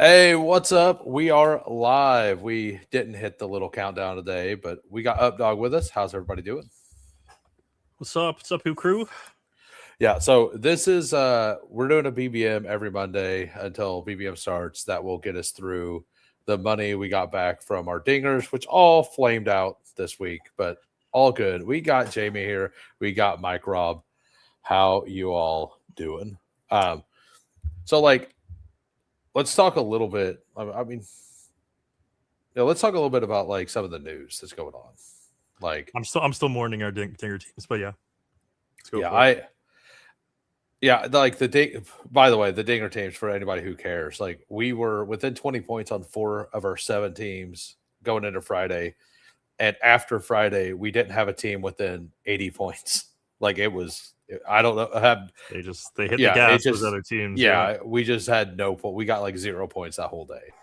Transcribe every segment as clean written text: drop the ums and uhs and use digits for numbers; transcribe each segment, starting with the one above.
Hey, what's up? We are live. We didn't hit the little countdown today, but we got Updog with us. How's everybody doing? What's up? What's up, Who Crew? Yeah, so this is we're doing a BBM every Monday until BBM starts. That will get us through the money we got back from our dingers, which all flamed out this week, but all good. We got Jamie here. We got Mike Rob. How you all doing? Um, so like let's talk a little bit. I mean, yeah, let's talk a little bit about like some of the news that's going on. Like, I'm still mourning our dinger teams, but yeah, let's go yeah, for it. like the ding. By the way, the dinger teams for anybody who cares. Like, we were within 20 points on 4 of our 7 teams going into Friday, and after Friday, we didn't have a team within 80 points. Like, it was. I don't know. They hit the Yeah, it gas. Those just other teams. yeah, we just had no point. We got like 0 points that whole day.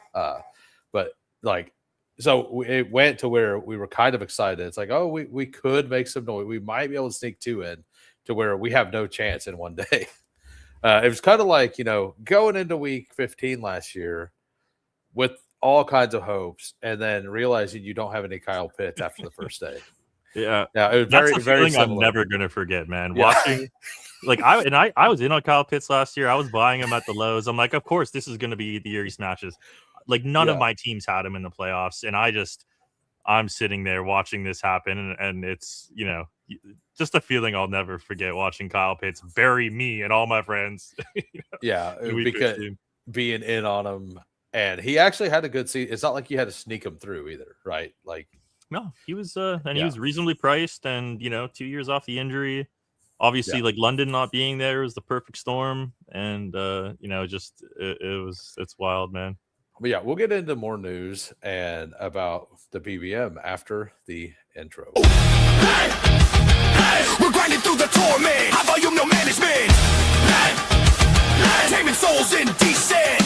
But like, so it went to where we were kind of excited. It's like, oh, we could make some noise. We might be able to sneak 2 in to where we have no chance in one day. It was kind of like, going into week 15 last year with all kinds of hopes, and then realizing you don't have any Kyle Pitts after the first day. Yeah, It was that's very, a very feeling I'm similar. never gonna forget, man. Yeah. Watching, like I was in on Kyle Pitts last year. I was buying him at the lows. I'm like, of course, this is gonna be the year he smashes. Like none of Yeah. my teams had him in the playoffs, and I'm sitting there watching this happen, and it's just a feeling I'll never forget watching Kyle Pitts bury me and all my friends. Yeah, in week because 15. being in on him, and he actually had a good season. It's not like you had to sneak him through either, right? Like, No, he was Yeah. he was reasonably priced, and 2 years off the injury. Obviously, Yeah. like London not being there was the perfect storm, and it's wild, man. But yeah, we'll get into more news and about the BBM after the intro. Hey, we're grinding through the torment. High volume, no management. Taming souls indecent.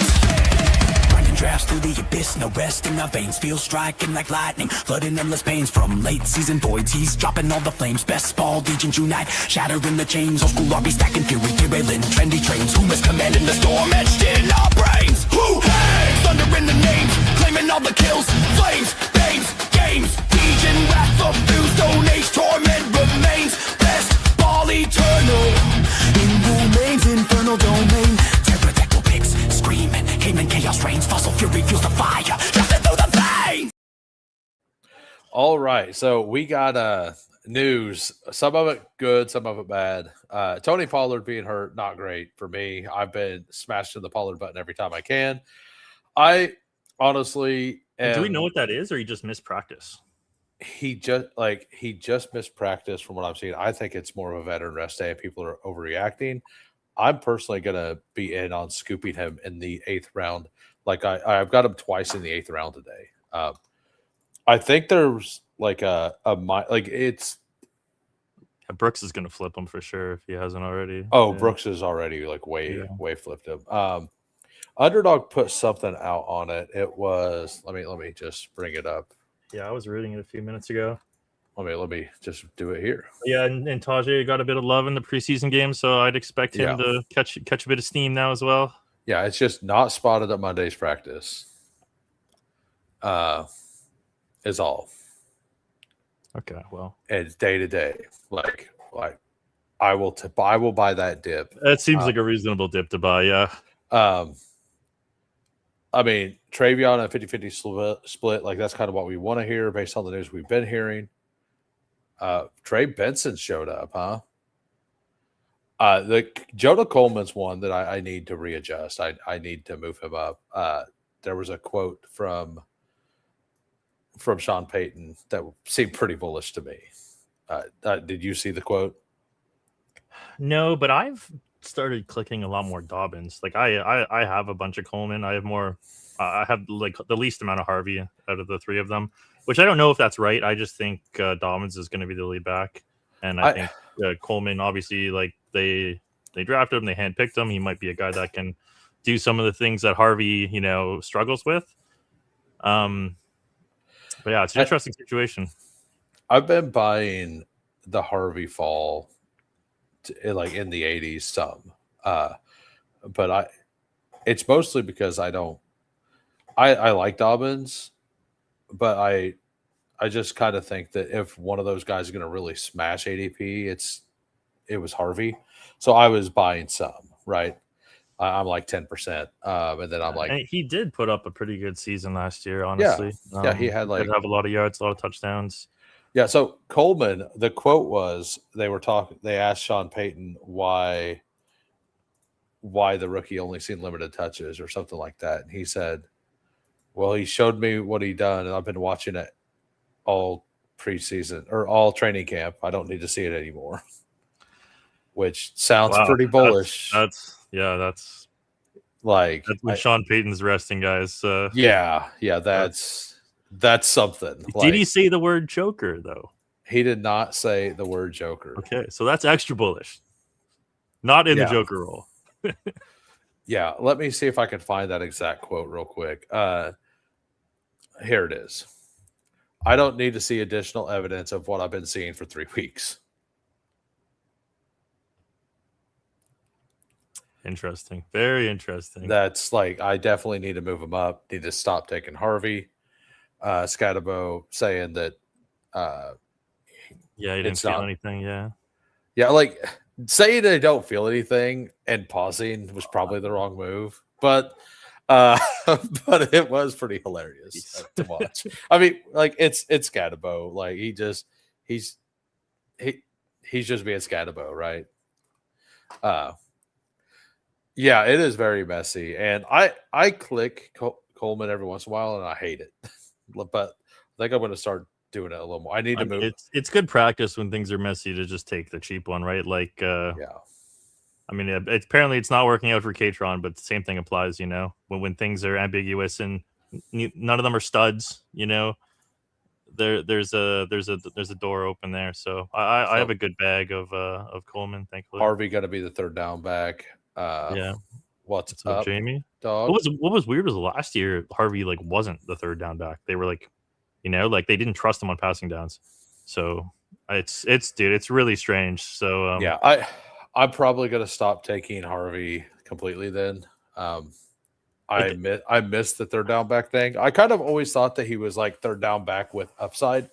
Grinding drafts through the abyss, no rest in our veins. Feel striking like lightning, flooding endless pains from late season voids. He's dropping all the flames. Bestball Degens unite, shattering the chains. Old school RB stacking fury, derailing trendy trains. Who is commanding the storm etched in our brains? Who? Hey, thunder in the names, claiming all the kills. Flames, names, games. Degen wrath of fuse, stone age torment remains. Bestball eternal, in Rumain's infernal domain. Pterodactyl pigs screaming, Cayman chaos reigns. Fossil fury fuels the fire, drafted through the veins. All right, so we got news. Some of it good, some of it bad. Tony Pollard being hurt, not great for me. I've been smashing the Pollard button every time I can. I honestly Do we know what that is, or he just missed practice? He just missed practice from what I'm seeing. I think it's more of a veteran rest day and people are overreacting. I'm personally gonna be in on scooping him in the 8th round. Like I've got him twice in the 8th round today. I think there's like it's Brooks is gonna flip him for sure if he hasn't already. Brooks is already like way flipped him. Underdog put something out on it. It was let me just bring it up. Yeah, I was reading it a few minutes ago. Let me just do it here. Yeah, and Tajay got a bit of love in the preseason game, so I'd expect him to catch a bit of steam now as well. Yeah, it's just not spotted at Monday's practice. Is all. Okay, well, it's day to day. Like I will buy that dip. That seems like a reasonable dip to buy. Yeah. I mean, Travion at 50-50 split, like that's kind of what we want to hear based on the news we've been hearing. Trey Benson showed up, huh? The Jonah Coleman's one that I need to readjust. I need to move him up. There was a quote from Sean Payton that seemed pretty bullish to me. Did you see the quote? No, but I've started clicking a lot more Dobbins. Like I have a bunch of Coleman. I have more. I have like the least amount of Harvey out of the 3 of them, which I don't know if that's right. I just think Dobbins is going to be the lead back, and I think Coleman obviously like they drafted him, they handpicked him. He might be a guy that can do some of the things that Harvey struggles with. But yeah, it's an interesting situation. I've been buying the Harvey fall like in the 80s some, but it's mostly because I don't I like Dobbins, but I just kind of think that if one of those guys is going to really smash ADP, it was Harvey. So I was buying some, right? I'm like 10%. And then I'm like, And he did put up a pretty good season last year, yeah, honestly. yeah, he had like, did have a lot of yards, a lot of touchdowns. yeah. So Coleman, the quote was they asked Sean Payton why the rookie only seen limited touches or something like that. And he said, well, he showed me what he done, and I've been watching it all preseason or all training camp. I don't need to see it anymore. Which sounds pretty bullish. That's like when Sean Payton's resting guys. Yeah, that's something. Did he say the word joker though? He did not say the word joker. Okay, so that's extra bullish. Not in the joker role. Yeah, let me see if I can find that exact quote real quick. Here it is. I don't need to see additional evidence of what I've been seeing for 3 weeks. Interesting. Very interesting. That's like, I definitely need to move him up. Need to stop taking Harvey. Scatabo saying that he didn't feel anything. Yeah, like saying they don't feel anything and pausing was probably the wrong move. But but it was pretty hilarious to watch. I mean, like it's Scatabo. Like he's just being Scatabo, right? Yeah, it is very messy, and I click Coleman every once in a while, and I hate it. But I think I'm going to start doing it a little more. I need to move. It's good practice when things are messy to just take the cheap one, right? Like, yeah. I mean, apparently it's not working out for Katron, but the same thing applies. When things are ambiguous and none of them are studs, there's a door open there. So I have a good bag of Coleman. Thankfully, Harvey got to be the third down back. What's up, Jamie? Dog? What was weird was last year Harvey wasn't the third down back. They were they didn't trust him on passing downs. So it's really strange. So yeah, I'm probably gonna stop taking Harvey completely then. I missed the third down back thing. I kind of always thought that he was like third down back with upside.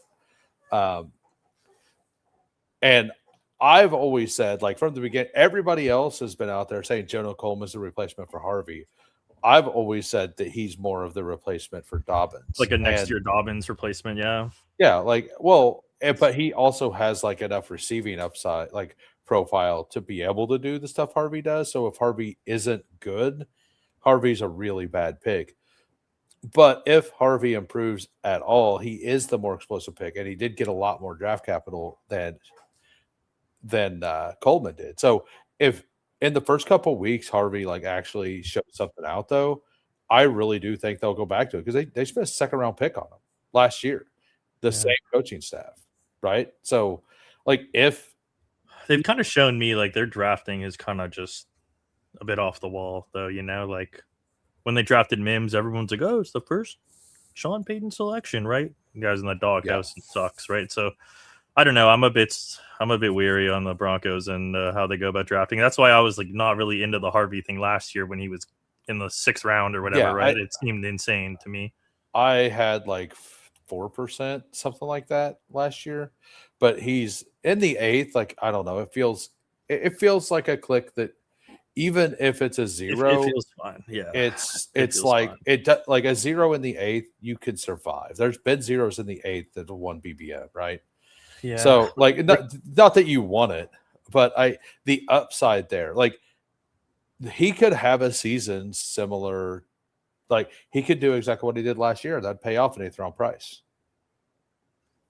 And I've always said, like from the beginning, everybody else has been out there saying Jonah Coleman is the replacement for Harvey. I've always said that he's more of the replacement for Dobbins. Like a next year Dobbins replacement, yeah. Yeah, but he also has like enough receiving upside, like profile to be able to do the stuff Harvey does. So if Harvey isn't good, Harvey's a really bad pick. But if Harvey improves at all, he is the more explosive pick, and he did get a lot more draft capital than Coleman did. So if in the first couple of weeks Harvey actually showed something out, though, I really do think they'll go back to it because they spent a second round pick on him last year, the same coaching staff, right? So if they've kind of shown me their drafting is kind of just a bit off the wall, though, when they drafted Mims, everyone's like, oh, it's the first Sean Payton selection, right? You guys in the doghouse sucks, right? So I don't know. I'm a bit weary on the Broncos and how they go about drafting. That's why I was not really into the Harvey thing last year when he was in the 6th round or whatever, right? It seemed insane to me. I had 4%, something like that last year, but he's in the 8th. I don't know. It feels like a click that even if it's a 0, it feels fine. Yeah, it's like fine. A 0 in the 8th, you could survive. There's been 0s in the 8th that have won BBM, right? Yeah. So not that you want it, but the upside there, he could have a season similar, he could do exactly what he did last year. That'd pay off an 8th round price.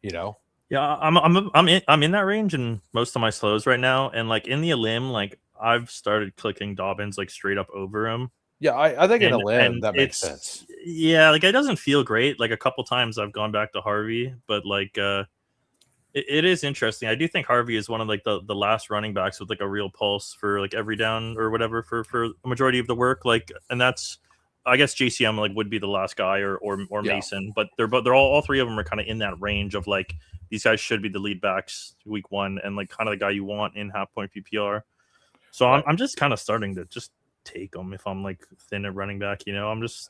Yeah, I'm in that range in most of my slows right now, and in the elim, I've started clicking Dobbins straight up over him. Yeah, I think in a limb that makes sense. Yeah, it doesn't feel great. A couple times I've gone back to Harvey, but it is interesting. I do think Harvey is one of the last running backs with a real pulse for every down or whatever for a majority of the work. And that's, I guess JCM would be the last guy or Mason, but they're all three of them are kind of in that range of these guys should be the lead backs week 1 and kind of the guy you want in half point PPR. So right. I'm just kind of starting to just take them if I'm thin at running back. I'm just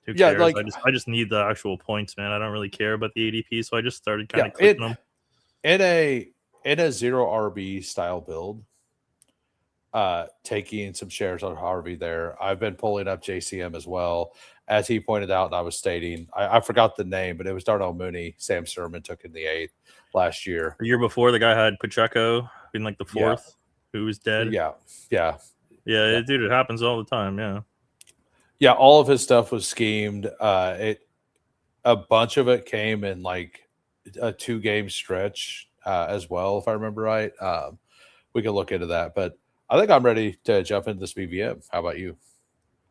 Who Yeah, cares? like I just need the actual points, man. I don't really care about the ADP, so I just started kind yeah, of clicking them. in a zero RB style build, taking some shares on Harvey there. I've been pulling up JCM as well, as he pointed out, and I was stating. I forgot the name, but it was Darnell Mooney. Sam Sermon took in the 8th last year. The year before, the guy had Pacheco in like the 4th, who was dead. Yeah. Dude, it happens all the time. Yeah, all of his stuff was schemed. A bunch of it came in like a 2-game stretch as well, if I remember right. We can look into that, but I think I'm ready to jump into this BBM. How about you?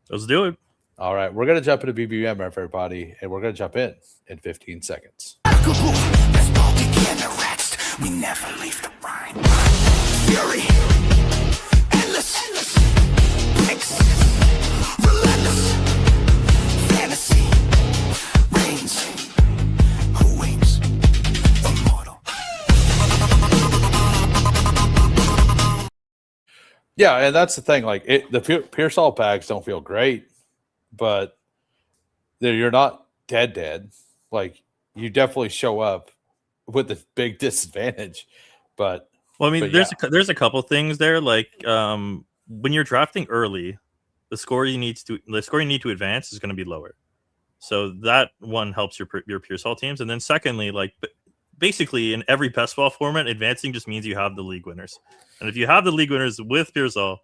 Let's do it. All right, we're gonna jump into BBM, everybody, and we're gonna jump in 15 seconds. Bestball Degens, we never leave the grind. Fury, endless, breaks, relentless, fantasy, reigns, who wins, immortal. Yeah, and that's the thing. Like the Pearsall packs don't feel great, but you're not dead. Like you definitely show up with a big disadvantage. But well, I mean, there's a couple things there. Like when you're drafting early, the score you need to advance is going to be lower. So that one helps your Pearsall teams, and then secondly, like basically in every best ball format, advancing just means you have the league winners. And if you have the league winners with Pearsall,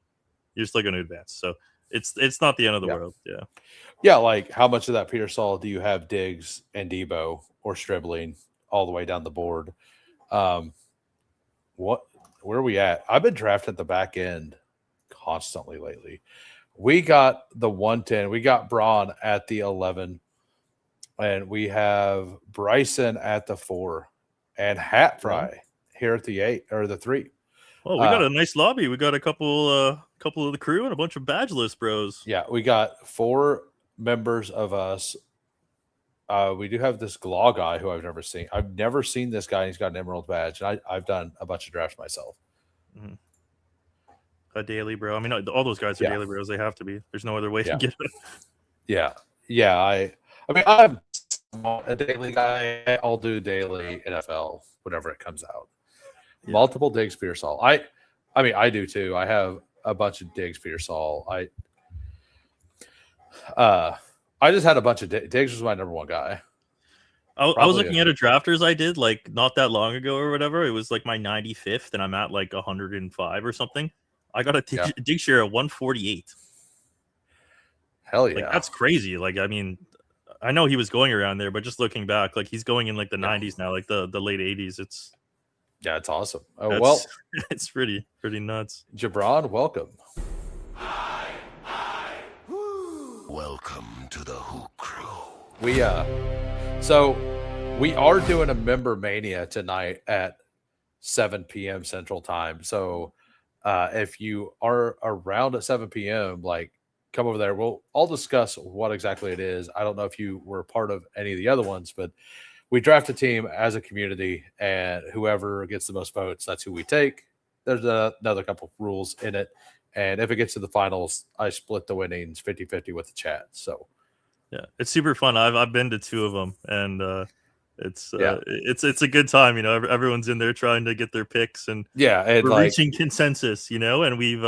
you're still going to advance. So it's not the end of the world. Yeah. Yeah, like how much of that Pearsall do you have Diggs and Debo or Stribling all the way down the board? Where are we at? I've been drafting at the back end constantly lately. We got the 110. We got Braun at the 11. And we have Bryson at the 4 and Hat Fry here at the 8 or the 3. Well, we got a nice lobby. We got a couple of the crew and a bunch of badgeless bros. Yeah, we got 4 members of us. We do have this Glaw guy who I've never seen. I've never seen this guy. He's got an Emerald badge, and I've done a bunch of drafts myself. Mm-hmm. A daily bro. I mean, all those guys are daily bros. They have to be. There's no other way to get it. Yeah. I mean, I'm a daily guy. I'll do daily NFL whenever it comes out. Yeah. Multiple Diggs Pearsall. I mean, I do too. I have a bunch of Diggs Pearsall. I just had a bunch of Diggs was my number one guy. I was looking at a drafters I did like not that long ago or whatever. It was like my 95th, and I'm at like 105 or something. I got a Diggs share at 148. Hell yeah, like, that's crazy. Like, I mean, I know he was going around there, but just looking back, like he's going in like the 90s now, like the late 80s. It's awesome. Oh well, it's pretty nuts. Jabron, welcome. Welcome to the Who Crew. We are doing a member mania tonight at 7 p.m. Central Time. So if you are around at 7 p.m., like come over there. I'll discuss what exactly it is. I don't know if you were a part of any of the other ones, but we draft a team as a community, and whoever gets the most votes, that's who we take. There's another couple rules in it. And if it gets to the finals, I split the winnings 50-50 with the chat. So, yeah, it's super fun. I've been to 2 of them, and it's a good time. You know, everyone's in there trying to get their picks, and we're reaching consensus. You know, and we've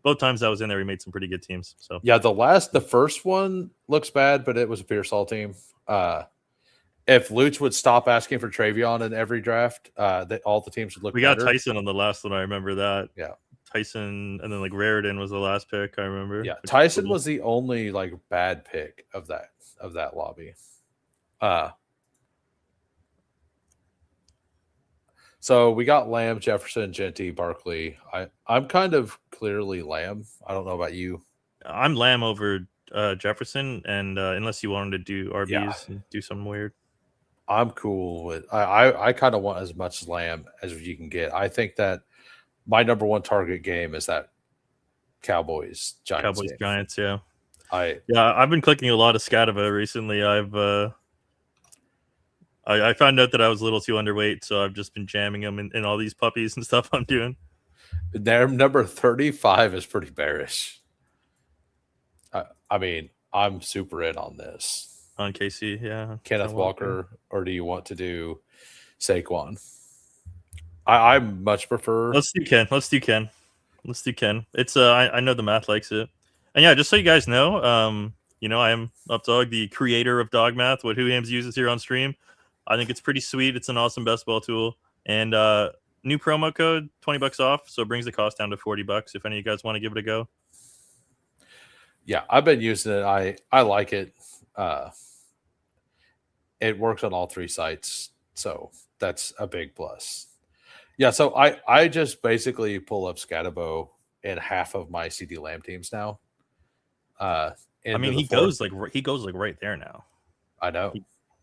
both times I was in there, we made some pretty good teams. So yeah, the first one looks bad, but it was a Pearsall team. If Luch would stop asking for Travion in every draft, all the teams would look. We got Tyson on the last one. I remember that. Yeah. Tyson, and then like Raritan was the last pick. I remember. Yeah, Tyson was the only like bad pick of that lobby. So we got Lamb, Jefferson, Genty, Barkley. I'm kind of clearly Lamb. I don't know about you. I'm Lamb over Jefferson, and unless you wanted to do RBs and do something weird, I'm cool with. I kind of want as much Lamb as you can get. I think that my number one target game is that Cowboys Giants. Giants, yeah. I've been clicking a lot of Scatava recently. I found out that I was a little too underweight, so I've just been jamming them in all these puppies and stuff I'm doing. Their number 35 is pretty bearish. I mean, I'm super in on this. On KC, yeah. Kenneth Walker, or do you want to do Saquon? I much prefer. Let's do Ken. It's I know the math likes it. And yeah, just so you guys know, I am Updog, the creator of Dog Math, what Who Hams uses here on stream. I think it's pretty sweet. It's an awesome best ball tool. And new promo code, $20 off, so it brings the cost down to $40 if any of you guys want to give it a go. Yeah, I've been using it. I like it. It works on all 3 sites, so that's a big plus. Yeah, so I just basically pull up Scatabo in half of my CD Lamb teams now. I mean, he goes like right there now. I know,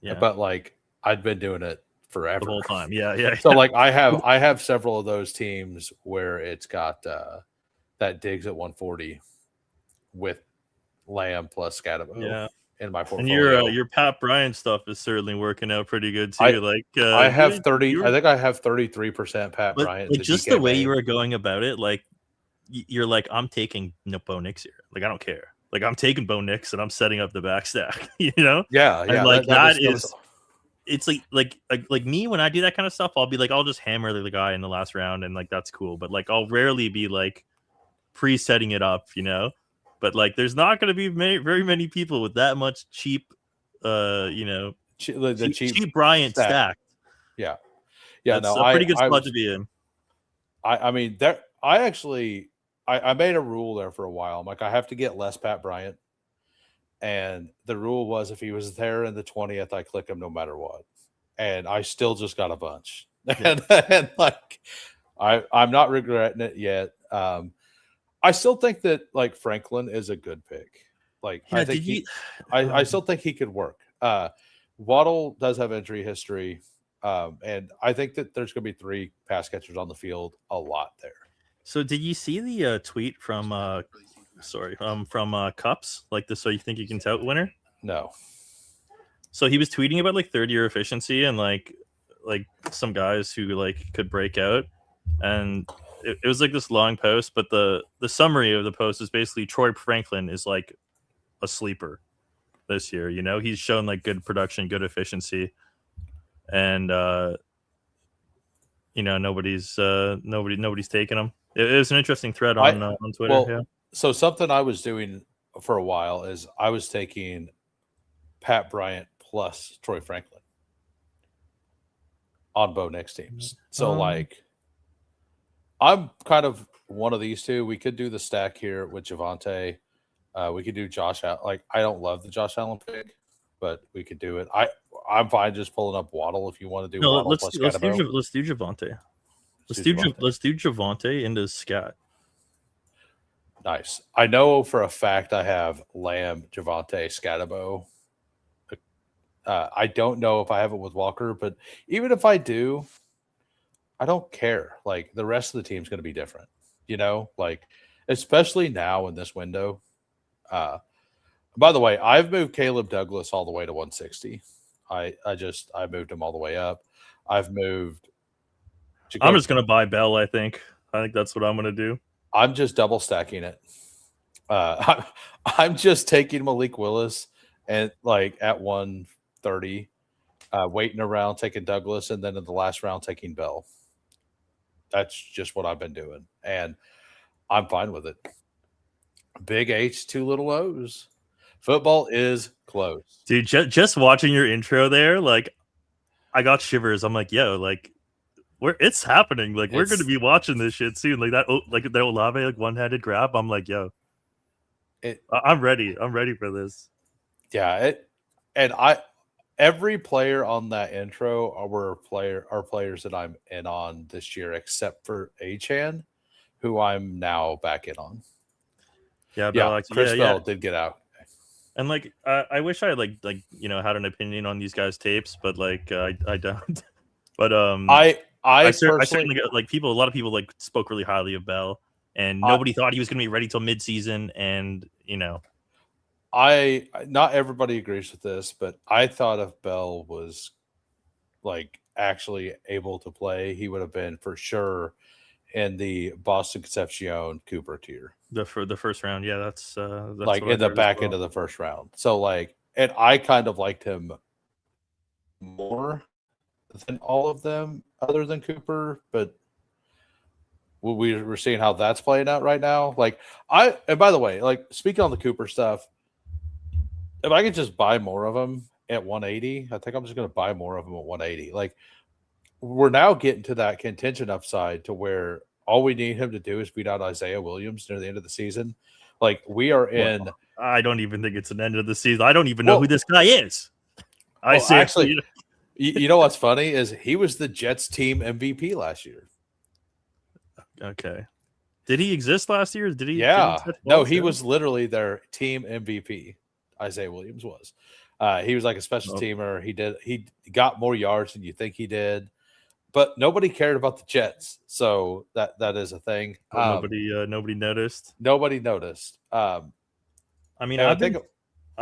yeah, but like I'd been doing it forever, the whole time. Yeah. So like I have several of those teams where it's got that Diggs at 140 with Lamb plus Scatabo. Yeah. In my portfolio. And your Pat Bryant stuff is certainly working out pretty good too. I have 30. I think I have 33% Pat Bryant. Like just the way you were going about it, like you're like, I'm taking Bo Nix here. Like I don't care. Like I'm taking Bo Nix and I'm setting up the back stack. Yeah. And like it's like me when I do that kind of stuff, I'll be like, I'll just hammer the guy in the last round and like that's cool. But like I'll rarely be like pre-setting it up, But like, there's not going to be very many people with that much cheap, cheap Bryant stacked. Yeah. That's a pretty good spot to be in. I mean, I made a rule there for a while. I'm like, I have to get less Pat Bryant, and the rule was if he was there in the 20th, I click him no matter what, and I still just got a bunch, and like, I'm not regretting it yet. I still think that like Franklin is a good pick. Like I think I still think he could work. Waddle does have injury history, and I think that there's going to be 3 pass catchers on the field a lot there. So did you see the tweet from Cups like this? So you think you can tout winner? No. So he was tweeting about like 3rd-year efficiency and like some guys who like could break out, and it was like this long post, but the summary of the post is basically Troy Franklin is like a sleeper this year. He's shown like good production, good efficiency, and nobody's taking him. It was an interesting thread on Twitter. Well, yeah. So something I was doing for a while is I was taking Pat Bryant plus Troy Franklin on Bo Nix teams. So like, I'm kind of one of these 2. We could do the stack here with Javonte. We could do Josh Allen. Like, I don't love the Josh Allen pick, but we could do it. I'm fine just pulling up Waddle if you want to do Waddle let's plus do Scatabo. Let's do Javonte. Let's do Javonte into Scat. Nice. I know for a fact I have Lamb, Javonte, Scatabo. I don't know if I have it with Walker, but even if I do, I don't care. Like the rest of the team's going to be different, like especially now in this window. By the way, I've moved Caleb Douglas all the way to 160. I moved him all the way up. I've moved. I'm just going to buy Bell. I think that's what I'm going to do. I'm just double stacking it. I'm just taking Malik Willis and like at 130, waiting around, taking Douglas, and then in the last round taking Bell. That's just what I've been doing, and I'm fine with it. Big H, 2 little O's. Football is close. Dude, just watching your intro there, like, I got shivers. I'm like, yo, like, it's happening. Like, we're going to be watching this shit soon. Like, that Olave, like, one-handed grab. I'm like, yo. I'm ready. I'm ready for this. Yeah, every player on that intro are players that I'm in on this year, except for Achan, who I'm now back in on. Yeah, Chris Bell did get out. And like, I wish I had had an opinion on these guys' tapes, but like, I don't. But I certainly get, like, a lot of people like spoke really highly of Bell, and nobody thought he was going to be ready till midseason, and not everybody agrees with this, but I thought if Bell was like actually able to play, he would have been for sure in the Boston Concepcion Cooper tier. For the first round, yeah, that's like what in the I heard as back well. end of the first round. So like, and I kind of liked him more than all of them other than Cooper, but we're seeing how that's playing out right now. Like and by the way, like speaking on the Cooper stuff, if I could just buy more of them at 180, I think I'm just going to buy more of them at 180. Like we're now getting to that contention upside to where all we need him to do is beat out Isaiah Williams near the end of the season. Like we are in. Well, I don't even think it's an end of the season. I don't even know who this guy is. I say actually, you know what's funny is he was the Jets team MVP last year. Okay. Did he exist last year? Did he? Yeah. Did he no, he was literally their team MVP. Isaiah Williams was. He was like a special teamer. He got more yards than you think he did, but nobody cared about the Jets. So that is a thing. Nobody noticed. Nobody noticed. I mean, I've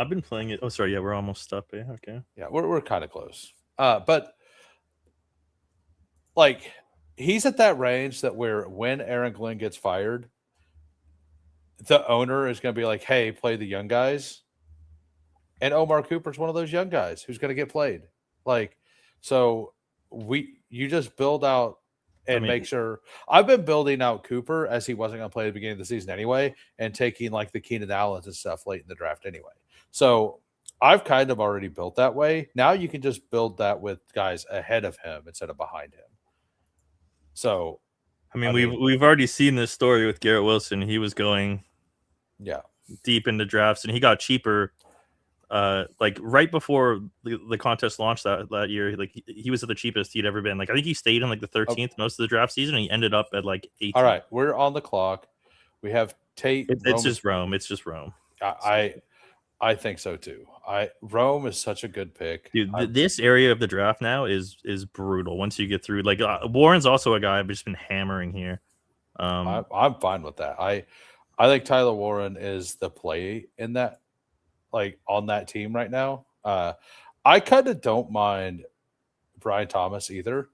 been playing it. Oh, sorry. Yeah, we're almost up. Yeah. Okay. Yeah, we're kind of close. But like he's at that range that where when Aaron Glenn gets fired, the owner is going to be like, "Hey, play the young guys." And Omar Cooper's one of those young guys who's going to get played. Like, so you just build out and make sure. I've been building out Cooper as he wasn't going to play at the beginning of the season anyway, and taking like the Keenan Allens and stuff late in the draft anyway. So I've kind of already built that way. Now you can just build that with guys ahead of him instead of behind him. So, I mean we've already seen this story with Garrett Wilson. He was going, deep into drafts, and he got cheaper. Like right before the contest launched that year, like he was at the cheapest he'd ever been. Like I think he stayed in like the 13th most of the draft season, and he ended up at like 18th. All right, we're on the clock. We have Tate. It's just Rome. It's just Rome. I think so too. Rome is such a good pick. Dude, this area of the draft now is brutal. Once you get through, like Warren's also a guy I've just been hammering here. I'm fine with that. I think Tyler Warren is the play in that. Like on that team right now. I kind of don't mind Brian Thomas either.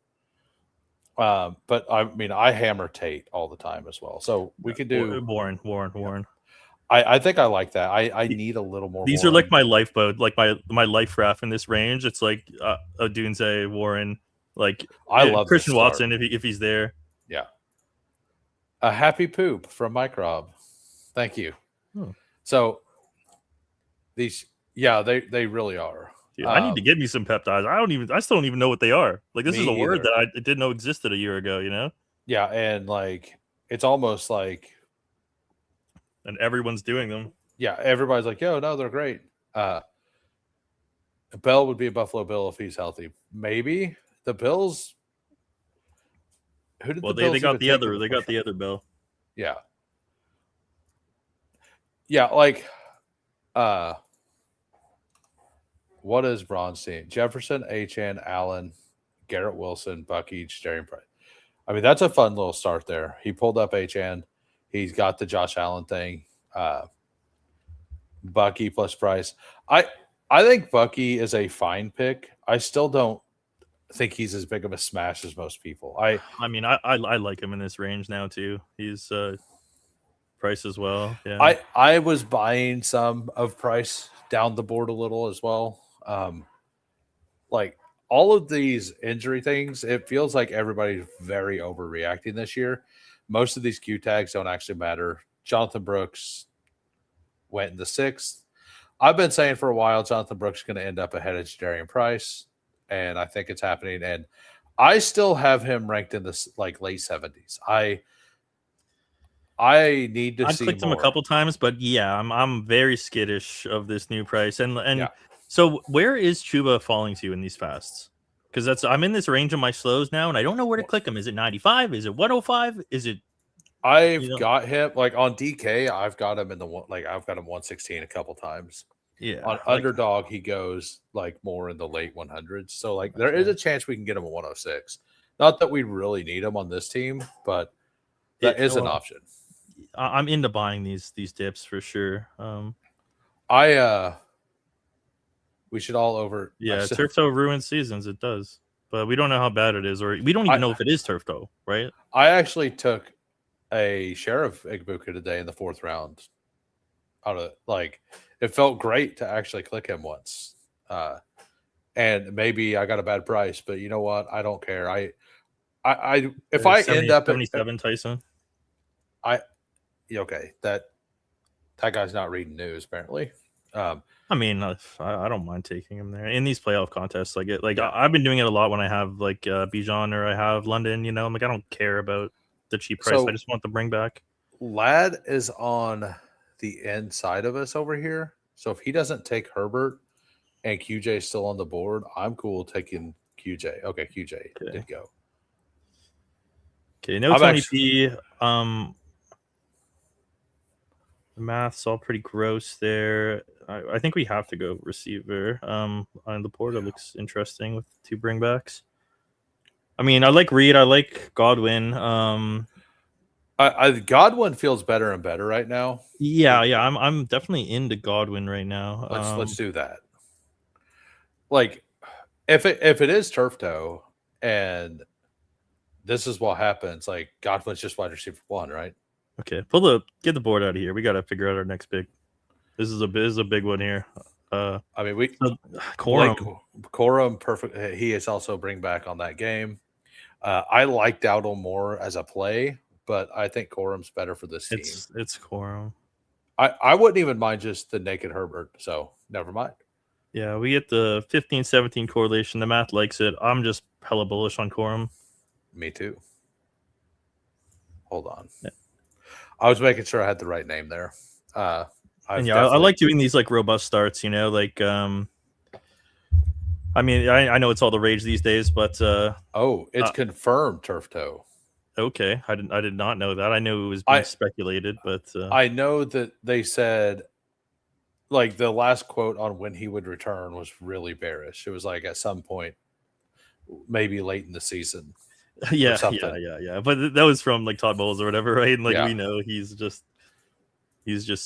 But I mean, I hammer Tate all the time as well. So we can do Warren. I think I like that. I need a little more. These Warren. are like my lifeboat, like my life raft in this range. It's like Odunze, Warren, like I love Christian Watson if he's there. Yeah. A happy poop from Microb. Thank you. So these, they really are. Dude, I need to get me some peptides. I still don't even know what they are. Like this is a word that I didn't know existed a year ago. You know? Yeah, and like it's almost like, and everyone's doing them. Yeah, everybody's like, "Yo, no, they're great." Bell would be a Buffalo Bill if he's healthy. Maybe the Bills. Who did they got the other? They got the other Bill. Yeah. Yeah, like, what is Bronstein? Jefferson, Achane, Allen, Garrett Wilson, Bucky, Jerry Price. I mean, that's a fun little start there. He pulled up Achane. He's got the Josh Allen thing. Bucky plus Price. I think Bucky is a fine pick. I still don't think he's as big of a smash as most people. I mean, I like him in this range now too. He's Price as well. Yeah. I was buying some of Price down the board a little as well. Like all of these injury things, it feels like everybody's very overreacting this year. Most of these Q tags don't actually matter. Jonathan Brooks went in the 6th. I've been saying for a while Jonathan Brooks is going to end up ahead of Jadarian Price, and I think it's happening. And I still have him ranked in this like late 70s. I need to see. I've clicked more. him a couple times, but yeah, I'm very skittish of this new price. And so where is Chuba falling to in these fasts? Because I'm in this range of my slows now, and I don't know where to click him. Is it 95? Is it 105? Is it? I've got him like on DK. I've got him in the one. Like I've got him 116 a couple times. Yeah. On Underdog, he goes like more in the late 100s. So like there is a chance we can get him at 106. Not that we really need him on this team, but that is an option. I'm into buying these dips for sure. We should all over. Yeah, Turfto ruins seasons. It does. but we don't know how bad it is, or we don't even know if it is turf though, right? I actually took a share of Igbuka today in the 4th round. Out of like, it felt great to actually click him once. And maybe I got a bad price, but you know what? I don't care. If I end up 77 Tyson. Okay, that guy's not reading news apparently. I mean, I don't mind taking him there in these playoff contests. Yeah. I've been doing it a lot when I have like Bijan or I have London. You know, I'm like I don't care about the cheap price. So- I just want the bring back. Lad is on the inside of us over here, so if he doesn't take Herbert and QJ is still on the board, I'm cool taking QJ. Okay, QJ did go. Okay, no I'm Tony P. The math's all pretty gross there. I think we have to go receiver. On the board, it looks interesting with 2 bringbacks. I mean, I like Reed. I like Godwin. Godwin feels better and better right now. Yeah. I'm definitely into Godwin right now. Let's do that. Like, if it is turf toe, and this is what happens, like Godwin's just wide receiver 1, right? Okay, get the board out of here. We got to figure out our next pick. This is a big one here. I mean, Corum, perfect. He is also bring back on that game. I like Dowdle more as a play, but I think Corum's better for this team. It's Corum. I wouldn't even mind just the naked Herbert, so never mind. Yeah, we get the 15-17 correlation. The math likes it. I'm just hella bullish on Corum. Me too. Hold on. Yeah. I was making sure I had the right name there. I like doing these like robust starts, you know, like I mean, I know it's all the rage these days, but it's confirmed turf toe. Okay, I did not know that. I knew it was being speculated, but I know that they said like the last quote on when he would return was really bearish. It was like at some point, maybe late in the season. Yeah. But that was from like Todd Bowles or whatever, right? And like we know he's just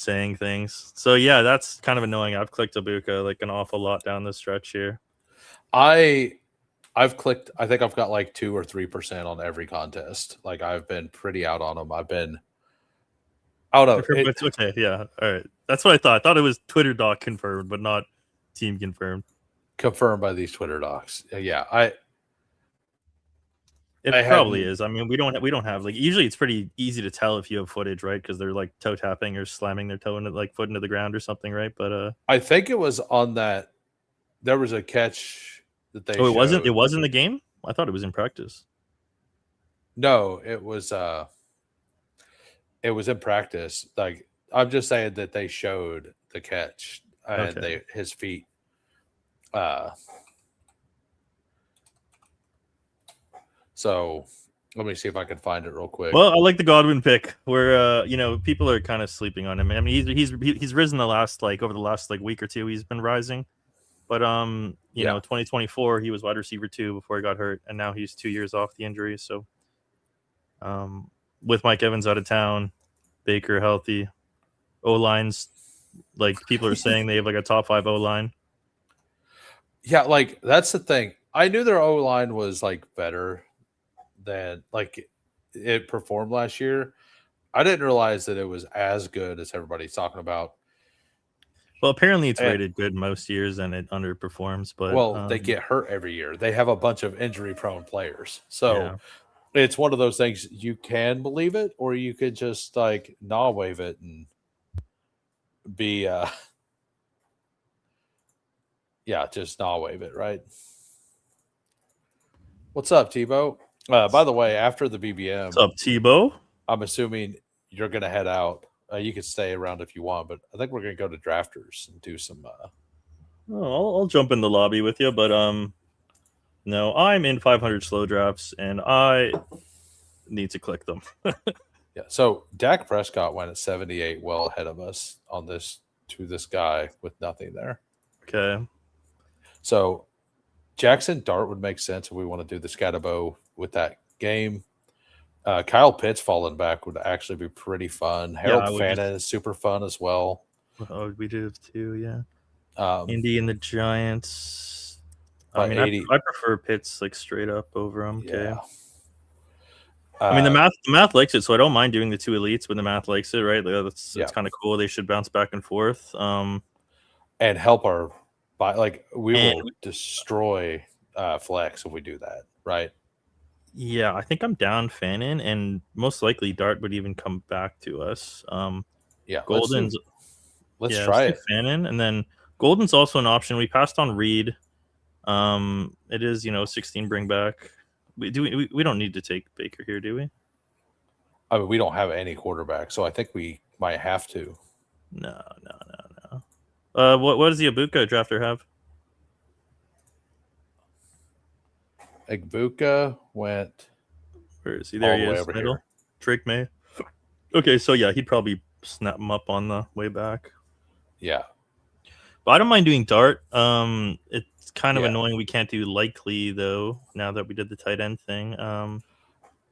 saying things. So yeah, that's kind of annoying. I've clicked Ibuka like an awful lot down the stretch here. I've clicked. I think I've got like 2 or 3% on every contest. Like I've been pretty out on them. I've been out of it. Okay, yeah, all right. That's what I thought. I thought it was Twitter doc confirmed, but not team confirmed. Confirmed by these Twitter docs. Yeah, It probably is. I mean, we don't have like usually it's pretty easy to tell if you have footage, right? Because they're like toe tapping or slamming their toe into like foot into the ground or something, right? But I think it was on that. There was a catch that they. Oh, it wasn't. It was in the game. I thought it was in practice. No, it was. It was in practice. Like I'm just saying that they showed the catch and his feet. So let me see if I can find it real quick. Well, I like the Godwin pick where people are kind of sleeping on him. I mean, he's risen over the last week or two. He's been rising, but 2024 he was wide receiver 2 before he got hurt, and now he's 2 years off the injury. So, with Mike Evans out of town, Baker healthy, O-lines like people are saying they have like a top 5 O-line. Yeah, like that's the thing. I knew their O-line was like better than like it performed last year. I didn't realize that it was as good as everybody's talking about. Well, apparently it's rated good most years and it underperforms, but they get hurt every year. They have a bunch of injury prone players. So it's one of those things you can believe it, or you could just like wave it and be just wave it, right? What's up, Tebow? By the way, after the BBM, what's up, Tebow? I'm assuming you're going to head out. You can stay around if you want, but I think we're going to go to Drafters and do some. I'll jump in the lobby with you, but no, I'm in 500 slow drafts and I need to click them. Yeah, so Dak Prescott went at 78, well ahead of us on this guy with nothing there. Okay, so Jackson Dart would make sense if we want to do the Scatterbo with that game. Kyle Pitts falling back would actually be pretty fun. Harold Fannin is super fun as well. Oh, we do too, yeah. Indy and the Giants. I mean, 80. I prefer Pitts like straight up over him. Okay. Yeah. I mean, the math likes it, so I don't mind doing the two elites when the math likes it, right? Like, it's kind of cool. They should bounce back and forth. And help our we will destroy flex if we do that, right? Yeah, I think I'm down Fannin, and most likely Dart would even come back to us. Golden's let's try it. Fannin, and then Golden's also an option. We passed on Reed. It is 16 bring back. We don't need to take Baker here, do we? I mean, we don't have any quarterback, so I think we might have to. No. What does the Ibuka drafter have? Ibuka went. Where is he? There he is. Over middle. Here. Drake May. Okay, so yeah, he'd probably snap him up on the way back. Yeah. But I don't mind doing Dart. It's kind of annoying we can't do Likely though. Now that we did the tight end thing.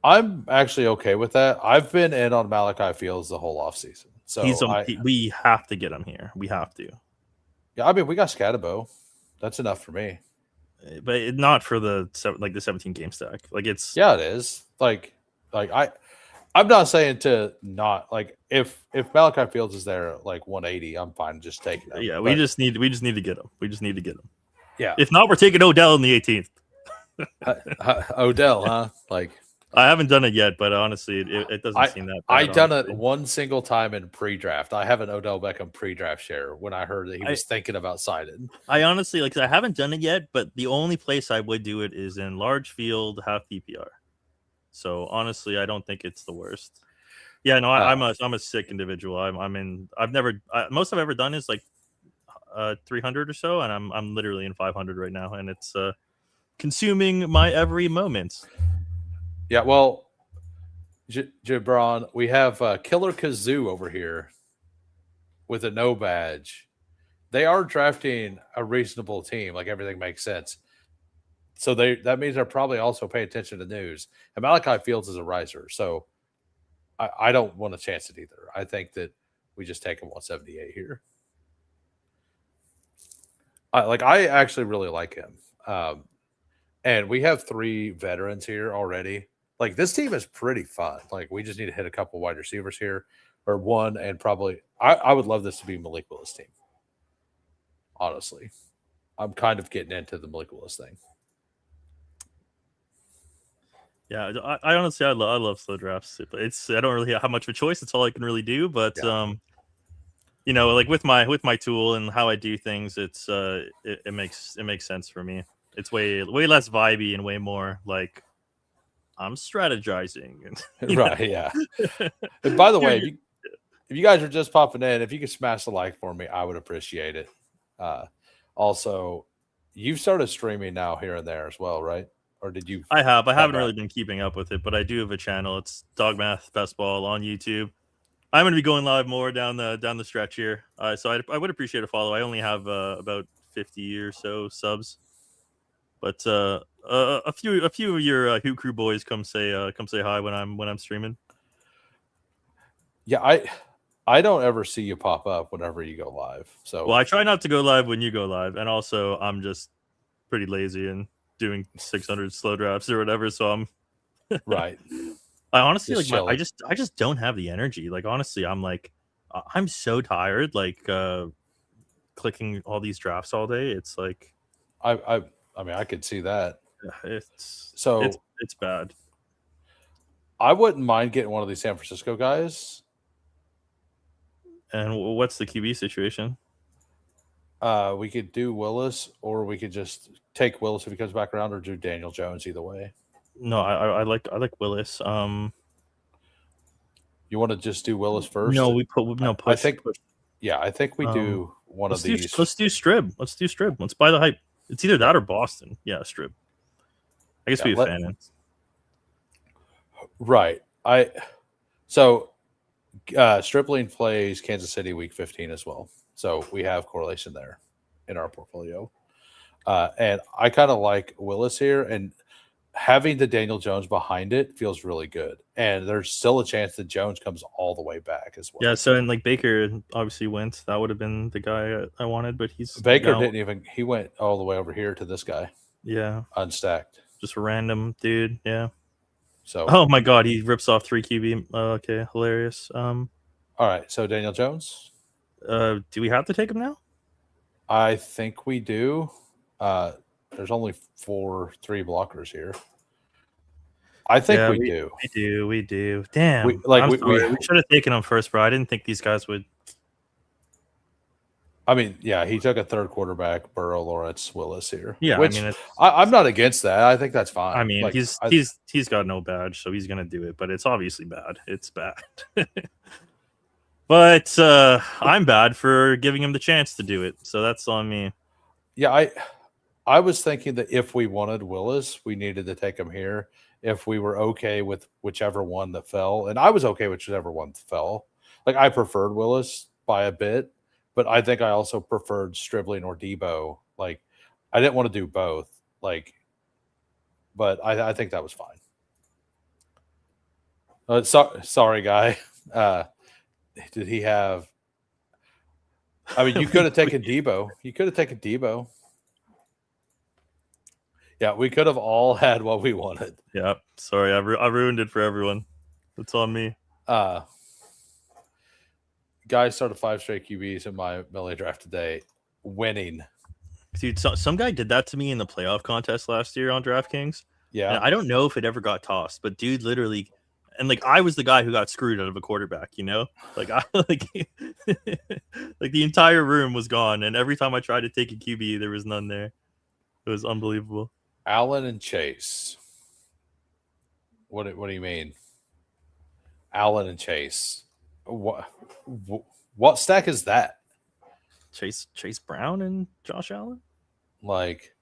I'm actually okay with that. I've been in on Malachi Fields the whole offseason. So we have to get him here. We have to. Yeah, I mean, we got Scatabo. That's enough for me. But not for the 17 game stack. Like it's it is. I'm not saying to not if Malachi Fields is there 180, I'm fine just taking him. Yeah, we just need to get him. We just need to get him. Yeah. If not, we're taking Odell in the 18th. Odell, huh? I haven't done it yet, but honestly, it doesn't seem that bad. I've done it one single time in pre-draft. I have an Odell Beckham pre-draft share when I heard that he was thinking about signing. I honestly I haven't done it yet, but the only place I would do it is in large field, half PPR. So honestly, I don't think it's the worst. Yeah, no, I'm a sick individual. Most I've ever done is 300 or so, and I'm literally in 500 right now, and it's consuming my every moment. Yeah, well, Gibran, we have Killer Kazoo over here with a no badge. They are drafting a reasonable team. Everything makes sense. So that means they're probably also paying attention to news. And Malachi Fields is a riser, so I don't want to chance it either. I think that we just take him 178 here. I actually really like him. And we have 3 veterans here already. This team is pretty fun. We just need to hit a couple wide receivers here, or one, and probably I would love this to be Malik Willis' team. Honestly, I'm kind of getting into the Malik Willis thing. Yeah, I honestly I love slow drafts. I don't really have much of a choice. It's all I can really do. But with my tool and how I do things, it's it makes sense for me. It's way less vibey and way more I'm strategizing. Right, yeah. And by the way, if you guys are just popping in, if you could smash the like for me, I would appreciate it. Also, you've started streaming now here and there as well, right? Or did you? I haven't really been keeping up with it, but I do have a channel. It's Dogmath Bestball on YouTube. I'm going to be going live more down the stretch here. So I would appreciate a follow. I only have about 50 or so subs. But a few of your Hoot Crew boys come say hi when I'm streaming. Yeah, I don't ever see you pop up whenever you go live. So I try not to go live when you go live, and also I'm just pretty lazy and doing 600 slow drafts or whatever. So I'm right. I honestly I just don't have the energy. Honestly, I'm so tired. Clicking all these drafts all day. It's I mean, I could see that. It's bad. I wouldn't mind getting one of these San Francisco guys. And what's the QB situation? We could do Willis, or we could just take Willis if he comes back around, or do Daniel Jones. Either way. No, I like Willis. You want to just do Willis first? No, push. I think we do one of these. Let's do Strib. Let's buy the hype. It's either that or Boston. Yeah, Strib. I guess we have fan. Right. Stripling plays Kansas City week 15 as well. So we have correlation there in our portfolio. And I kind of like Willis here, and having the Daniel Jones behind it feels really good. And there's still a chance that Jones comes all the way back as well. Yeah, so and Baker obviously went. That would have been the guy I wanted, but Baker didn't even. He went all the way over here to this guy. Yeah, unstacked. just random dude. Yeah. So, Oh my god, he rips off 3 QB. Okay, hilarious. all right. So Daniel Jones, Do we have to take him now? I think we do. There's only 3 blockers here. I think we do. We do. Damn. We- like, I'm we- sorry. we- We should have taken him first, bro. I didn't think these guys would. I mean, yeah, he took a third quarterback, Burrow, Lawrence, Willis here. Yeah, which I mean, I'm not against that. I think that's fine. I mean, Like, he's got no badge, so he's gonna do it. But it's obviously bad. It's bad. But I'm bad for giving him the chance to do it, so that's on me. yeah, I was thinking that if we wanted Willis, we needed to take him here. If we were okay with whichever one that fell, and I was okay with whichever one fell. Like, I preferred Willis by a bit, but I think I also preferred Stribling or Debo. Like, I didn't want to do both. Like, but I think that was fine. Sorry, guy. Did he have? I mean, you could have taken Debo. You could have taken Debo. Yeah, we could have all had what we wanted. Yeah, sorry, I ruined it for everyone. It's on me. Guys started 5 straight QBs in my melee draft today, winning. Dude, some guy did that to me in the playoff contest last year on DraftKings. Yeah, And I don't know if it ever got tossed, but dude, literally, and like I was the guy who got screwed out of a quarterback. Like I like like the entire room was gone, and every time I tried to take a QB, there was none there. It was unbelievable. Allen and Chase. What do you mean? Allen and Chase. What stack is that? Chase Brown and Josh Allen. Like,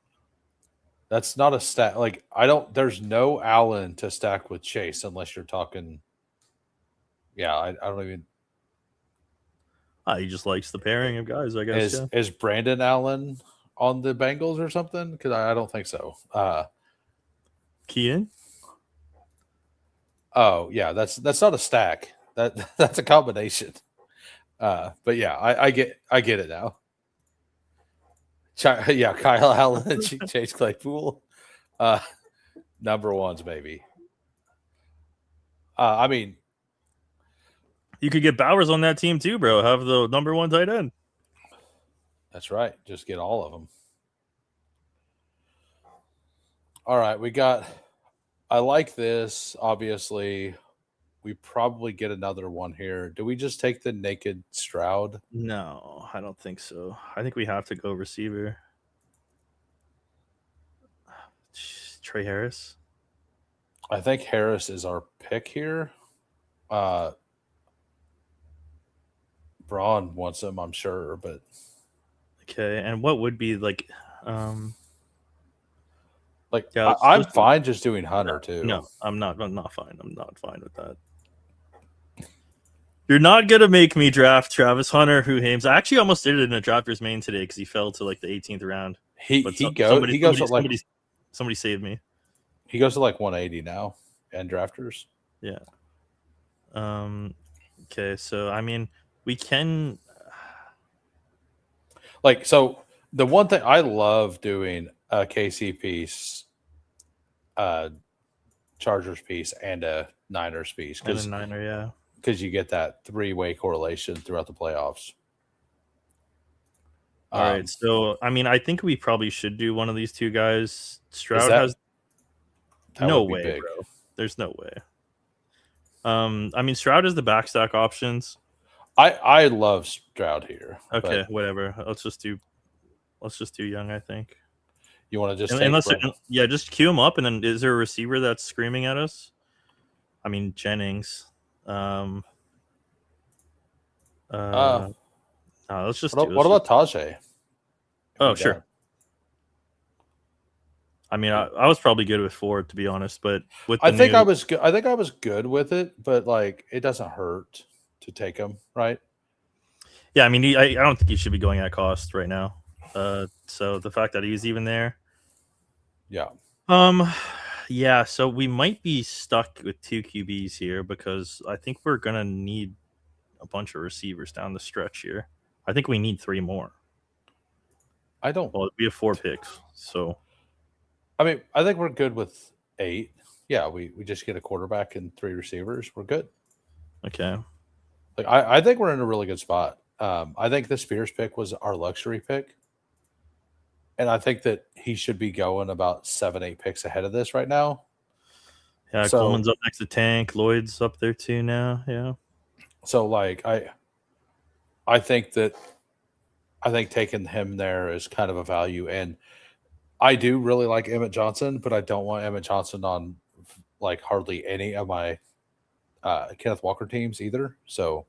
that's not a stack. Like, there's no Allen to stack with Chase unless you're talking. Yeah, I don't even. He just likes the pairing of guys, I guess. Is Brandon Allen on the Bengals or something? Because I don't think so. Keenan. Oh yeah, that's not a stack. That's a combination. But yeah, I get it now. Yeah, Kyle Allen and Chase Claypool, number ones, baby. I mean, you could get Bowers on that team too, bro. Have the number 1 tight end. That's right. Just get all of them. All right, we got. I like this. Obviously, we probably get another one here. Do we just take the naked Stroud? No, I don't think so. I think we have to go receiver. Trey Harris. I think Harris is our pick here. Braun wants him, I'm sure, but okay. And what would be like? Yeah, I'm fine just doing Hunter too. No, I'm not fine. I'm not fine with that. You're not gonna make me draft Travis Hunter, who Hames. I actually almost did it in a drafters main today because he fell to like the 18th round. Somebody saved me. He goes to like 180 now and drafters. Yeah. Okay, so I mean, we can. So the one thing I love doing a KC piece, Chargers piece, and a Niners piece because yeah, because you get that 3-way correlation throughout the playoffs. All right, so I mean, I think we probably should do one of these two guys. Stroud has no way, big. Bro. There's no way. I mean, Stroud is the backstack options. I love Stroud here. Okay, whatever. Let's just do Young. I think. You want to just just queue him up, and then is there a receiver that's screaming at us? I mean, Jennings. No, let's just. What about Tajay? Oh, sure. I mean, I was probably good with 4, to be honest, but I think I was good. I think I was good with it, but like it doesn't hurt to take him, right? Yeah, I mean, I don't think he should be going at cost right now. So the fact that he's even there, yeah. Yeah. So we might be stuck with 2 QBs here because I think we're gonna need a bunch of receivers down the stretch here. I think we need 3 more. Well, we have 4 picks, so. I mean, I think we're good with 8. Yeah, we just get a quarterback and 3 receivers. We're good. Okay. Like I think we're in a really good spot. I think the Spears pick was our luxury pick. And I think that he should be going about 7, 8 picks ahead of this right now. Yeah, So- Coleman's up next to Tank. Lloyd's up there too now. Yeah. So like I think taking him there is kind of a value, and I do really like Emmett Johnson, but I don't want Emmett Johnson on like hardly any of my Kenneth Walker teams either. So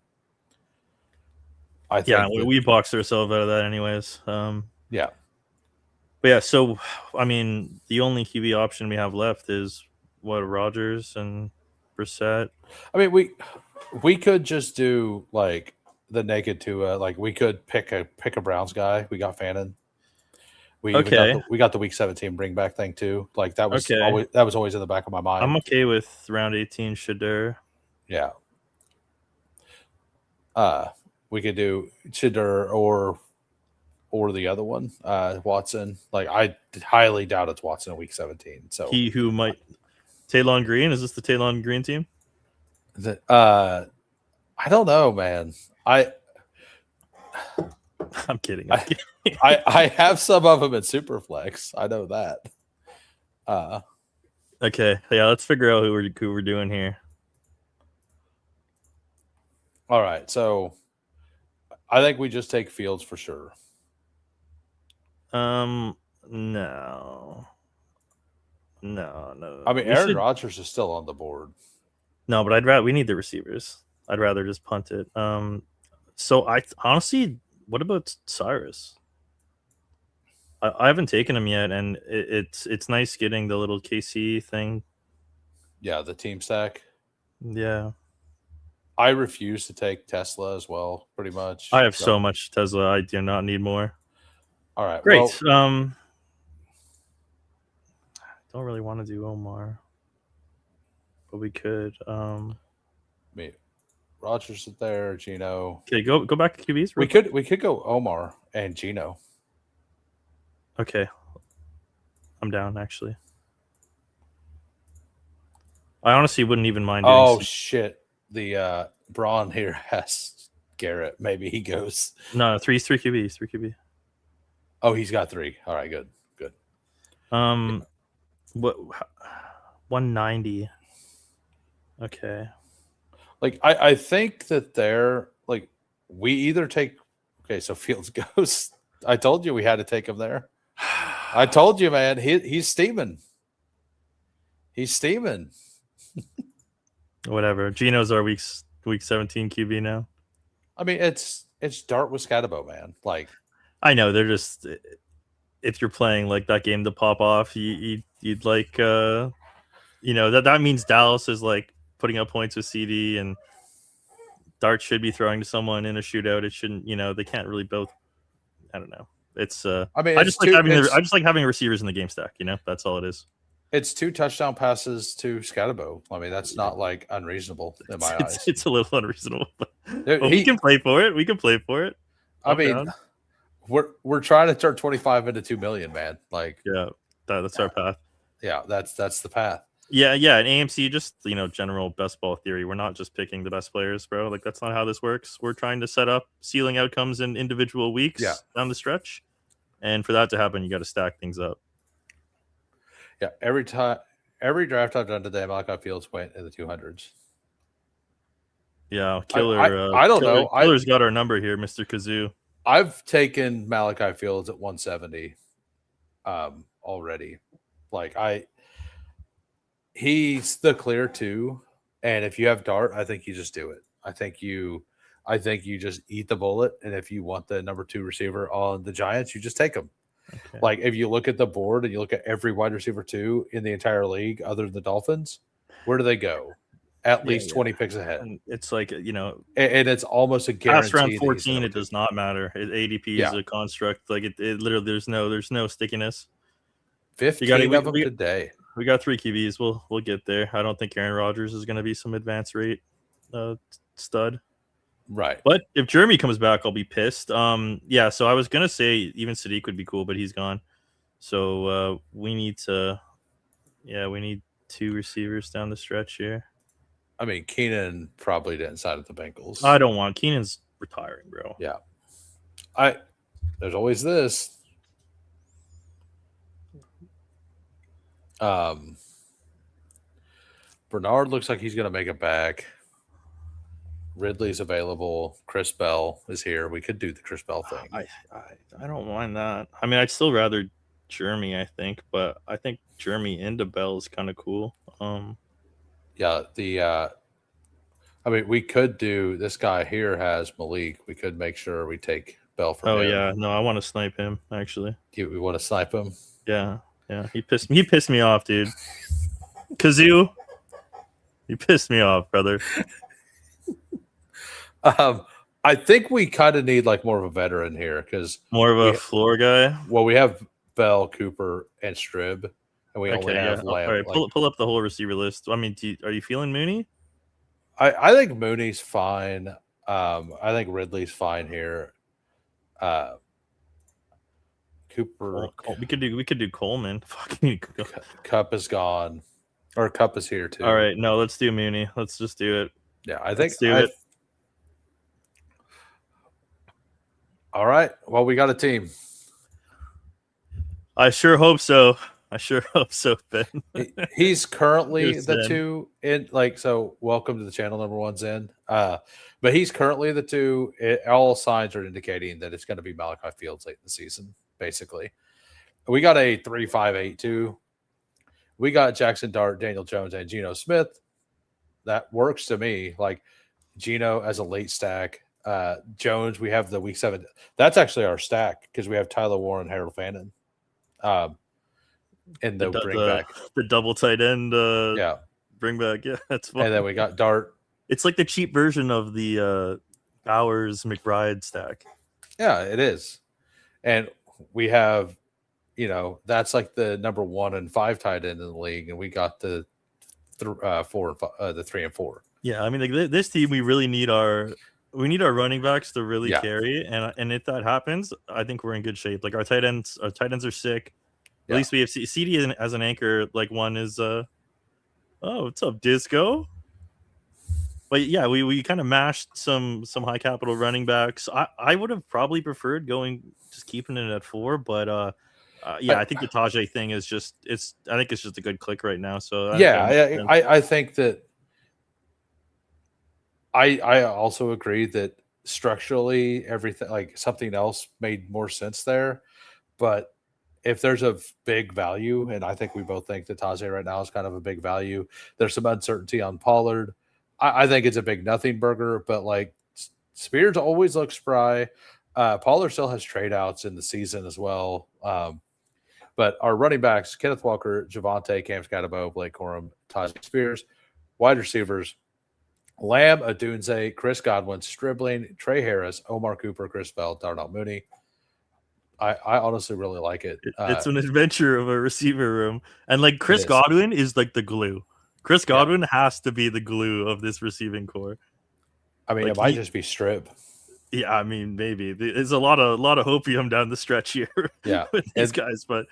I think we boxed ourselves out of that anyways. Yeah. But yeah, so I mean, the only QB option we have left is what, Rodgers and Brissett. I mean, we could just do like the naked Tua. Like we could pick a Browns guy. We got Fannin. We got the week 17 bring back thing too. Like that was always in the back of my mind. I'm okay with round 18 Shadur. Yeah. We could do Shadur or the other one, Watson. Like I highly doubt it's Watson in week 17. So he who might Taylon Green, is this the Taylon Green team? I don't know, man. I'm kidding. I have some of them in Superflex. I know that. Okay, yeah, let's figure out who we're doing here. All right, so I think we just take Fields for sure. No. I mean, Aaron Rodgers is still on the board. No, but we need the receivers. I'd rather just punt it. So I honestly, what about Cyrus? I haven't taken him yet, and it's nice getting the little KC thing. Yeah, the team stack. Yeah. I refuse to take Tesla as well, pretty much. I have so much Tesla. I do not need more. All right. Great. Well, I don't really want to do Omar, but we could. Rodgers is there, Gino. Okay, go back to QBs. We could go Omar and Gino. Okay, I'm down actually. I honestly wouldn't even mind. Shit! The Braun here has Garrett. Maybe he goes. No, three QBs. 3 QB. Oh, he's got 3. All right, good. What? 190. Okay. Like I think that they're like we either take. Okay, so Fields goes. I told you we had to take him there. I told you, man. He's steaming. He's steaming. Whatever. Gino's our week 17 QB now. I mean, it's Dart with Scatabo, man. Like I know they're just, if you're playing like that game to pop off, you'd like that means Dallas is like putting up points with CD, and Dart should be throwing to someone in a shootout. It shouldn't, they can't really both. I don't know. It's I just like having receivers in the game stack. That's all it is. It's 2 touchdown passes to Scatabo. I mean, that's not like unreasonable in my eyes. It's a little unreasonable, but we can play for it. I mean, we're trying to turn 25 into 2 million, man. Like, yeah, that's our path. Yeah, that's the path. Yeah. And AMC, just general best ball theory. We're not just picking the best players, bro. Like that's not how this works. We're trying to set up ceiling outcomes in individual weeks down the stretch, and for that to happen, you got to stack things up. Yeah, every draft I've done today, Malachi Fields went in the 200s. Yeah, Killer. I don't know. Killer's got our number here, Mr. Kazoo. I've taken Malachi Fields at 170 already. Like he's the clear 2, and if you have Dart, I think you just do it. I think you just eat the bullet, and if you want the number 2 receiver on the Giants, you just take him. Okay. Like if you look at the board and you look at every wide receiver 2 in the entire league other than the Dolphins, where do they go? At least 20 picks ahead. And it's like, and it's almost a guarantee. Past round 14, it does not matter. ADP is a construct. Like it literally, there's no stickiness. 15 of them today. We got 3 QBs. We'll get there. I don't think Aaron Rodgers is going to be some advanced rate stud. Right. But if Jeremy comes back, I'll be pissed. So I was going to say even Sadiq would be cool, but he's gone. So we need 2 receivers down the stretch here. I mean, Keenan probably didn't sign with the Bengals. I don't want Keenan's retiring, bro. Yeah. There's always this. Bernard looks like he's going to make it back. Ridley's available. Chris Bell is here. We could do the Chris Bell thing. I don't mind that. I mean, I'd still rather Jeremy, I think, but I think Jeremy into Bell is kind of cool. Yeah, I mean, we could do this guy here has Malik. We could make sure we take Bell from him. Yeah, no, I want to snipe him actually. We want to snipe him. Yeah, he pissed me off, dude. Kazoo, you pissed me off, brother. I think we kind of need like more of a veteran here because more of a floor guy. Well, we have Bell, Cooper, and Strib, and we only have Lamb. All right, pull up the whole receiver list. I mean, are you feeling Mooney? I think Mooney's fine. I think Ridley's fine here. Cooper. We could do Coleman. Fucking Cup is gone, or Cup is here too. All right, no, let's do Mooney. Let's just do it. Yeah, I think let's do it. All right. Well, we got a team. I sure hope so. Ben. He's currently the 2 in so welcome to the channel. Number 1's in. But he's currently the 2. All signs are indicating that it's going to be Malachi Fields late in the season, basically. We got a 3-5-8-2. We got Jackson Dart, Daniel Jones, and Geno Smith. That works to me. Like Geno as a late stack. Jones, we have the week 7. That's actually our stack because we have Tyler Warren, Harold Fannin. And the bring back the double tight end. Bring back. Yeah, that's fun. And then we got Dart. It's like the cheap version of the Bowers McBride stack. Yeah, it is. And we have, that's like the number 1 and 5 tight end in the league, and we got the 4 and 5, the 3 and 4. Yeah, I mean, like this team, we really need our running backs to really carry, and if that happens, I think we're in good shape. Like our tight ends are sick. At least we have CD as an anchor. Like one is, what's up, Disco? But yeah, we kind of mashed some high capital running backs. I would have probably preferred just keeping it at 4, but I think the Tajay thing is I think it's just a good click right now. So I think that I also agree that structurally everything like something else made more sense there, but if there's a big value, and I think we both think that Tajay right now is kind of a big value, there's some uncertainty on Pollard. I think it's a big nothing burger, but like Spears always looks spry. Pollard still has trade outs in the season as well. But our running backs, Kenneth Walker, Javonte, Cam Scatterbo, Blake Corum, Tajay Spears. Wide receivers, Lamb, Adunze, Chris Godwin, Stribling, Trey Harris, Omar Cooper, Chris Bell, Darnell Mooney. I honestly really like it. It's an adventure of a receiver room. And like Chris Godwin is like the glue. Chris Godwin has to be the glue of this receiving core. I mean, it might just be Strib. Yeah, I mean, maybe there's a lot of hopium down the stretch here. Yeah, with these guys, but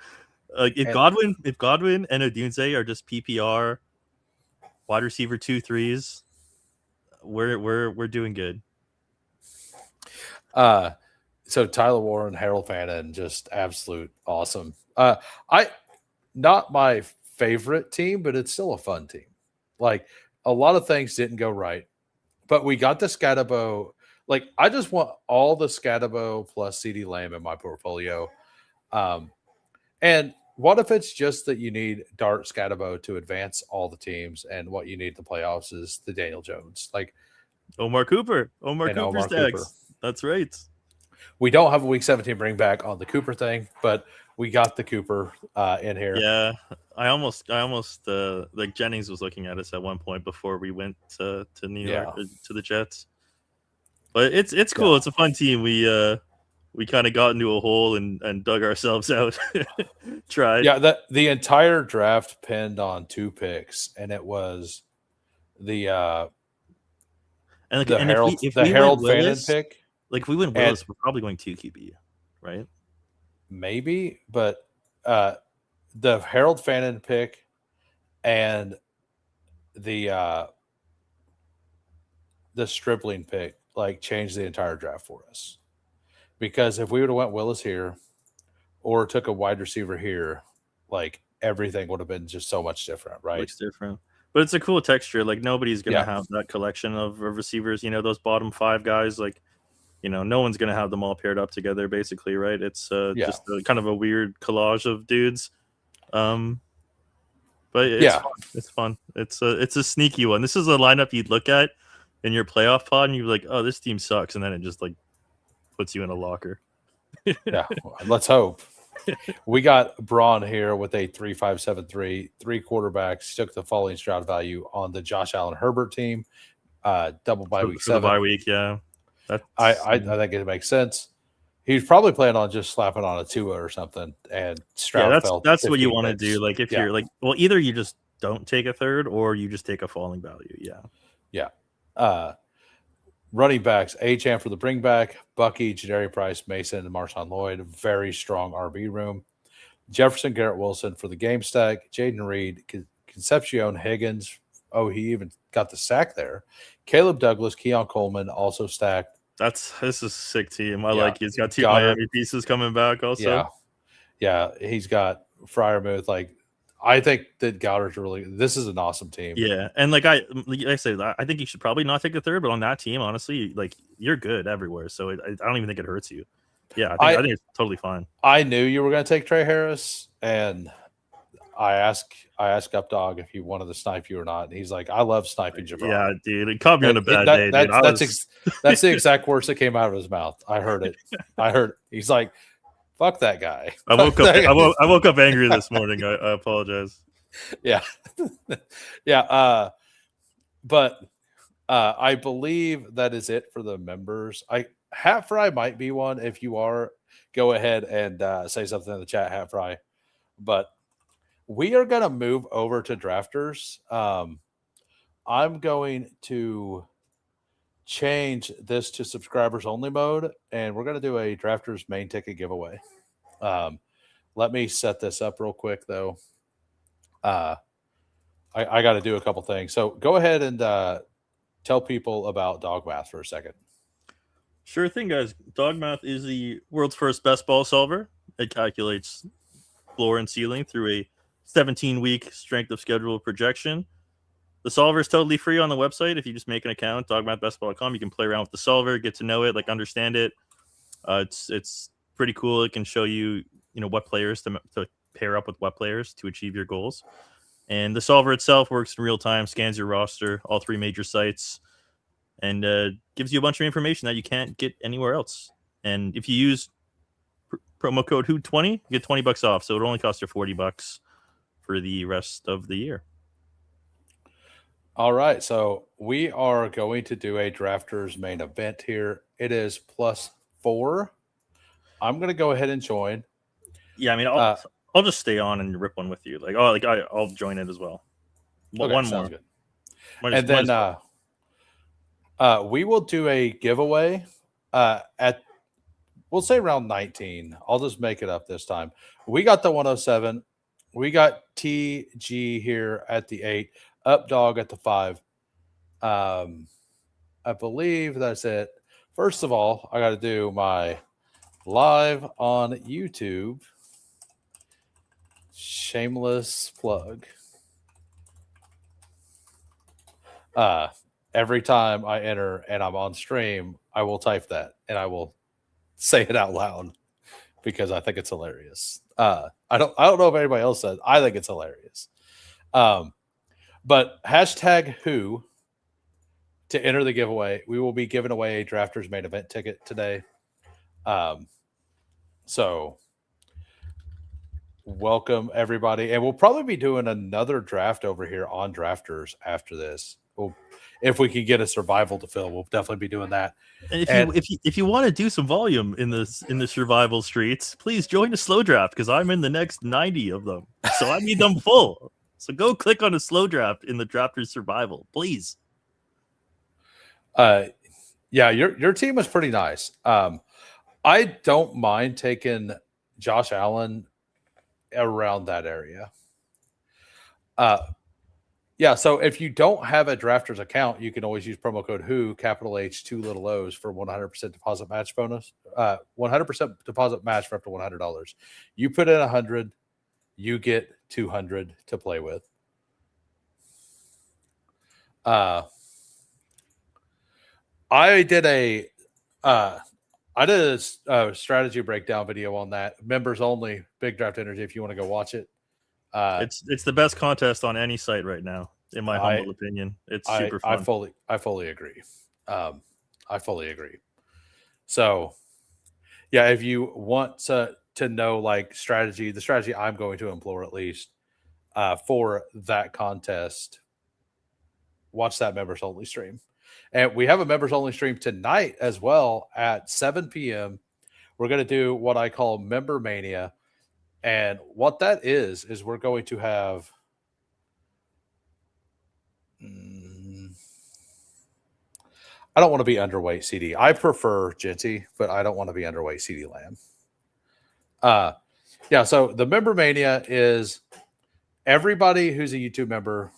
if Godwin and Odunze are just PPR wide receiver 2-3s, we're doing good. So Tyler Warren, Harold Fannin, just absolute awesome. Not my favorite team, but it's still a fun team. Like a lot of things didn't go right, but we got the Scatterbo. Like I just want all the Scatterbo plus CD Lamb in my portfolio. And what if it's just that you need Dart Scatterbo to advance all the teams, and what you need the playoffs is the Daniel Jones, like Omar Cooper's stacks. That's right. We don't have a week 17 bring back on the Cooper thing, but we got the Cooper in here. Yeah, I almost like Jennings was looking at us at one point before we went to New York to the Jets. But it's cool. Yeah. It's a fun team. We kind of got into a hole and dug ourselves out. Tried. Yeah, the entire draft pinned on 2 picks, and it was the Harold Fannin pick. Like if we win Willis, we're probably going 2 QB, right? Maybe, but the Harold Fannin pick and the Stripling pick like changed the entire draft for us. Because if we would have went Willis here or took a wide receiver here, like everything would have been just so much different, right? Looks different. But it's a cool texture. Like nobody's gonna Yeah. have that collection of receivers. You know, those bottom 5 guys. Like, you know, no one's gonna have them all paired up together. Basically, right? It's just kind of a weird collage of dudes. But it's fun. It's fun. It's a sneaky one. This is a lineup you'd look at in your playoff pod, and you're like, oh, this team sucks, and then it just like puts you in a locker. Yeah, let's hope. We got Braun here with a 3.573, 3 quarterbacks. Took the following Stroud value on the Josh Allen Herbert team. Double bye week 7. The bye week, yeah. I think it makes sense. He's probably planning on just slapping on a Tua or something, and Stroud fell. That's what you want to do. Like if you're like, well, either you just don't take a third, or you just take a falling value. Yeah. Running backs, Achane for the bring back, Bucky, Jadari Price, Mason, and Marshawn Lloyd. Very strong RB room. Jefferson, Garrett Wilson for the game stack. Jaden Reed, Concepcion, Higgins. Oh, he even got the sack there. Caleb Douglas, Keon Coleman also stacked. This is a sick team. I like. He's got 2 Miami pieces coming back also. Yeah. He's got Freiermuth. Like, I think that Goddard's this is an awesome team. Yeah, and like I say, I think you should probably not take a third, but on that team, honestly, like you're good everywhere, so I don't even think it hurts you. Yeah, I think it's totally fine. I knew you were going to take Trey Harris, and I asked Updog if he wanted to snipe you or not, and he's like, "I love sniping Jabron." Yeah, dude, it caught me on a bad day. That's the exact words that came out of his mouth. I heard it. He's like, fuck that guy. I woke up angry this morning. I apologize. Yeah. Yeah. But I believe that is it for the members. Hat Fry might be one. If you are, go ahead and say something in the chat, Hat Fry. But we are going to move over to drafters. I'm going to change this to subscribers only mode, and we're going to do a drafters main ticket giveaway. Let me set this up real quick though. I got to do a couple things. So go ahead and tell people about Dog Math for a second. Sure thing, guys. Dog Math is the world's first best ball solver. It calculates floor and ceiling through a 17-week strength of schedule projection. The solver is totally free on the website. If you just make an account, dogmathbestball.com, you can play around with the solver, get to know it, like understand it. It's pretty cool. It can show you, what players to pair up with what players to achieve your goals. And the solver itself works in real time, scans your roster, all 3 major sites, and gives you a bunch of information that you can't get anywhere else. And if you use promo code HOOT20, you get $20 off. So it only costs you $40 for the rest of the year. All right, so we are going to do a drafters main event here. It is +4. I'm going to go ahead and join. Yeah, I mean, I'll just stay on and rip one with you. I'll join it as well. Okay, one more. Good. And then we will do a giveaway at, we'll say round 19. I'll just make it up this time. We got the 107. We got TG here at the 8. Updog at the 5. I believe that's it. First of all, I got to do my live on YouTube. Shameless plug. Every time I enter and I'm on stream, I will type that and I will say it out loud because I think it's hilarious. I don't know if anybody else says. I think it's hilarious. But #who to enter the giveaway. We will be giving away a drafters main event ticket today. So welcome everybody. And we'll probably be doing another draft over here on drafters after this. If we can get a survival to fill, we'll definitely be doing that. And if you want to do some volume in the survival streets, please join the slow draft because I'm in the next 90 of them. So I need them full. So go click on a slow draft in the drafters survival, please. Yeah, your team was pretty nice. I don't mind taking Josh Allen around that area. Yeah, so if you don't have a drafters account, you can always use promo code WHO, capital H, 2 little O's for 100% deposit match bonus. 100% deposit match for up to $100. You put in 100, you get 200 to play with. I did a strategy breakdown video on that. Members only, Big Draft Energy. If you want to go watch it, it's the best contest on any site right now, in my humble opinion. It's super fun. I fully agree. I fully agree. So, yeah, if you want to know like strategy, the strategy I'm going to employ at least for that contest, watch that members only stream. And we have a members only stream tonight as well at 7 p.m. We're going to do what I call Member Mania. And what that is we're going to have I don't want to be underweight CD. I prefer Genty, but I don't want to be underweight CD Lamb. Yeah, so the Member Mania is everybody who's a YouTube member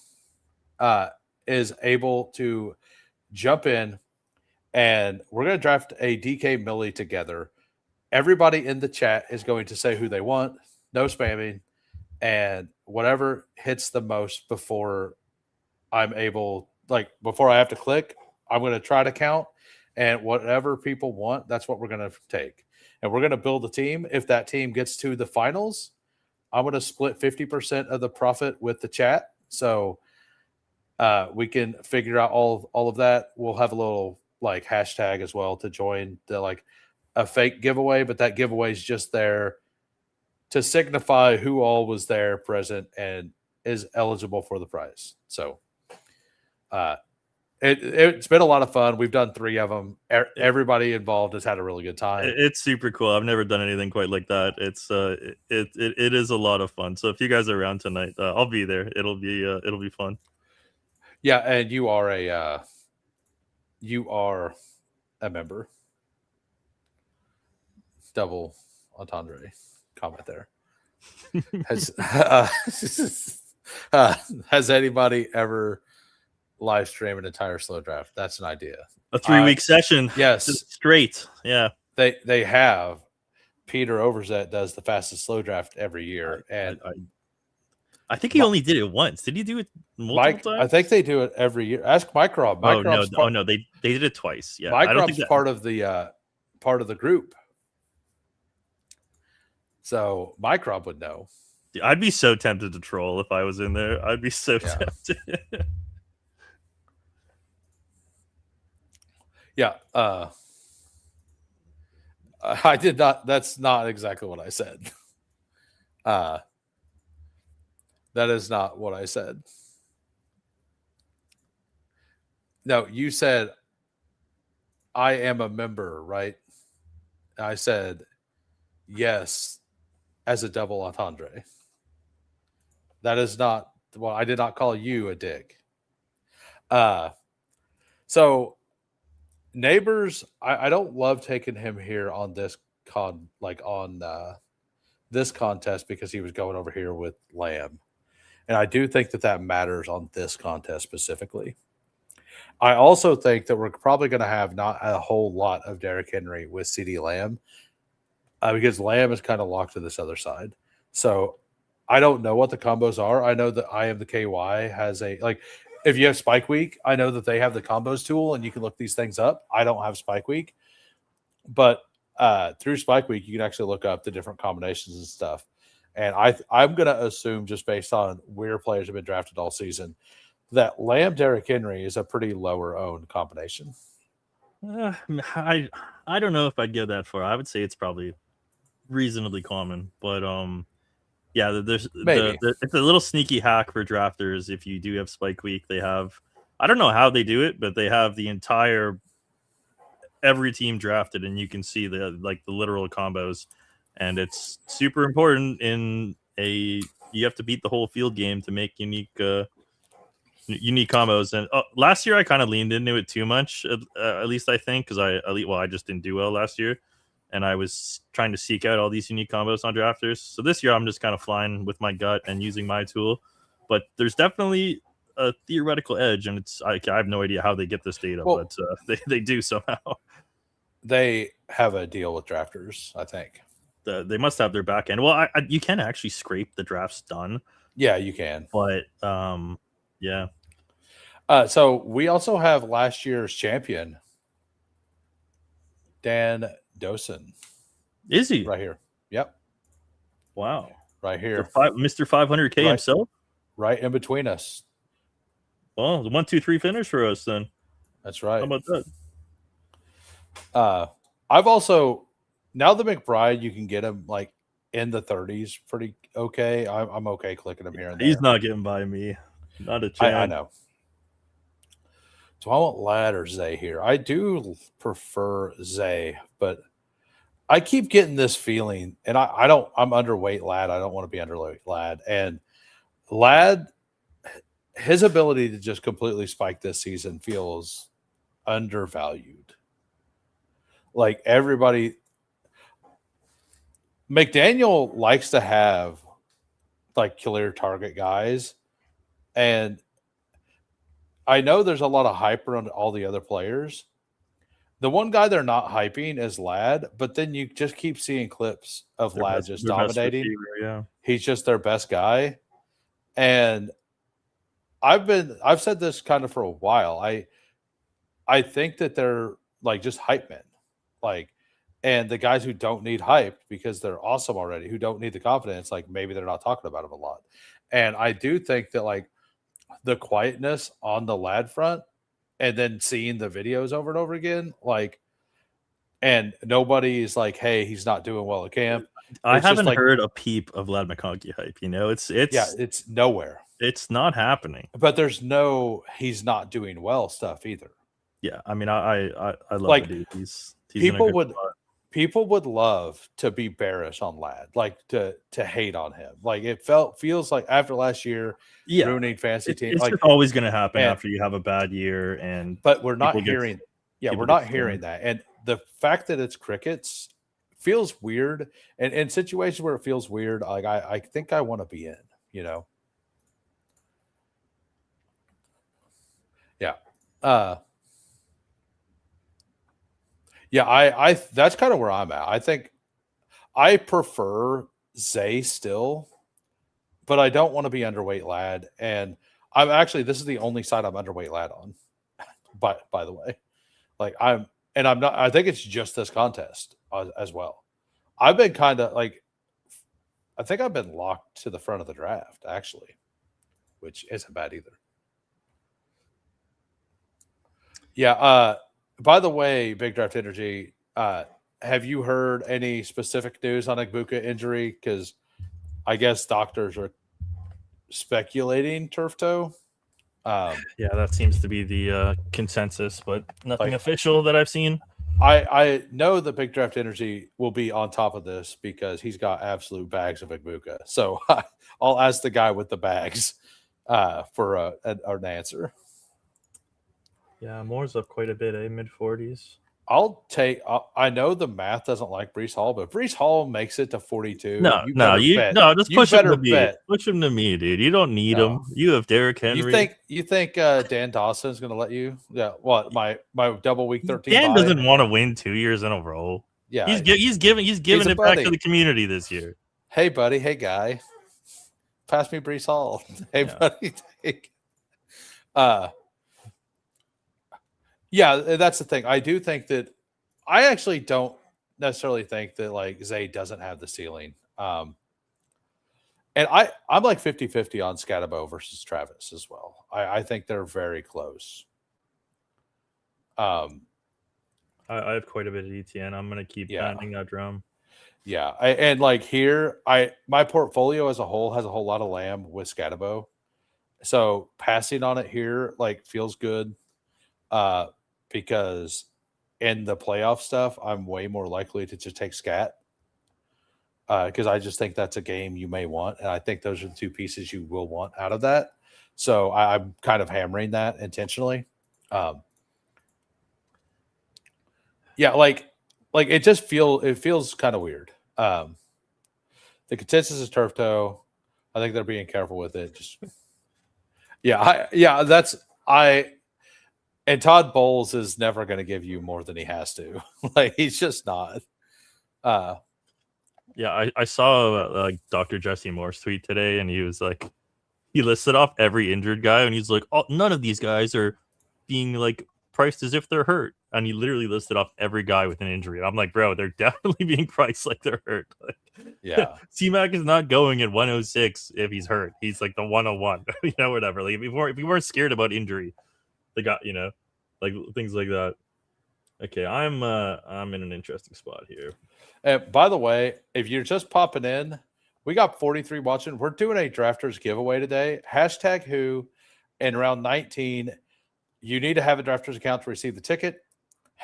is able to jump in, and we're going to draft a DK Millie together. Everybody in the chat is going to say who they want, no spamming, and whatever hits the most before I'm able, like before I have to click, I'm going to try to count, and whatever people want, that's what we're going to take. And we're going to build a team. If that team gets to the finals, I'm going to split 50% of the profit with the chat. So we can figure out all of that. We'll have a little like hashtag as well to join the like a fake giveaway, but that giveaway is just there to signify who all was there present and is eligible for the prize. So it's been a lot of fun. We've done 3 of them. Everybody involved has had a really good time. It's super cool. I've never done anything quite like that. It's it is a lot of fun. So if you guys are around tonight, I'll be there. It'll be fun. Yeah, and you are a member. Double entendre comment there. Has anybody ever live stream an entire slow draft? That's an idea. A 3-week session. Yes. Just straight. Yeah. They have. Peter Overzet does the fastest slow draft every year. I think he only did it once. Did he do it multiple times? I think they do it every year. Ask Microb. No, they did it twice. Yeah. Microb's part of the group. So Microb would know. I'd be so tempted to troll if I was in there. I'd be so tempted. Yeah. I did not. That's not exactly what I said. That is not what I said. No, you said I am a member, right? I said yes as a double entendre. That is not, well, I did not call you a dick. So Neighbors, I don't love taking him here on this this contest because he was going over here with Lamb. And I do think that matters on this contest specifically. I also think that we're probably going to have not a whole lot of Derrick Henry with CD Lamb because Lamb is kind of locked to this other side. So I don't know what the combos are. I know that I Am the KY has if you have Spike Week, I know that they have the combos tool and you can look these things up. I don't have Spike Week, but through Spike Week, you can actually look up the different combinations and stuff. And I'm going to assume, just based on where players have been drafted all season, that Lamb Derrick Henry is a pretty lower owned combination. I don't know if I'd go that far. I would say it's probably reasonably common, but yeah, it's a little sneaky hack for drafters. If you do have Spike Week, they have, I don't know how they do it, but they have the entire every team drafted, and you can see the literal combos, and it's super important you have to beat the whole field game to make unique combos. And last year I kind of leaned into it too much, at least I think, because I just didn't do well last year, and I was trying to seek out all these unique combos on drafters. So this year I'm just kind of flying with my gut and using my tool. But there's definitely a theoretical edge, and I have no idea how they get this data, but they do somehow. They have a deal with drafters, I think. They must have their back end. Well, you can actually scrape the drafts done. Yeah, you can. But yeah. So we also have last year's champion, Dan Dosen. Is he? Right here. Yep. Wow. Right here. Mr. 500K himself? Right in between us. Well, the 1-2-3 finish for us then. That's right. How about that? I've also, now the McBride, you can get him like in the 30s pretty okay. I'm okay clicking him here and there. He's not getting by me. Not a chance. I know. Do I want Lad or Zay here? I do prefer Zay, but I keep getting this feeling, and I'm underweight Lad. I don't want to be underweight Lad. And Lad, his ability to just completely spike this season feels undervalued. Like everybody, McDaniel likes to have like clear target guys, and I know there's a lot of hype around all the other players. The one guy they're not hyping is Lad, but then you just keep seeing clips of Lad just dominating. Receiver, yeah. He's just their best guy. And I've said this kind of for a while. I think that they're like just hype men. Like, and the guys who don't need hype because they're awesome already, who don't need the confidence, like maybe they're not talking about him a lot. And I do think that like the quietness on the Lad front and then seeing the videos over and over again, like, and nobody's like, hey, he's not doing well at camp. I haven't heard a peep of Lad McConkey hype. You know, it's nowhere. It's not happening. But there's no he's not doing well stuff either. Yeah, I mean, I love like the dude. He's people would love to be bearish on Lad, like to hate on him. Like it feels like after last year, ruining fantasy teams. It's like just always going to happen after you have a bad year. But we're not hearing. We're not hearing that. And the fact that it's crickets feels weird. And in situations where it feels weird, like I think I want to be in. You know. Yeah. Yeah, I that's kind of where I'm at. I think I prefer Zay still, but I don't want to be underweight Lad. And I'm actually, this is the only side I'm underweight Lad on. But by the way, like I'm not, I think it's just this contest as well. I've been kind of like, I think I've been locked to the front of the draft actually, which isn't bad either. Yeah. By the way, Big Draft Energy, have you heard any specific news on Igbuka injury? Because I guess doctors are speculating turf toe. Yeah, that seems to be the consensus, but nothing official that I've seen. I know that Big Draft Energy will be on top of this because he's got absolute bags of Igbuka. So I'll ask the guy with the bags for an answer. Yeah, Moore's up quite a bit, mid-40s. I know the math doesn't like Breece Hall, but if Breece Hall makes it to 42. Just push him to me. Push him to me, dude. You don't need him. You have Derrick Henry. You think Dan Dawson's going to let you? Yeah. What my double week 13? Dan doesn't want to win 2 years in a row. Yeah. He's giving it back to the community this year. Hey, buddy. Hey, guy. Pass me Breece Hall. Hey, buddy. Take. Yeah, that's the thing. I do think that I actually don't necessarily think that like Zay doesn't have the ceiling. And I'm like 50-50 on Scatabo versus Travis as well. I think they're very close. I have quite a bit of ETN. I'm going to keep pounding that drum. Yeah. And like here, my portfolio as a whole has a whole lot of Lamb with Scatabo. So passing on it here like feels good. Because in the playoff stuff, I'm way more likely to just take Scat because I just think that's a game you may want. And I think those are the two pieces you will want out of that. So I'm kind of hammering that intentionally. Yeah, like like it just feels kind of weird. The consensus is turf toe. I think they're being careful with it. Just and Todd Bowles is never going to give you more than he has to. Like he's just not. Yeah, I saw Dr. Jesse Moore's tweet today, and he was like, he listed off every injured guy, and he's like, oh, none of these guys are being like priced as if they're hurt. And he literally listed off every guy with an injury. I'm like, bro, they're definitely being priced like they're hurt. Like, Yeah. C-Mac is not going at 106 if he's hurt. He's like the 101, whatever. Like if we weren't scared about injury, they got, like things like that. Okay, I'm in an interesting spot here. And by the way, if you're just popping in, we got 43 watching. We're doing a drafters giveaway today. #who and round 19. You need to have a drafters account to receive the ticket.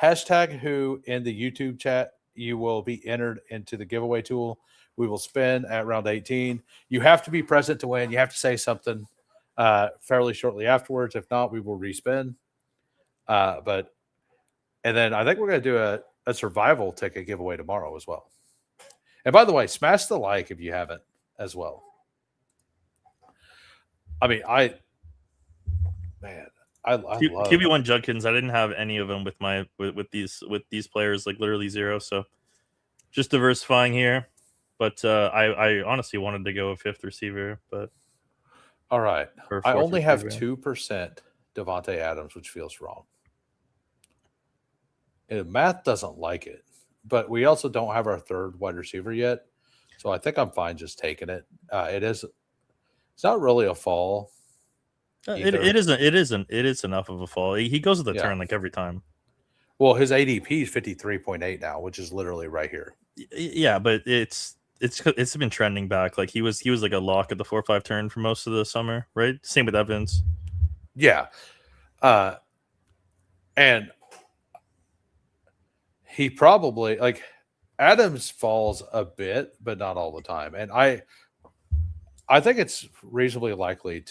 #who in the YouTube chat. You will be entered into the giveaway tool. We will spin at round 18. You have to be present to win. You have to say something fairly shortly afterwards. If not, we will respin. And then I think we're going to do a survival ticket giveaway tomorrow as well. And by the way, smash the like if you haven't as well. I mean, I love QB1 Judkins. I didn't have any of them with these players, like literally zero. So just diversifying here. But I honestly wanted to go a fifth receiver, but all right. I only have 2% Devontae Adams, which feels wrong. And math doesn't like it, but we also don't have our third wide receiver yet. So I think I'm fine just taking it. It's not really a fall. It is enough of a fall. He goes to the turn like every time. Well, his ADP is 53.8 now, which is literally right here. Yeah, but it's been trending back. Like he was like a lock at the 4-5 turn for most of the summer, right? Same with Evans. Yeah. And he probably like Adams falls a bit, but not all the time. And I think it's reasonably likely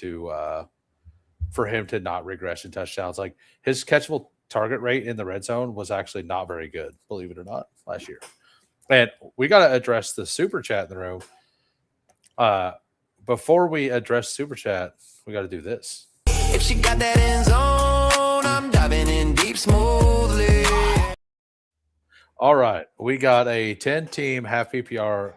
for him to not regress in touchdowns. Like his catchable target rate in the red zone was actually not very good, believe it or not, last year. And we got to address the super chat in the room. Before we address super chat, we got to do this. If she got that end zone, I'm diving in deep smoothly. All right. We got a 10-team half PPR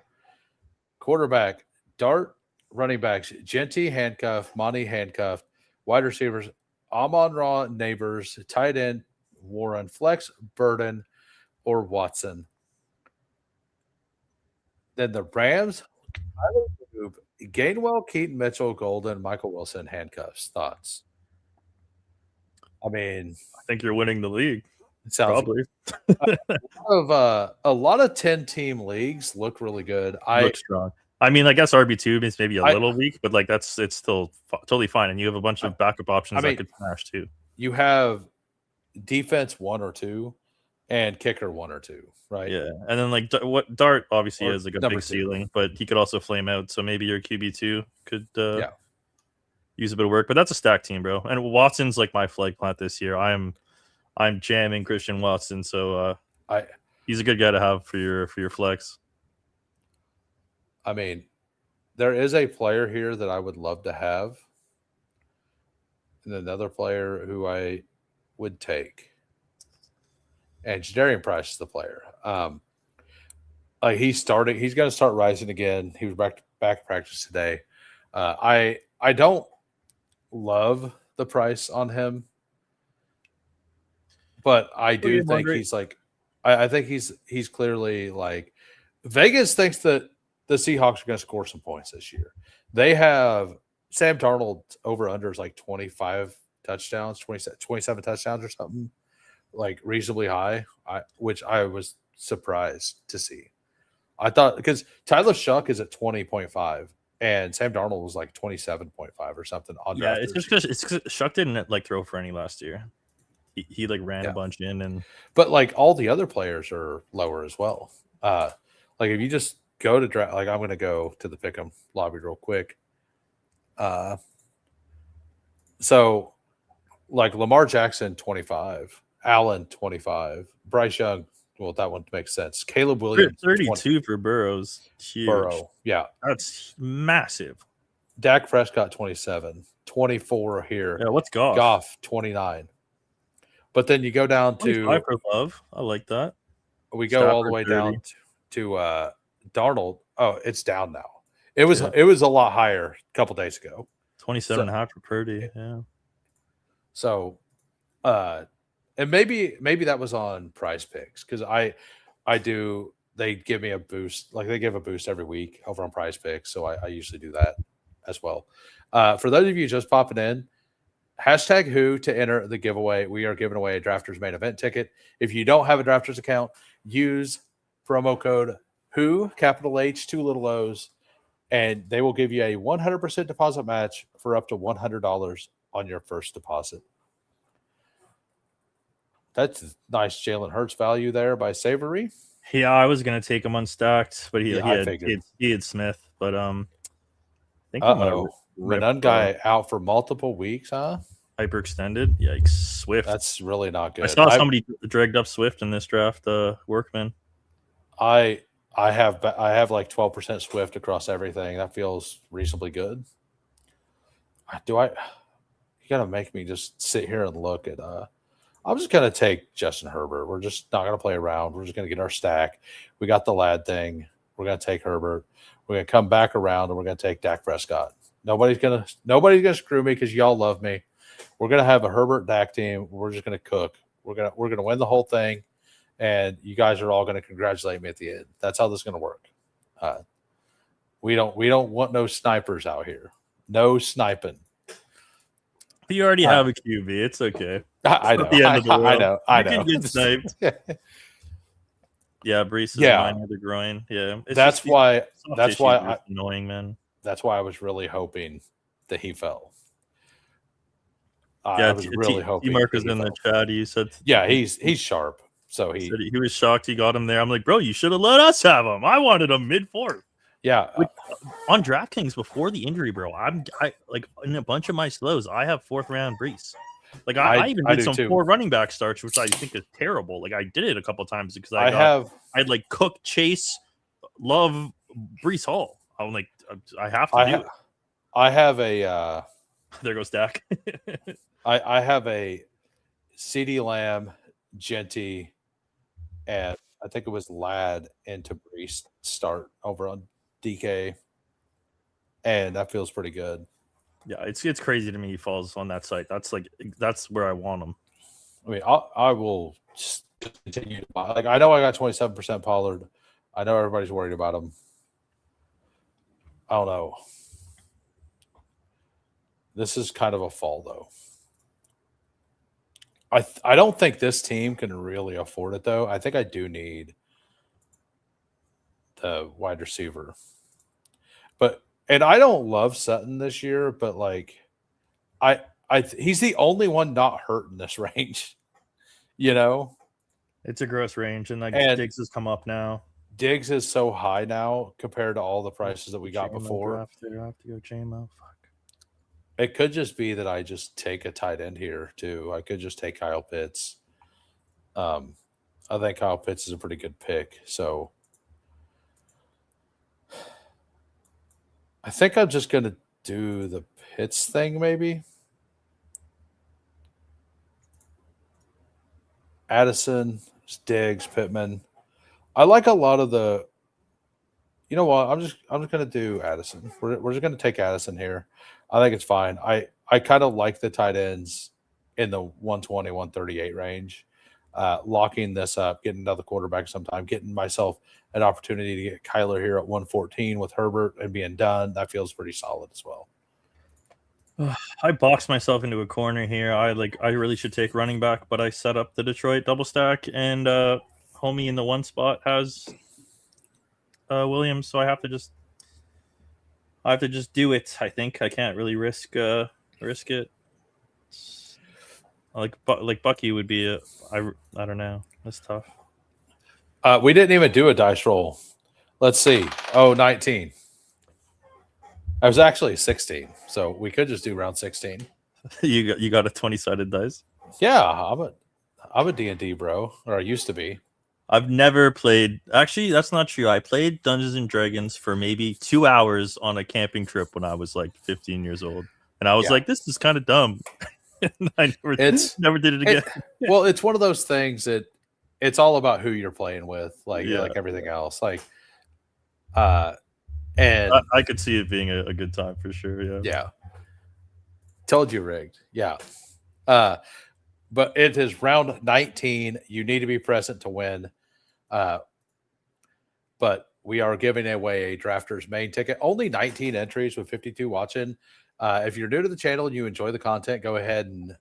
quarterback, Dart, running backs, Genty handcuffed, Monty handcuffed, wide receivers, Amon-Ra, Neighbors, tight end, Warren, flex, Burden, or Watson. Then the Rams, Gainwell, Keaton, Mitchell, Golden, Michael Wilson, handcuffs. Thoughts? I mean, I think you're winning the league. It sounds probably. A lot of 10-team leagues look really good. Look strong. I mean, I guess RB2 is maybe a little weak, but like it's still totally fine. And you have a bunch of backup options that could smash too. You have defense 1 or 2 and kicker 1 or 2, right? Yeah, and then like what Dart obviously has like a big ceiling, but he could also flame out. So maybe your QB2 could use a bit of work. But that's a stacked team, bro. And Watson's like my flag plant this year. I'm jamming Christian Watson, so he's a good guy to have for your flex. I mean, there is a player here that I would love to have, and another player who I would take. And Jadarian Price is the player. He's going to start rising again. He was back practice today. I don't love the price on him, but I do think he's like, I think he's clearly like, Vegas thinks that the Seahawks are going to score some points this year. They have Sam Darnold over under is like 25 touchdowns, 27 touchdowns or something, like reasonably high, which I was surprised to see. I thought because Tyler Shuck is at 20.5 and Sam Darnold was like 27.5 or something. Yeah, it's just because Shuck didn't like throw for any last year. He like ran a bunch in, but like all the other players are lower as well. Like if you just go to draft, like I'm going to go to the Pick'em lobby real quick. So like Lamar Jackson 25, Allen 25, Bryce Young Well, that one makes sense. Caleb Williams, 32 for Burrows. Huge. Burrow. Yeah. That's massive. Dak Prescott, 27. 24 here. Yeah, what's Goff? Goff, 29. But then you go down to 25 for Love. I like that. we go all the Stafford, way 30. down to Darnold. Oh, it's down now. It was a lot higher a couple days ago. 27 and a half for Purdy. Yeah. So and maybe that was on Prize Picks because they give me a boost, like they give a boost every week over on Prize Picks. So I usually do that as well. For those of you just popping in, #who to enter the giveaway. We are giving away a Drafters Main Event ticket. If you don't have a Drafters account, use promo code WHO, capital H, 2 little O's, and they will give you a 100% deposit match for up to $100 on your first deposit. That's nice Jalen Hurts value there by Savory. Yeah, I was gonna take him unstacked, but he figured. had Smith. But I think Renan guy out for multiple weeks, huh? Hyperextended. Yikes. Swift. That's really not good. I saw somebody dragged up Swift in this draft. Workman. I have like 12% Swift across everything. That feels reasonably good. You gotta make me just sit here and look at I'm just gonna take Justin Herbert. We're just not gonna play around. We're just gonna get our stack. We got the lad thing. We're gonna take Herbert. We're gonna come back around and we're gonna take Dak Prescott. Nobody's gonna screw me because y'all love me. We're gonna have a Herbert Dak team. We're just gonna cook. We're gonna win the whole thing, and you guys are all gonna congratulate me at the end. That's how this is gonna work. We don't want no snipers out here. No sniping. You already have a QB. It's okay. I know. I know. You can get sniped. Yeah, Brees is mine near the groin. Yeah, that's why annoying, man. That's why I was really hoping that he fell. I was really hoping. Mark is in the chat. He said, "Yeah, he's sharp." So he was shocked he got him there. I'm like, bro, you should have let us have him. I wanted him mid-4th. Yeah, on DraftKings before the injury, bro. I like in a bunch of my slows. I have 4th round Brees. Like I even did some 4 running back starts, which I think is terrible. Like I did it a couple times because I had like Cook, Chase, Love, Brees Hall. I'm like, I have to do it. I have a there goes Dak. I have a CeeDee Lamb, Genty, and I think it was Ladd into Brees start over on DK, and that feels pretty good. Yeah, it's crazy to me he falls on that site. That's where I want him. I mean, I will just continue to buy. Like I know I got 27% Pollard. I know everybody's worried about him. I don't know. This is kind of a fall though. I don't think this team can really afford it though. I think I do need the wide receiver. And I don't love Sutton this year, but like he's the only one not hurt in this range. You know? It's a gross range, and Diggs has come up now. Diggs is so high now compared to all the prices that we got before. I have to go JMO. Fuck. It could just be that I just take a tight end here too. I could just take Kyle Pitts. I think Kyle Pitts is a pretty good pick. So I think I'm just going to do the Pitts thing maybe. Addison, Diggs, Pittman. I like a lot of the. You know what? I'm just going to do Addison. We're just going to take Addison here. I think it's fine. I kind of like the tight ends in the 120, 138 range. Locking this up, getting another quarterback sometime, getting myself an opportunity to get Kyler here at 114 with Herbert and being done. That feels pretty solid as well. I boxed myself into a corner here. I really should take running back, but I set up the Detroit double stack, and homie in the one spot has Williams, so I have to just do it. I think I can't really risk it. Like Bucky would be I don't know. That's tough. We didn't even do a dice roll. Let's see. 19. I was actually 16, so we could just do round 16. You got a 20-sided dice? Yeah, I'm a D&D bro, or I used to be. I've never played. Actually, that's not true. I played Dungeons and Dragons for maybe 2 hours on a camping trip when I was like 15 years old, and I was Yeah. like, "This is kind of dumb." And I never did it again. Well, it's one of those things that it's all about who you're playing with, like Yeah, everything else. And I could see it being a good time for sure. Yeah. yeah, told you rigged. Yeah. But it is round 19. You need to be present to win. But we are giving away a drafters main ticket. Only 19 entries with 52 watching. If you're new to the channel and you enjoy the content, go ahead and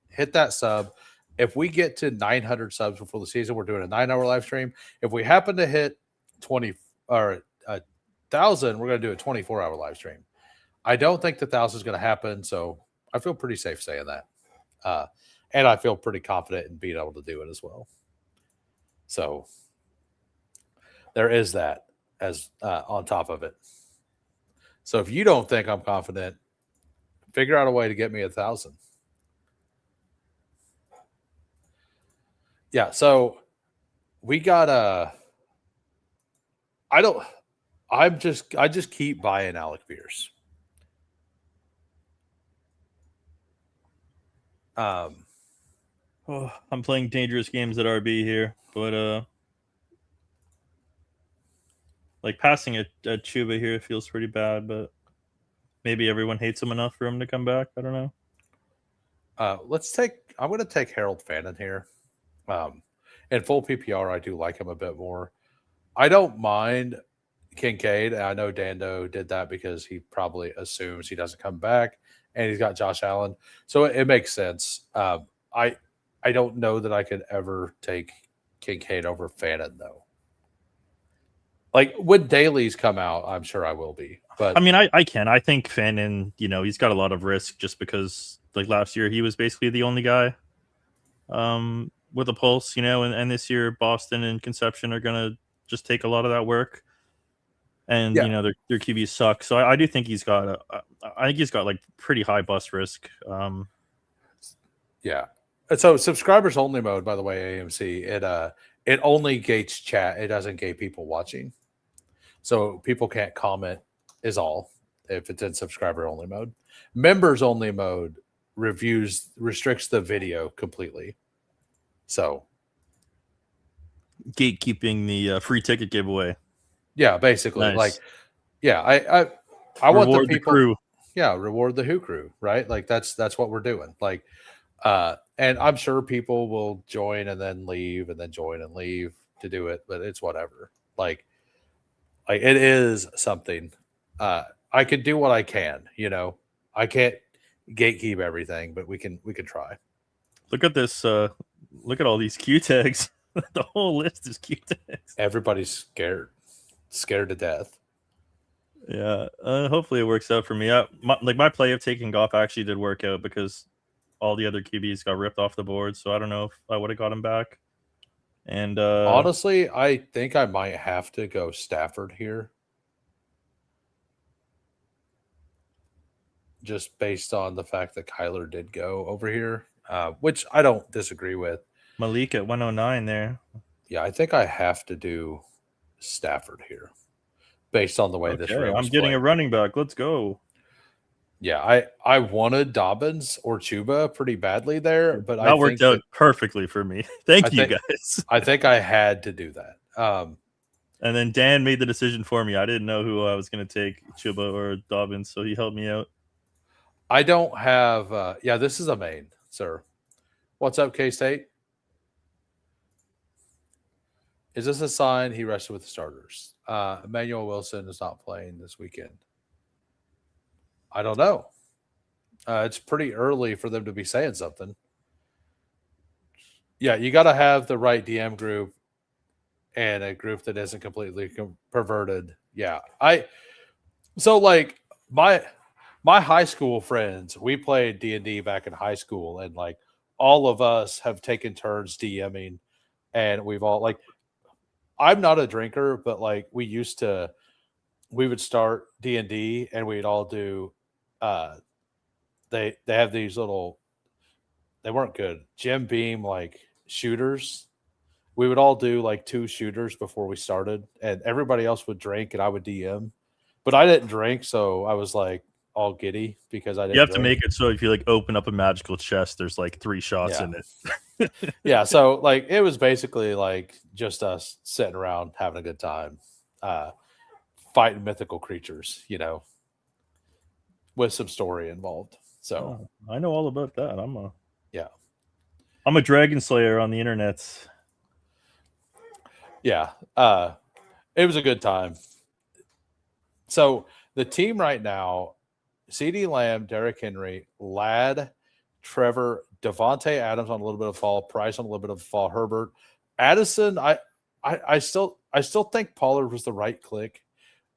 hit that sub. If we get to 900 subs before the season, we're doing a 9-hour live stream. If we happen to hit 20 or 1,000, we're going to do a 24-hour live stream. I don't think the 1,000 is going to happen, so I feel pretty safe saying that. And I feel pretty confident in being able to do it as well. So there is that as on top of it. So if you don't think I'm confident, figure out a way to get me 1,000. Yeah. So we got I just keep buying Alec Beers. I'm playing dangerous games at RB here, but like passing at Chuba here feels pretty bad, but maybe everyone hates him enough for him to come back. I don't know. I'm going to take Harold Fannin here. In full PPR, I do like him a bit more. I don't mind Kincaid. I know Dando did that because he probably assumes he doesn't come back, and he's got Josh Allen, so it makes sense. I don't know that I could ever take Kincaid over Fannin though. Like when dailies come out, I'm sure I will be. But I mean, I can. I think Fannin, he's got a lot of risk just because like last year he was basically the only guy with a pulse, and this year Boston and Conception are gonna just take a lot of that work. And their QBs suck. So I do think he's got like pretty high bust risk. Yeah. So subscribers only mode, by the way, AMC, it only gates chat. It doesn't gate people watching. So people can't comment is all if it's in subscriber only mode. Members only mode restricts the video completely. So gatekeeping the free ticket giveaway. Yeah, basically. Nice. Like, yeah, I want the people. Crew. Yeah, reward the Who crew, right? Like that's what we're doing. Like, and I'm sure people will join and then leave and then join and leave to do it, but it's whatever. Like it is something. I can do what I can. I can't gatekeep everything, but we can try. Look at this. Look at all these Q tags. The whole list is Q tags. Everybody's scared to death. Yeah, hopefully it works out for me. My play of taking Goff actually did work out because all the other QBs got ripped off the board. So I don't know if I would have got him back. And honestly, I think I might have to go Stafford here, just based on the fact that Kyler did go over here, which I don't disagree with. Malik at 109 there. Yeah, I think I have to do Stafford here, based on the way this. I'm getting a running back. Let's go. Yeah, I wanted Dobbins or Chuba pretty badly there, but that worked out perfectly for me. Thank you guys. I think I had to do that. And then Dan made the decision for me. I didn't know who I was going to take, Chuba or Dobbins, so he helped me out. I don't have. Yeah, this is a main, sir. What's up, K-State? Is this a sign he rested with the starters? Emmanuel Wilson is not playing this weekend. I don't know. It's pretty early for them to be saying something. Yeah, you got to have the right DM group and a group that isn't completely perverted. Yeah, so like my high school friends, we played D&D back in high school, and like all of us have taken turns DMing, and we've all like. I'm not a drinker, but like we would start D&D and we'd all do. They have these little. They weren't good Jim Beam like shooters we would all do like 2 shooters before we started, and everybody else would drink, and I would DM. But I didn't drink, so I was like all giddy because I didn't. You have to drink. make it so if you like open up a magical chest, there's like 3 shots in it. Yeah, so like it was basically like just us sitting around having a good time, fighting mythical creatures, with some story involved. So I know all about that. yeah. I'm a dragon slayer on the internet. Yeah. It was a good time. So the team right now, CeeDee Lamb, Derrick Henry, Ladd, Trevor, Devontae Adams on a little bit of fall, Price on a little bit of fall, Herbert, Addison. I still think Pollard was the right click,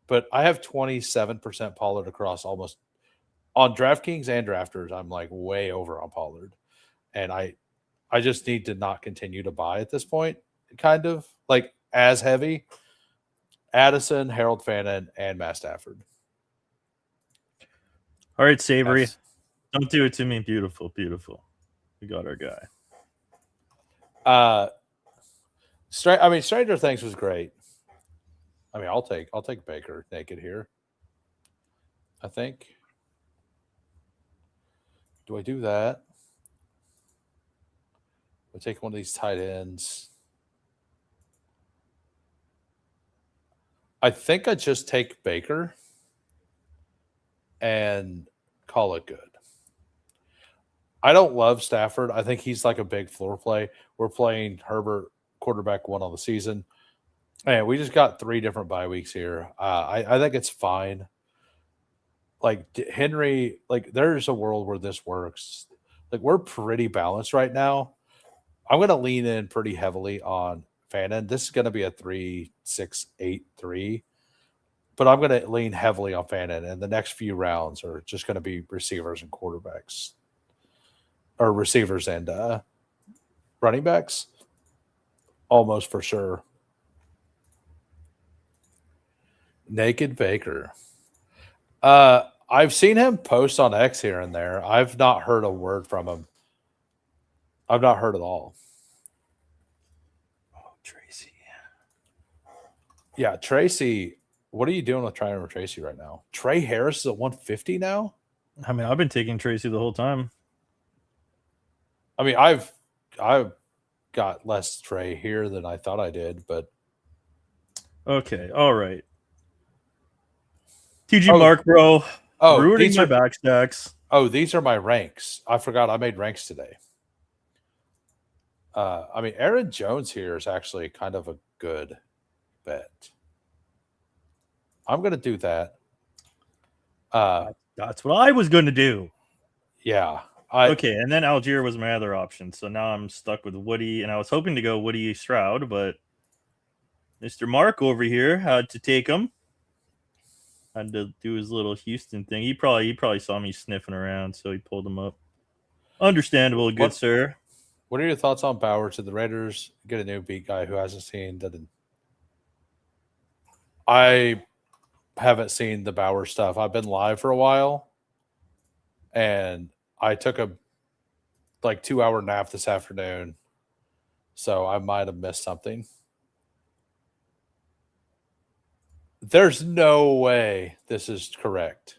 but I have 27% Pollard across almost on DraftKings and Drafters. I'm like way over on Pollard, and I just need to not continue to buy at this point. Kind of like as heavy. Addison, Harold Fannin, and Matt Stafford. All right, Savory. Yes. Don't do it to me. Beautiful, beautiful. We got our guy. Stranger Things was great. I mean, I'll take Baker naked here. I think. Do I do that? I take one of these tight ends. I think I just take Baker and call it good. I don't love Stafford. I think he's like a big floor play. We're playing Herbert quarterback 1 on the season. And we just got 3 different bye weeks here. I think it's fine. Like Henry, like there's a world where this works. Like we're pretty balanced right now. I'm going to lean in pretty heavily on Fannin. This is going to be a 3-6-8-3, but I'm going to lean heavily on Fannin. And the next few rounds are just going to be receivers and quarterbacks, or receivers and running backs, almost for sure. Naked Baker. I've seen him post on X here and there. I've not heard a word from him. I've not heard at all. Oh, Tracy. Yeah, Tracy. What are you doing with Trey Tracy right now? Trey Harris is at 150 now? I mean, I've been taking Tracy the whole time. I mean, I've got less Trey here than I thought I did, but okay, all right. TG Mark, bro. Ruining my back stacks. Oh, these are my ranks. I forgot I made ranks today. I mean, Aaron Jones here is actually kind of a good bet. I'm going to do that. That's what I was going to do. Yeah. Okay, and then Algier was my other option. So now I'm stuck with Woody, and I was hoping to go Woody Stroud, but Mr. Mark over here had to take him. Had to do his little Houston thing. He probably saw me sniffing around, so he pulled him up. Understandable, good sir. What are your thoughts on Bowers? Did the Raiders get a new beat guy who hasn't seen that? I haven't seen the Bowers stuff. I've been live for a while, and I took a 2-hour nap this afternoon, so I might have missed something. There's no way this is correct.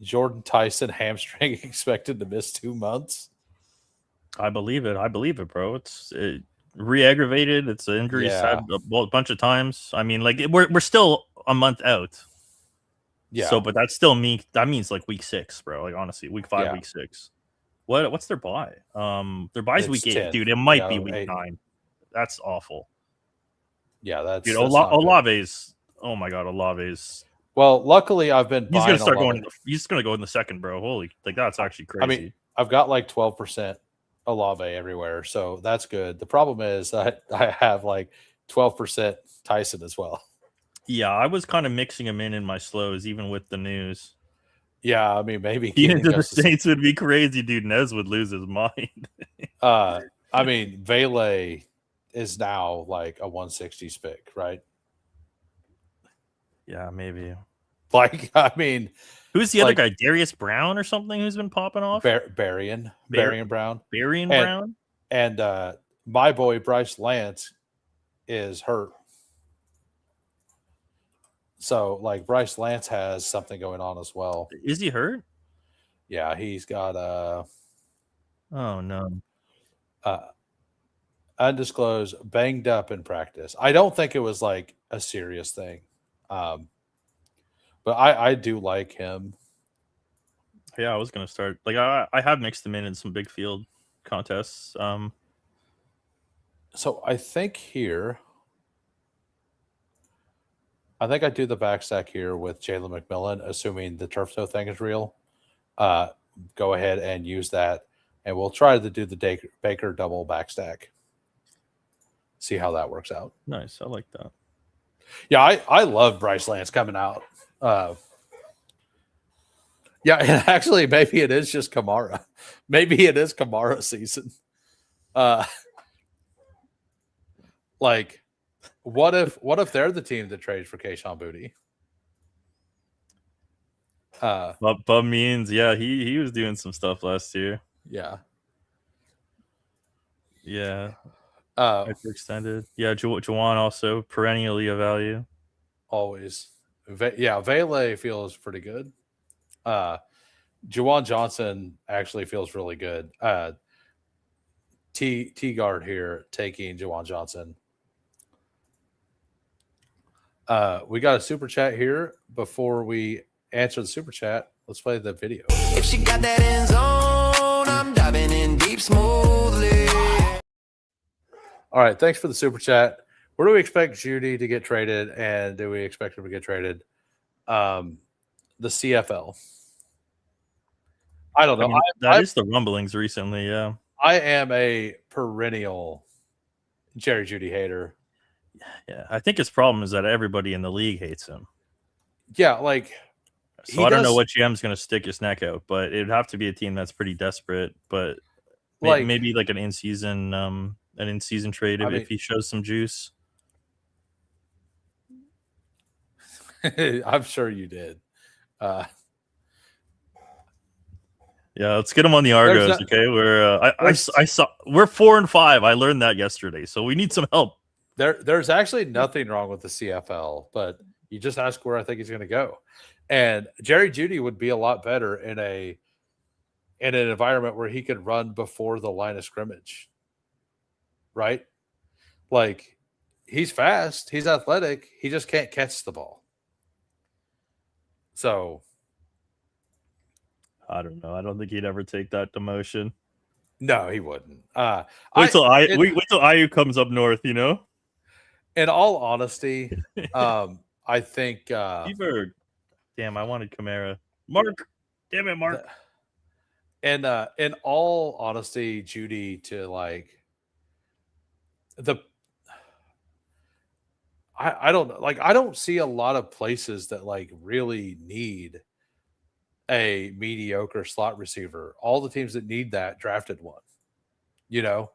Jordan Tyson hamstring expected to miss 2 months. I believe it. Bro. It's re-aggravated. It's an injury a bunch of times. I mean, we're still a month out. Yeah. So, but that's still that means week 6, bro. Like honestly, week 5, week 6. What's their bye? Their bye's week 8, 10. Dude. It might be week 9. That's awful. Yeah, that's dude. Olave's. Oh my god, Olave's. Well, luckily I've been. He's gonna start going. He's gonna go in the second, bro. Holy, that's actually crazy. I mean, I've got 12% Olave everywhere, so that's good. The problem is I have 12% Tyson as well. Yeah, I was kind of mixing him in my slows, even with the news. Yeah, I mean, maybe into the Saints would be crazy, dude. Nez would lose his mind. I mean, Vele is now a 160s pick, right? Yeah, maybe. I mean, who's the other guy? Darius Brown or something who's been popping off? Barrion Brown. Brown? And my boy Bryce Lance is hurt. So like Bryce Lance has something going on as well. Is he hurt? Yeah, he's got Oh no. Undisclosed banged up in practice. I don't think it was like a serious thing. But I do like him. Yeah, I was gonna start. Like I have mixed him in some big field contests. So I think I do the backstack here with Jalen McMillan, assuming the turf toe thing is real. Go ahead and use that, and we'll try to do the Baker double backstack. See how that works out. Nice, I like that. Yeah, I love Bryce Lance coming out. Yeah, and actually, maybe it is just Kamara. Maybe it is Kamara season. Like, what if they're the team that trades for Kayshon Boutte? Bub Means, yeah, he was doing some stuff last year. Yeah. Yeah. Hyperextended. Yeah, Juwan also perennially a value. Always. Yeah, Vele feels pretty good. Juwan Johnson actually feels really good. T guard here taking Juwan Johnson. We got a super chat here. Before we answer the super chat, let's play the video. If she got that end zone, I'm diving in deep smoothly. All right, thanks for the super chat. Where do we expect Judy to get traded, and do we expect him to get traded? The CFL. I don't know. I mean, that is the rumblings recently, yeah. I am a perennial Jerry Judy hater. Yeah, I think his problem is that everybody in the league hates him. Yeah, like so I don't know what GM's going to stick his neck out, but it'd have to be a team that's pretty desperate. But like maybe like an in-season trade if he shows some juice. I'm sure you did. Yeah, let's get him on the Argos. Okay, we're 4-5. I learned that yesterday, so we need some help. There's actually nothing wrong with the CFL, but you just ask where I think he's going to go. And Jerry Judy would be a lot better in an environment where he could run before the line of scrimmage. Right? Like, he's fast, he's athletic, he just can't catch the ball. So I don't know. I don't think he'd ever take that demotion. No, he wouldn't. Wait till Aiyuk comes up north, you know? In all honesty, I think Beaver. Damn, I wanted Kamara. Mark. Damn it, Mark. And in all honesty, Judy, to like I don't know. Like, I don't see a lot of places that like really need a mediocre slot receiver. All the teams that need that drafted one, you know?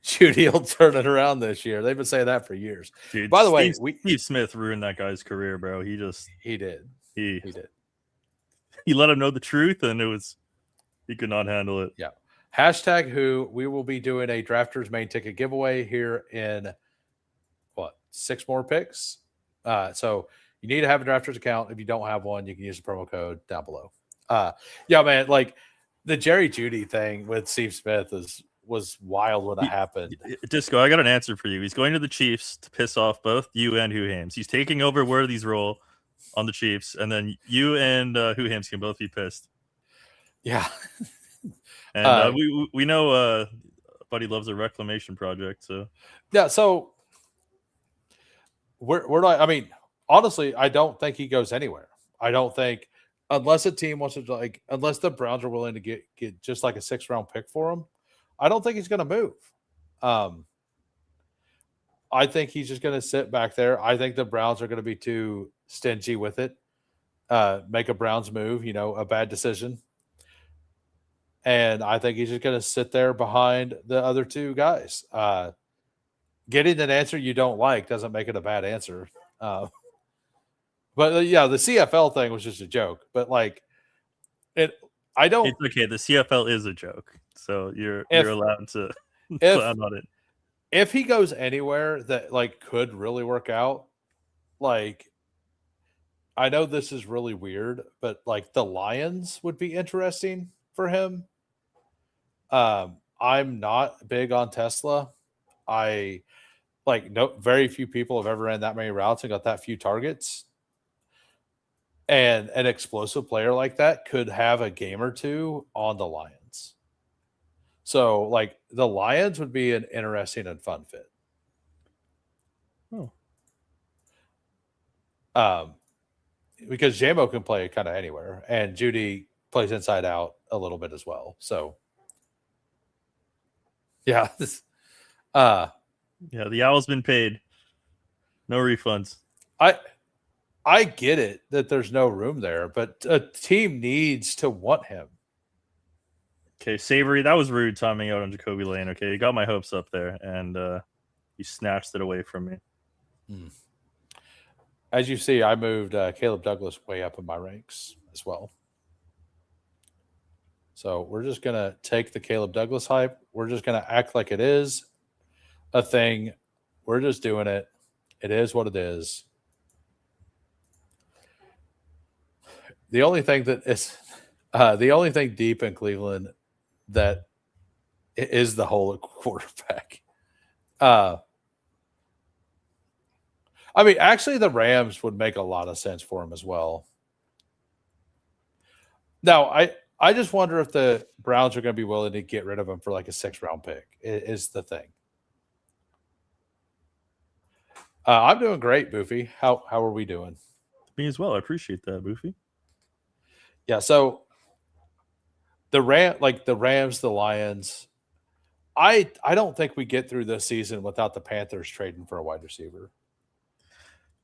Judy will turn it around this year. They've been saying that for years. Dude, by the way, Steve Smith ruined that guy's career, bro. He did. He did. He let him know the truth, and he could not handle it. Yeah. Hashtag who we will be doing a drafters main ticket giveaway here in 6 more picks. So you need to have a drafters account. If you don't have one, you can use the promo code down below. Yeah, man, like the Jerry Judy thing with Steve Smith was wild when it happened. Disco, I got an answer for you. He's going to the Chiefs to piss off both you and Hoohams. He's taking over Worthy's role on the Chiefs, and then you and Hoohams can both be pissed. Yeah. And we know Buddy loves a reclamation project. So yeah, so we're not. I mean, honestly, I don't think he goes anywhere. I don't think unless a team wants to unless the Browns are willing to get just like a 6th-round pick for him. I don't think he's going to move. I think he's just going to sit back there. I think the Browns are going to be too stingy with it. Make a Browns move, a bad decision. And I think he's just going to sit there behind the other 2 guys. Getting an answer you don't like doesn't make it a bad answer. But yeah, the CFL thing was just a joke. But I don't. It's okay. The CFL is a joke, so you're If- allowed to if- clown on it. If he goes anywhere that like could really work out, like I know this is really weird, but like the Lions would be interesting for him. I'm not big on Tesla. I like no very few people have ever ran that many routes and got that few targets. And an explosive player like that could have a game or two on the Lions. So like the Lions would be an interesting and fun fit. Oh. Because Jambo can play kind of anywhere, and Judy plays inside out a little bit as well. So, yeah, Yeah, the Owl's been paid. No refunds. I get it that there's no room there, but a team needs to want him. Okay, Savory, that was rude timing out on Jacoby Lane. Okay, you got my hopes up there, and you snatched it away from me. As you see, I moved Caleb Douglas way up in my ranks as well. So we're just going to take the Caleb Douglas hype. We're just going to act like it is a thing. We're just doing it. It is what it is. The only thing that is the only thing deep in Cleveland that is the hole at quarterback. I mean, actually, the Rams would make a lot of sense for him as well. Now, I just wonder if the Browns are going to be willing to get rid of him for like a 6th-round pick. Is the thing. I'm doing great, Boofy. How are we doing? Me as well. I appreciate that, Boofy. Yeah. So the Rams, the Lions. I don't think we get through this season without the Panthers trading for a wide receiver.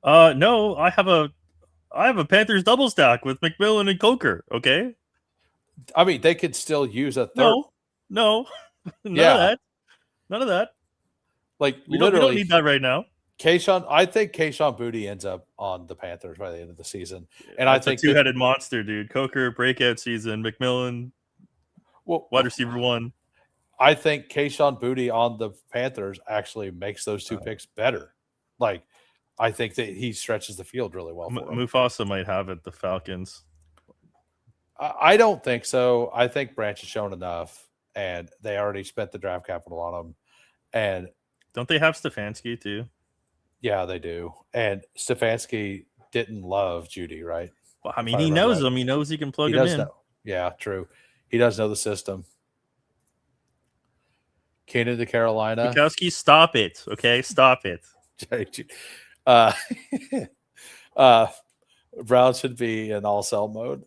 No, I have a Panthers double stack with McMillan and Coker. Okay. I mean, they could still use a third. No, none of that. Like We literally, don't need that right now. I think Kayshon Boutte ends up on the Panthers by the end of the season, and I think a two-headed monster, dude. Coker breakout season, McMillan wide receiver 1. I think Kayshon Boutte on the Panthers actually makes those two picks better. Like, I think that he stretches the field really well for him. Mufasa might have it. The Falcons. I don't think so. I think Branch has shown enough, and they already spent the draft capital on him. And don't they have Stefanski too? Yeah, they do. And Stefanski didn't love Judy, right? Well, I mean, he knows him. He knows he can plug him in. Yeah, true. He does know the system. Keenan to Carolina. Bukowski, stop it. Okay, stop it. Browns should be in all sell mode.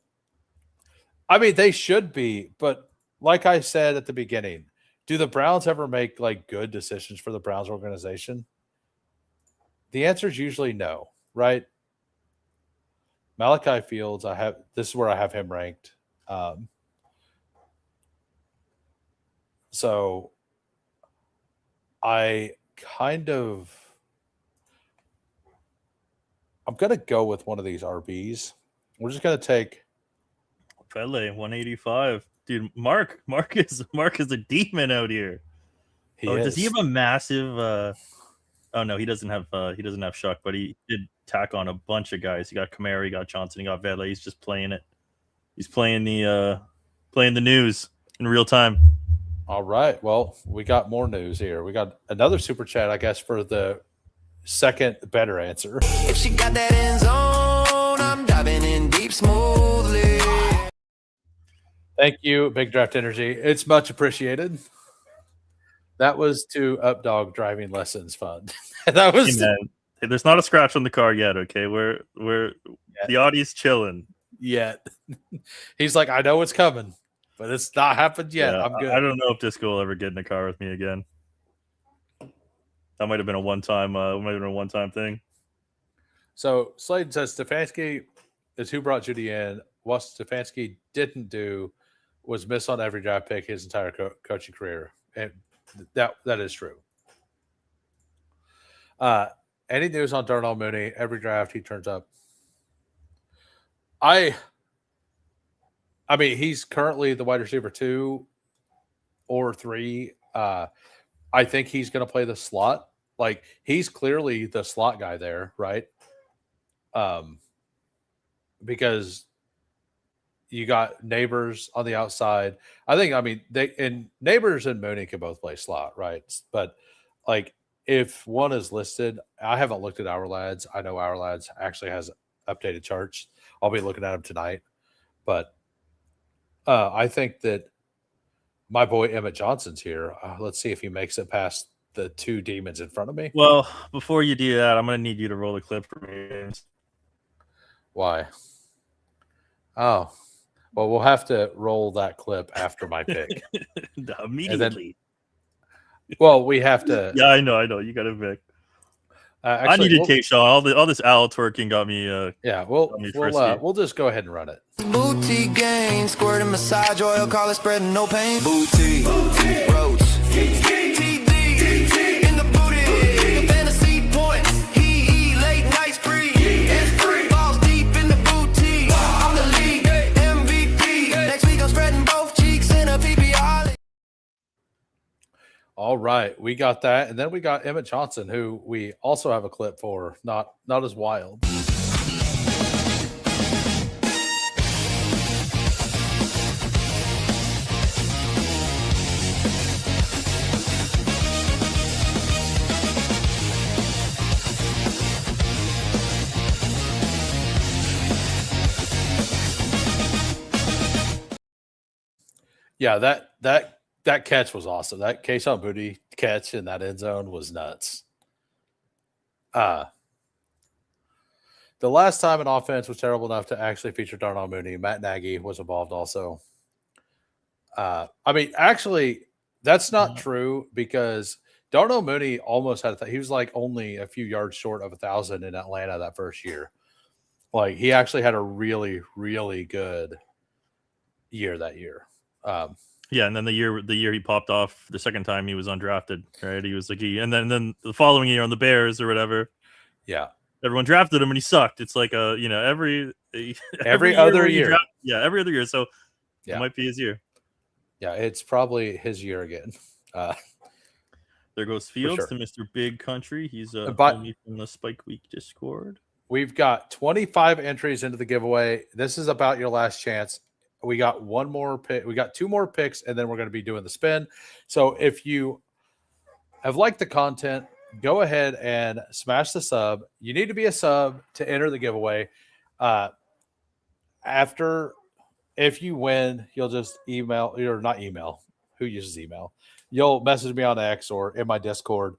I mean, they should be, but like I said at the beginning, do the Browns ever make like good decisions for the Browns organization? The answer is usually no, right? Malachi Fields, this is where I have him ranked. So I'm going to go with one of these RBs. We're just going to take Pele 185. Dude, Mark is a demon out here. Does he have a massive oh no, he doesn't have Shuck, but he did tack on a bunch of guys. He got Kamara, he got Johnson, he got Vele. He's just playing it. He's playing the news in real time. All right. Well, we got more news here. We got another super chat, I guess, for the second better answer. If she got that end zone, I'm diving in deep smoothly. Thank you, Big Draft Energy. It's much appreciated. That was to Updog Driving Lessons Fund. That was. Hey, there's not a scratch on the car yet. Okay, we're the Audie's chilling. Yet. He's like, I know it's coming, but it's not happened yet. Yeah, I'm good. I don't know if Disco will ever get in a car with me again. That might have been a one-time thing. So Slayton says Stefanski is who brought Judy in. What Stefanski didn't do was miss on every draft pick his entire coaching career, and that is true. Any news on Darnell Mooney? Every draft he turns up. I I mean, he's currently the wide receiver 2 or 3. I think he's going to play the slot. Like, he's clearly the slot guy there, right? Because you got Neighbors on the outside. I mean, Neighbors and Mooney can both play slot, right? But like, if one is listed, I haven't looked at Our Lads. I know Our Lads actually has updated charts. I'll be looking at them tonight. But I think that my boy Emmett Johnson's here. Let's see if he makes it past the 2 demons in front of me. Well, before you do that, I'm going to need you to roll a clip for me. Why? Oh, well, we'll have to roll that clip after my pick. Immediately. Well, we have to. Yeah, I know. You got to pick. Actually, I needed K-Shaw. All this owl twerking got me. Yeah, we'll just go ahead and run it. Booty gang, squirting massage oil, call it spreading no pain. Booty, roach, TD, in the booty, fantasy points, he late night spree, it's free, balls deep in the booty, I'm the league, MVP, next week I'm spreading both cheeks in a PPR. All right, we got that, and then we got Emmett Johnson, who we also have a clip for, not as wild. Yeah, that catch was awesome. That Keyshawn Booty catch in that end zone was nuts. The last time an offense was terrible enough to actually feature Darnell Mooney, Matt Nagy was involved also. I mean, actually, that's not true because Darnell Mooney almost had he was like only a few yards short of 1,000 in Atlanta that first year. Like, he actually had a really, really good year that year. Yeah, and then the year he popped off the second time he was undrafted, right? He was like and then the following year on the Bears or whatever. Yeah. Everyone drafted him and he sucked. It's like every other year. Every other year. So yeah. It might be his year. Yeah, it's probably his year again. There goes Fields sure. to Mr. Big Country. He's from the Spike Week Discord. We've got 25 entries into the giveaway. This is about your last chance. We got one more pick. We got 2 more picks, and then we're going to be doing the spin. So if you have liked the content, go ahead and smash the sub. You need to be a sub to enter the giveaway. If you win, you'll just email, or not email. Who uses email? You'll message me on X or in my Discord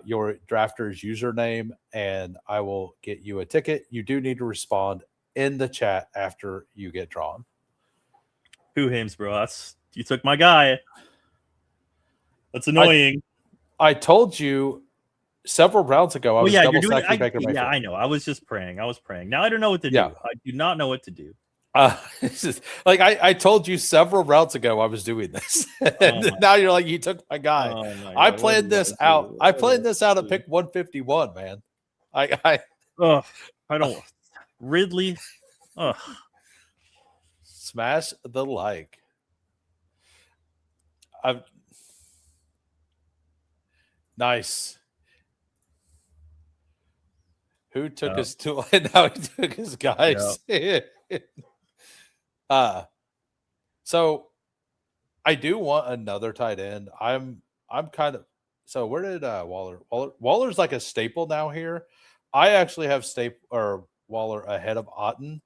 your drafter's username, and I will get you a ticket. You do need to respond in the chat after you get drawn. Who Hames, bro? You took my guy. That's annoying. I told you several rounds ago. I was double stacking Baker Mayfield. Yeah, I know. I was just praying. Now I don't know what to do. I do not know what to do. It's just, like I told you several rounds ago I was doing this. Now you're like, you took my guy. I planned this out. I planned this out at pick 151, man. I don't. Ridley. Smash the like. Nice. Who took his tool? Now he took his guys. Yeah. So I do want another tight end. I'm kind of, so where did Waller's like a staple now here. I actually have Waller ahead of Otten.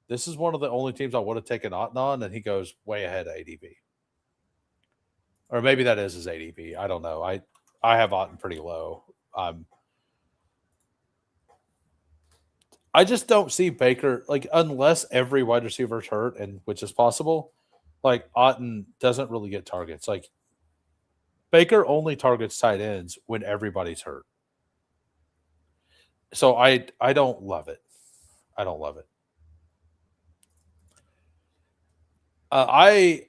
This is one of the only teams I would have taken Otten on, and he goes way ahead of ADP. Or maybe that is his ADP. I don't know. I have Otten pretty low. I just don't see Baker, like, unless every wide receiver is hurt, and which is possible, like, Otten doesn't really get targets. Like, Baker only targets tight ends when everybody's hurt. So I don't love it. I don't love it. The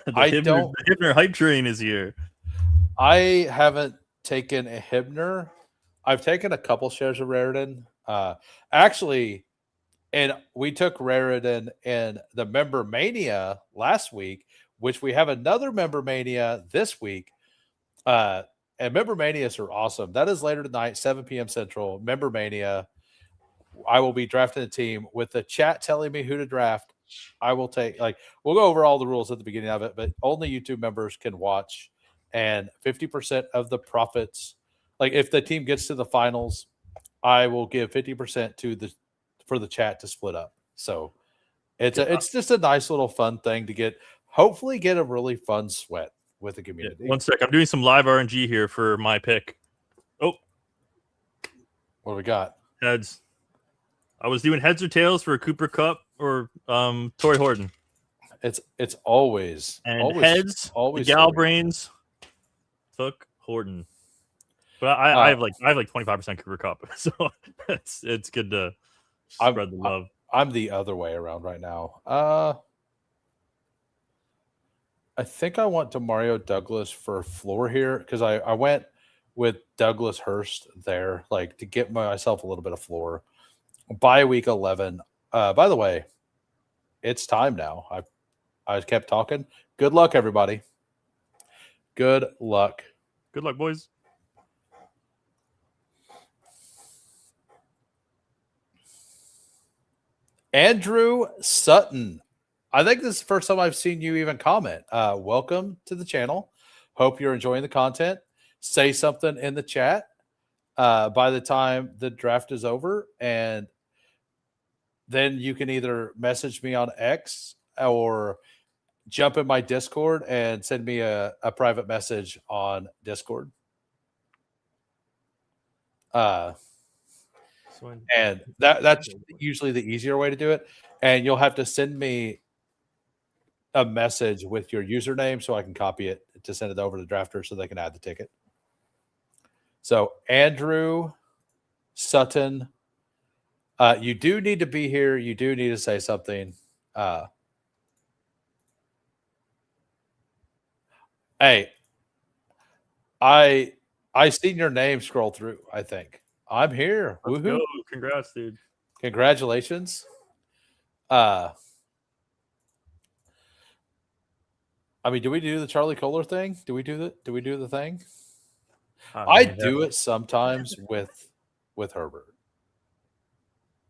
Hibner hype train is here. I haven't taken a Hibner. I've taken a couple shares of Raritan. Actually, And we took Raritan in the Member Mania last week, which we have another Member Mania this week. And Member Manias are awesome. That is later tonight, 7 p.m. Central. Member Mania. I will be drafting a team with the chat telling me who to draft. I will take, we'll go over all the rules at the beginning of it, but only YouTube members can watch. And 50% of the profits, like if the team gets to the finals, I will give 50% for the chat to split up. So it's just a nice little fun thing to hopefully get a really fun sweat with the community. Yeah, 1 sec. I'm doing some live RNG here for my pick. Oh, what do we got? Heads. I was doing heads or tails for a Cooper Cup or Torrey Horton. It's always heads. Always the Gal Torrey. Brains took Horton, but I have like 25% Cooper Cup, so it's good to spread the love. I'm the other way around right now. I think I want Demario Douglas for floor here because I went with Douglas Hurst there, like to get myself a little bit of floor. By week 11. By the way, it's time now. I kept talking. Good luck, everybody. Good luck. Good luck, boys. Andrew Sutton. I think this is the first time I've seen you even comment. Welcome to the channel. Hope you're enjoying the content. Say something in the chat by the time the draft is over, and then you can either message me on X or jump in my Discord and send me a private message on Discord. And that's usually the easier way to do it. And you'll have to send me a message with your username so I can copy it to send it over to the drafter so they can add the ticket. So Andrew Sutton, you do need to be here. You do need to say something. Hey, I seen your name scroll through. I think I'm here. Let's Woohoo! go. Congrats, dude. Congratulations. I mean, do we do the Charlie Kohler thing? Do we do the thing? I do it sometimes with Herbert.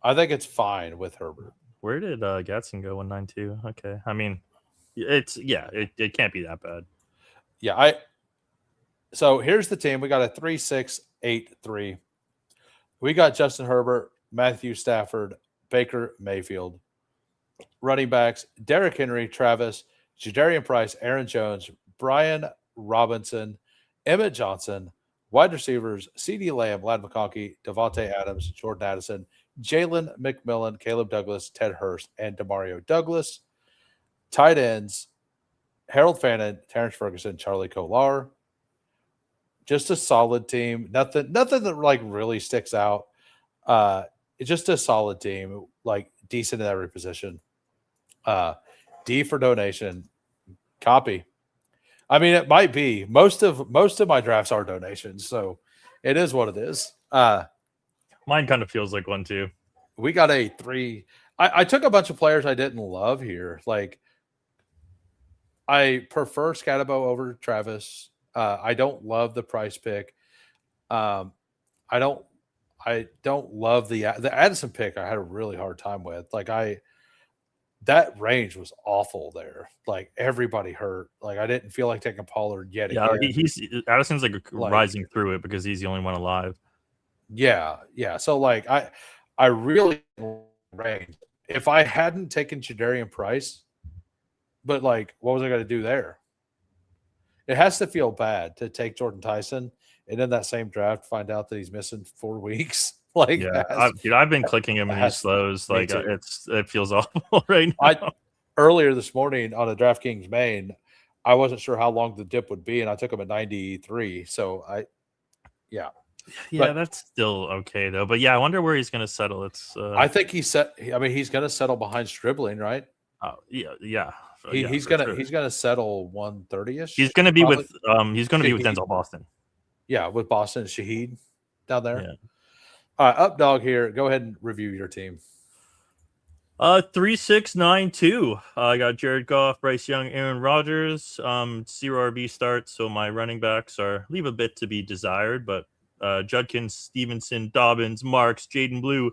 I think it's fine with Herbert. Where did Gatson go? 192. Okay. I mean, it can't be that bad. Yeah, so here's the team. We got a 3-6-8-3. We got Justin Herbert, Matthew Stafford, Baker Mayfield. Running backs, Derrick Henry, Travis, Jadarian Price, Aaron Jones, Brian Robinson, Emmett Johnson. Wide receivers, CeeDee Lamb, Ladd McConkey, Devontae Adams, Jordan Addison, Jalen McMillan, Caleb Douglas, Ted Hurst, and Demario Douglas. Tight ends, Harold Fannin, Terrence Ferguson, Charlie Kohler. Just a solid team. Nothing that like really sticks out. It's just a solid team, like decent at every position. D for donation. Copy. I mean, it might be. Most of my drafts are donations, so it is what it is. Mine kind of feels like one too. We got a 3. I took a bunch of players I didn't love here. Like, I prefer Scatabo over Travis. I don't love the Price pick. I don't love the Addison pick. I had a really hard time with. Like, that range was awful there. Like, everybody hurt. Like, I didn't feel like taking Pollard yet again. He's Addison's like rising through it because he's the only one alive. Yeah. So like I really range. If I hadn't taken Jadarian Price, but like, what was I going to do there? It has to feel bad to take Jordan Tyson and in that same draft find out that he's missing 4 weeks. Like, yeah, I've been clicking him in these slows. Like, it feels awful right now. Earlier this morning on a DraftKings main, I wasn't sure how long the dip would be, and I took him at 93. So but, that's still okay though. But yeah, I wonder where he's going to settle. It's I think he's going to settle behind Stribling, right? Oh yeah. He's gonna settle 130ish. He's gonna be with Denzel Boston. Yeah, with Boston and Shaheed down there. Yeah. All right, Updog here. Go ahead and review your team. 3692. I got Jared Goff, Bryce Young, Aaron Rodgers. Zero RB start, so my running backs leave a bit to be desired, but Judkins, Stevenson, Dobbins, Marks, Jaden Blue,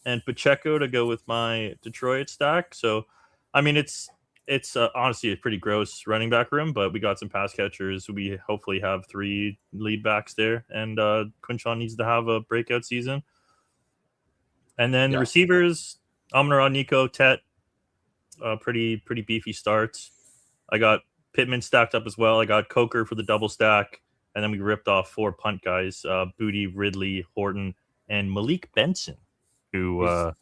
and Pacheco to go with my Detroit stack. So, I mean, it's honestly a pretty gross running back room, but we got some pass catchers. We hopefully have 3 lead backs there, and Quinshawn needs to have a breakout season. And then the receivers, Amon-Ra, Nico, Tet, pretty beefy starts. I got Pittman stacked up as well. I got Coker for the double stack, and then we ripped off 4 punt guys: Booty, Ridley, Horton, and Malik Benson, who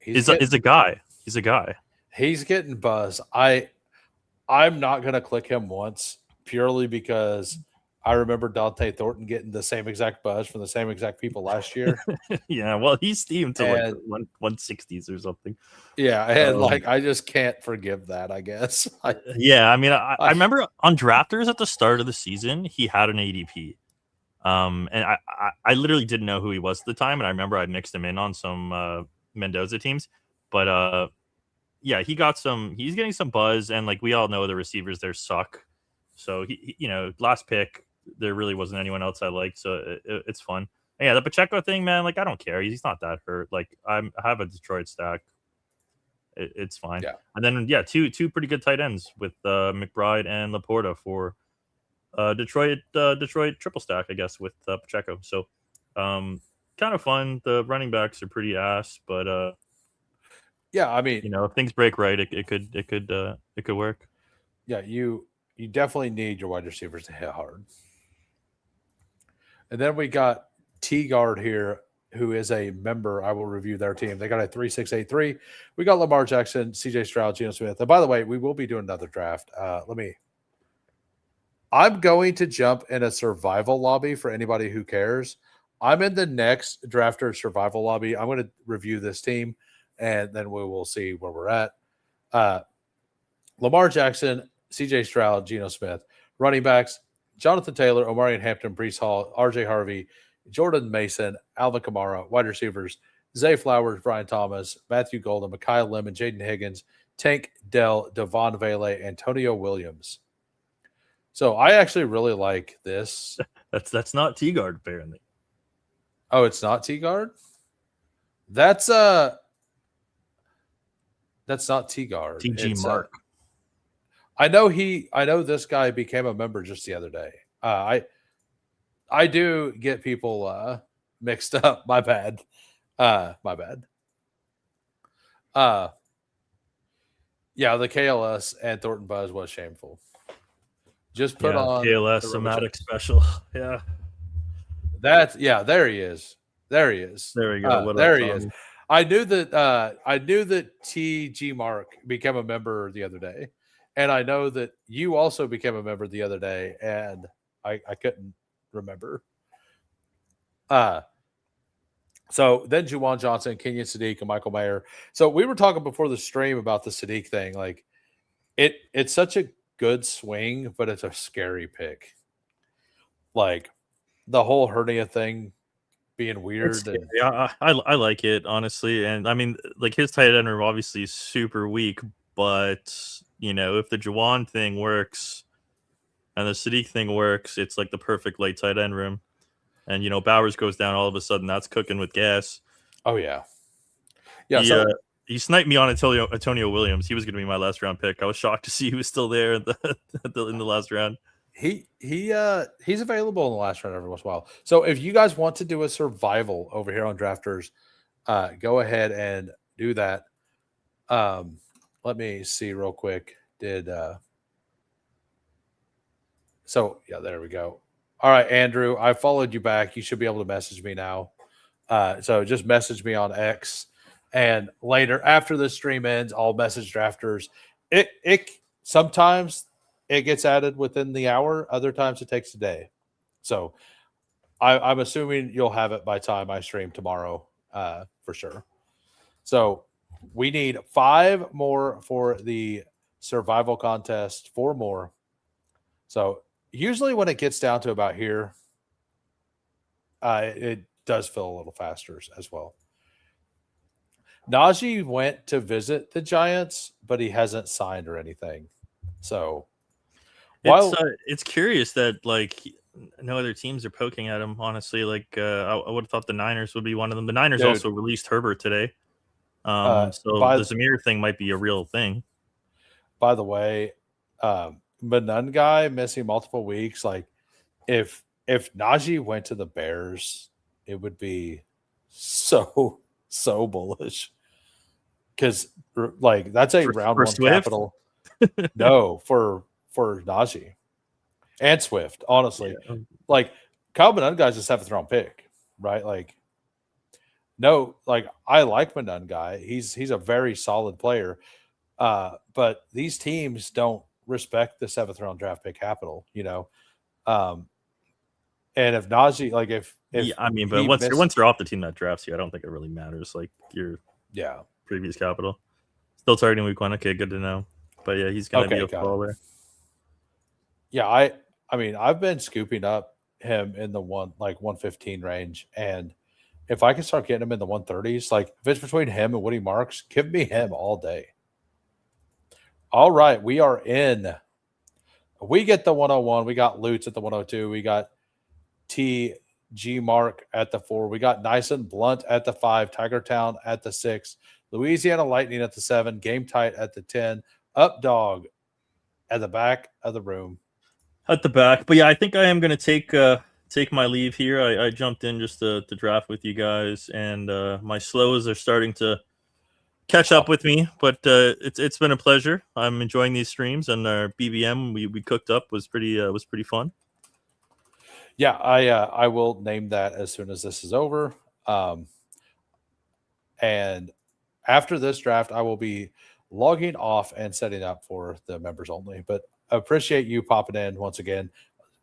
is a guy. He's a guy. He's getting buzz. I'm not gonna click him once purely because I remember Dante Thornton getting the same exact buzz from the same exact people last year. Yeah, well, he's steamed to like 160s or something. Yeah, and I just can't forgive that, I guess. Yeah, I mean, I remember on drafters at the start of the season, he had an ADP. And I literally didn't know who he was at the time, and I remember I mixed him in on some Mendoza teams. But yeah, he's getting some buzz, and like we all know the receivers there suck. So he last pick, there really wasn't anyone else I liked, so it's fun. And yeah, the Pacheco thing, man, like I don't care. He's not that hurt. Like I have a Detroit stack. It's fine. Yeah. And then two pretty good tight ends with McBride and Laporta for Detroit triple stack, I guess, with Pacheco. So kind of fun. The running backs are pretty ass, but yeah, I mean, if things break right, it could work. Yeah, you definitely need your wide receivers to hit hard. And then we got T-Guard here, who is a member. I will review their team. They got a 3683. We got Lamar Jackson, CJ Stroud, Geno Smith. And by the way, we will be doing another draft. I'm going to jump in a survival lobby for anybody who cares. I'm in the next drafter survival lobby. I'm going to review this team, and then we will see where we're at. Lamar Jackson, CJ Stroud, Geno Smith. Running backs, Jonathan Taylor, Omarion Hampton, Breece Hall, RJ Harvey, Jordan Mason, Alvin Kamara. Wide receivers, Zay Flowers, Brian Thomas, Matthew Golden, Mekhi Lemon, Jaden Higgins, Tank Dell, Devon Vele, Antonio Williams. So I actually really like this. That's not T-Guard, apparently. Oh, it's not T-Guard? That's not T-Guard. TG Mark. I know this guy became a member just the other day. I do get people mixed up. My bad. Yeah, the KLS and Thornton Buzz was shameful. Just put on KLS somatic special. Yeah. There he is. There he is. There we go. There he is. I knew that TG Mark became a member the other day. And I know that you also became a member the other day, and I couldn't remember. So then Juwan Johnson, Kenyon Sadiq, and Michael Mayer. So we were talking before the stream about the Sadiq thing. Like it's such a good swing, but it's a scary pick. Like the whole hernia thing being weird. Yeah, I like it, honestly. And I mean, like his tight end room obviously is super weak, but if the Juwan thing works and the Sadiq thing works, it's like the perfect late tight end room. And Bowers goes down, all of a sudden that's cooking with gas. Oh yeah. He sniped me on Antonio Williams. He was going to be my last round pick. I was shocked to see he was still there in the last round. He's available in the last round every once in a while. So if you guys want to do a survival over here on Drafters, go ahead and do that. Let me see real quick. So yeah, there we go. All right, Andrew, I followed you back. You should be able to message me now. So just message me on X, and later after the stream ends, I'll message Drafters. It sometimes it gets added within the hour. Other times it takes a day. So I'm assuming you'll have it by time I stream tomorrow for sure. So we need 5 more for the survival contest, 4 more. So usually when it gets down to about here, it does feel a little faster as well. Najee went to visit the Giants, but he hasn't signed or anything. So while It's curious that like no other teams are poking at him. Honestly, like I would have thought the Niners would be one of them. The Niners Dude. also released Herbert today, by so the Zamir thing might be a real thing. by the way, Manun guy missing multiple weeks. Like if Najee went to the Bears, it would be so bullish. Because like that's a round for one Swift? capital. No, for Najee and Swift, honestly. Yeah. Like Kyle Manun guy's a 7th round pick, right? Like no, like I like Manun guy. He's a very solid player. But these teams don't respect the 7th round draft pick capital, you know. And if Najee, like if yeah, I mean, but once you're off the team that drafts you, I don't think it really matters. Like your previous capital. Still targeting week 1. Okay, good to know. But yeah, he's gonna be a baller. Yeah, I mean, I've been scooping up him in the 115 range, and if I can start getting him in the 130s, like if it's between him and Woody Marks, give me him all day. All right, we are in. We get the 101. We got Lutz at the 102. We got TG Mark at the 4. We got Nyson Blunt at the 5. Tiger Town at the 6. Louisiana Lightning at the 7. Game Tight at the 10. Updog at the back of the room. At the back. But yeah, I think I am going to take my leave here. I jumped in just to draft with you guys, and my slows are starting to catch up with me. But it's been a pleasure. I'm enjoying these streams, and our BBM we cooked up was pretty fun. Yeah, I will name that as soon as this is over. And after this draft, I will be logging off and setting up for the members only. But I appreciate you popping in once again.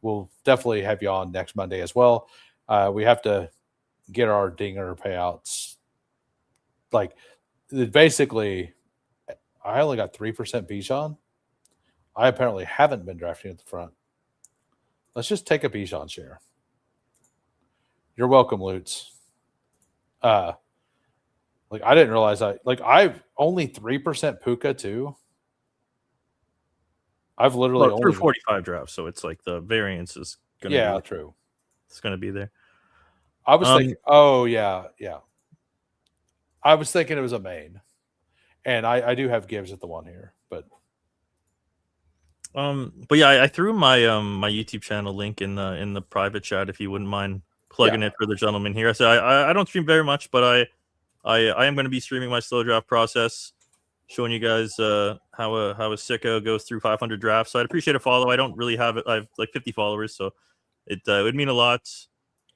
We'll definitely have you on next Monday as well. We have to get our dinger payouts. Like basically, I only got 3% Bijan. I apparently haven't been drafting at the front. Let's just take a Bijan share. You're welcome, Lutz. Like I didn't realize I've only 3% Puka too. I've literally only through 45 drafts, so it's like the variance is gonna be, true. It's gonna be there. I was thinking, oh yeah. I was thinking it was a main, and I do have Gibbs at the 1 here, but yeah, I threw my my YouTube channel link in the private chat if you wouldn't mind plugging it for the gentleman here. So I don't stream very much, but I am going to be streaming my slow draft process, showing you guys how a sicko goes through 500 drafts. So I'd appreciate a follow. I don't really have it. I have like 50 followers, so it would mean a lot.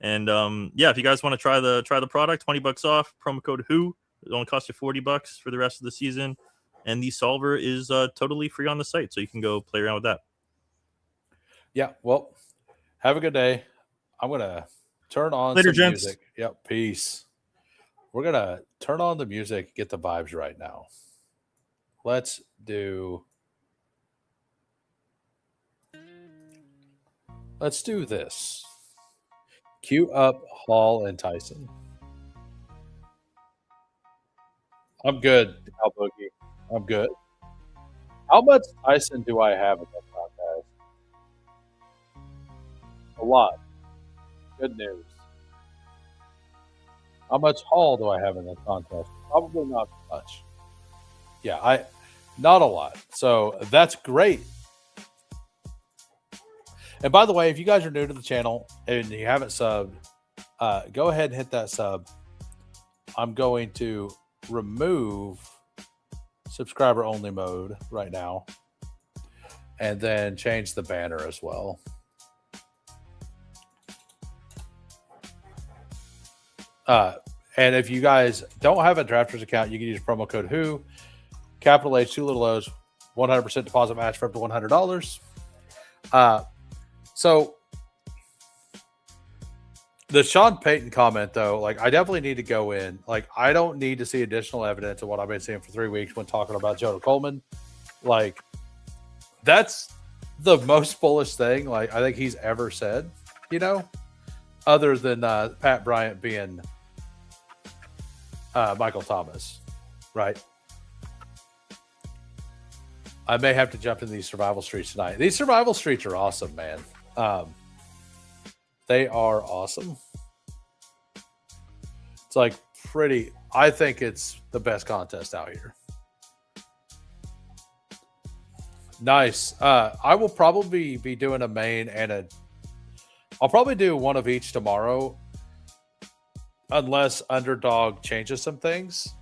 And yeah, if you guys want to try the product, $20 off, promo code WHO. It only costs you $40 for the rest of the season. And the solver is totally free on the site, so you can go play around with that. Yeah, well, have a good day. I'm going to turn on Later, some gents. music. Yep, peace. We're going to turn on the music, get the vibes right now. Let's do this. Cue up Hall and Tyson. I'm good, Al Boogie. I'm good. How much Tyson do I have in that contest? A lot. Good news. How much Hall do I have in that contest? Probably not much. Yeah, not a lot. So that's great. And by the way, if you guys are new to the channel and you haven't subbed, go ahead and hit that sub. I'm going to remove subscriber only mode right now and then change the banner as well. And if you guys don't have a Drafters account, you can use promo code WHO, capital H, 2 little O's, 100% deposit match for up to $100. So the Sean Payton comment, though, like I definitely need to go in. Like I don't need to see additional evidence of what I've been seeing for 3 weeks when talking about Jonah Coleman. Like that's the most bullish thing like I think he's ever said, you know, other than Pat Bryant being Michael Thomas. right? I may have to jump into these survival streets tonight. These survival streets are awesome, man. They are awesome. It's like pretty. I think it's the best contest out here. Nice. I will probably be doing a main and I'll probably do one of each tomorrow, unless Underdog changes some things.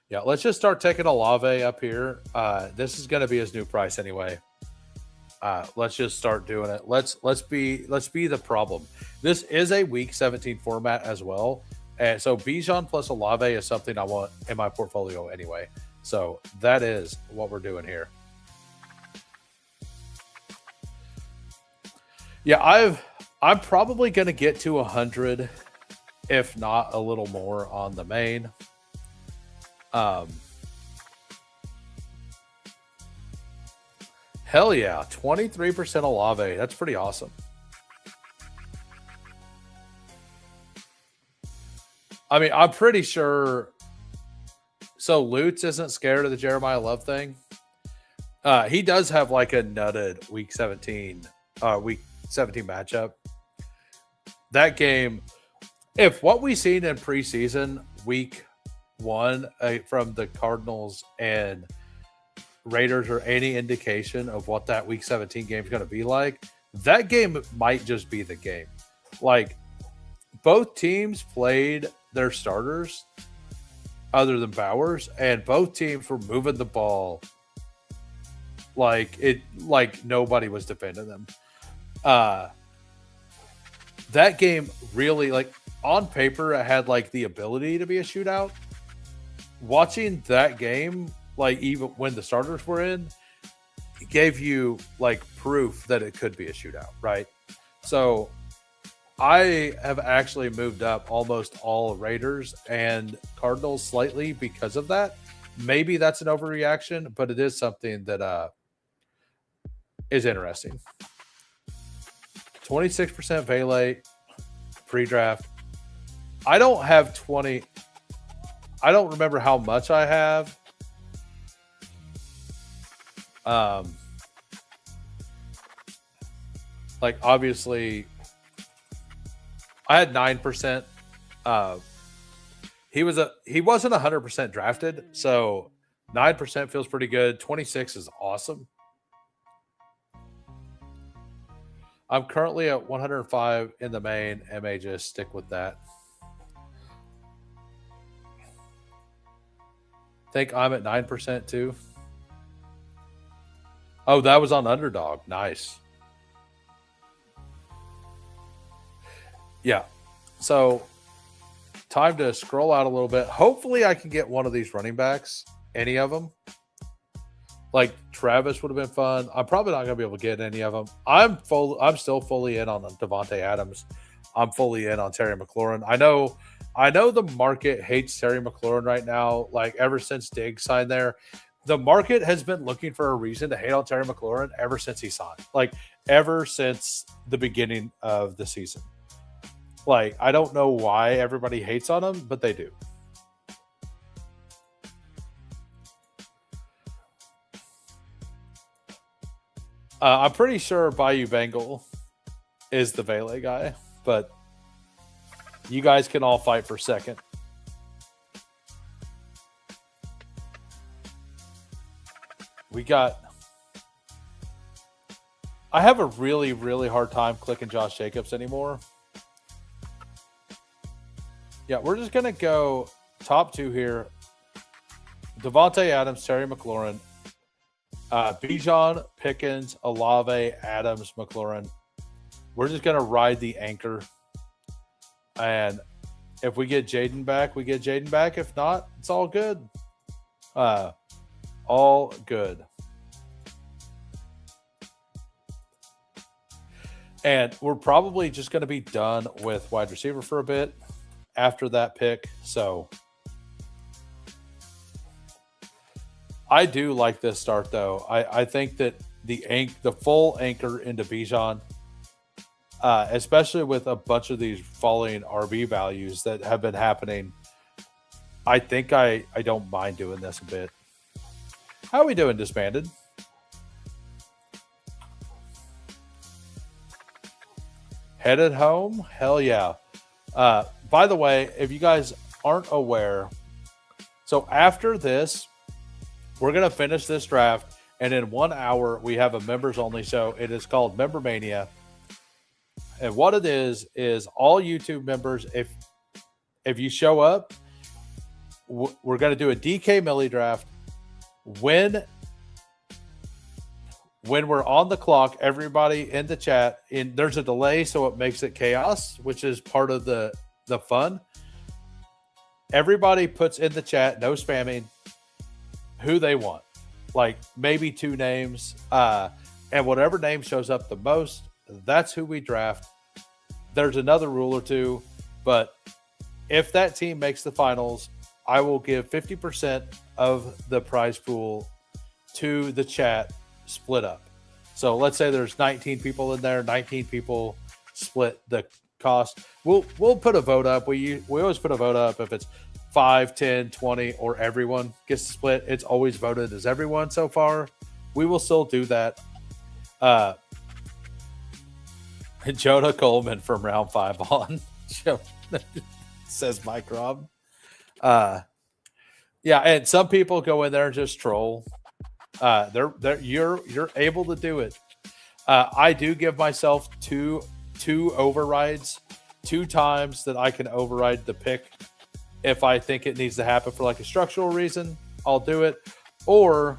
Yeah, let's just start taking Olave up here. This is going to be his new price anyway. Let's just start doing it. Let's be the problem. This is a week 17 format as well, and so Bijan plus Olave is something I want in my portfolio anyway. So that is what we're doing here. Yeah, I'm probably going to get to 100, if not a little more, on the main. Hell yeah, 23% Olave. That's pretty awesome. I mean, I'm pretty sure. So Lutz isn't scared of the Jeremiah Love thing. He does have like a nutted week 17 matchup. That game, if what we seen in preseason week 1 from the Cardinals and Raiders are any indication of what that week 17 game is going to be like, that game might just be the game. Like, both teams played their starters other than Bowers, and both teams were moving the ball like nobody was defending them. That game really, like, on paper, it had like the ability to be a shootout. Watching that game, like, even when the starters were in, it gave you like proof that it could be a shootout, right? So I have actually moved up almost all Raiders and Cardinals slightly because of that. Maybe that's an overreaction, but it is something that is interesting. 26% Valet pre-draft. I don't have 20. I don't remember how much I have. Like, obviously, I had 9%. He wasn't 100% drafted, so 9% feels pretty good. 26 is awesome. I'm currently at 105 in the main. I may just stick with that. Think I'm at 9% too. Oh, that was on Underdog. Nice. Yeah. So, time to scroll out a little bit. Hopefully, I can get one of these running backs. Any of them. Like, Travis would have been fun. I'm probably not going to be able to get any of them. I'm still fully in on Devontae Adams. I'm fully in on Terry McLaurin. I know the market hates Terry McLaurin right now. Like, ever since Diggs signed there, the market has been looking for a reason to hate on Terry McLaurin ever since he signed. Like, ever since the beginning of the season. Like, I don't know why everybody hates on him, but they do. I'm pretty sure Bayou Bengal is the Valet guy, but you guys can all fight for second. I have a really, really hard time clicking Josh Jacobs anymore. Yeah, we're just going to go top two here. Devontae Adams, Terry McLaurin, Bijan, Pickens, Olave, Adams, McLaurin. We're just going to ride the anchor. And if we get Jaden back, we get Jaden back. If not, it's all good. All good. And we're probably just going to be done with wide receiver for a bit after that pick. So I do like this start, though. I think that the full anchor into Bijan, especially with a bunch of these falling RB values that have been happening, I think I don't mind doing this a bit. How are we doing, Disbanded? Headed home? Hell yeah. By the way, if you guys aren't aware, so after this, we're going to finish this draft, and in 1 hour, we have a members-only show. It is called Member Mania. And what it is all YouTube members, if you show up, we're going to do a DK Millie draft. When we're on the clock, everybody in the chat, there's a delay, so it makes it chaos, which is part of the fun. Everybody puts in the chat, no spamming, who they want. Like maybe 2 names. And whatever name shows up the most, that's who we draft. There's another rule or two, but if that team makes the finals, I will give 50% of the prize pool to the chat split up. So let's say there's 19 people in there, 19 people split the cost. We'll put a vote up. We always put a vote up if it's 5, 10, 20, or everyone gets to split. It's always voted as everyone so far. We will still do that. Jonah Coleman from round 5 on, says Mike Rob. Yeah, and some people go in there and just troll. You're able to do it. I do give myself two overrides, 2 times that I can override the pick. If I think it needs to happen for like a structural reason, I'll do it. Or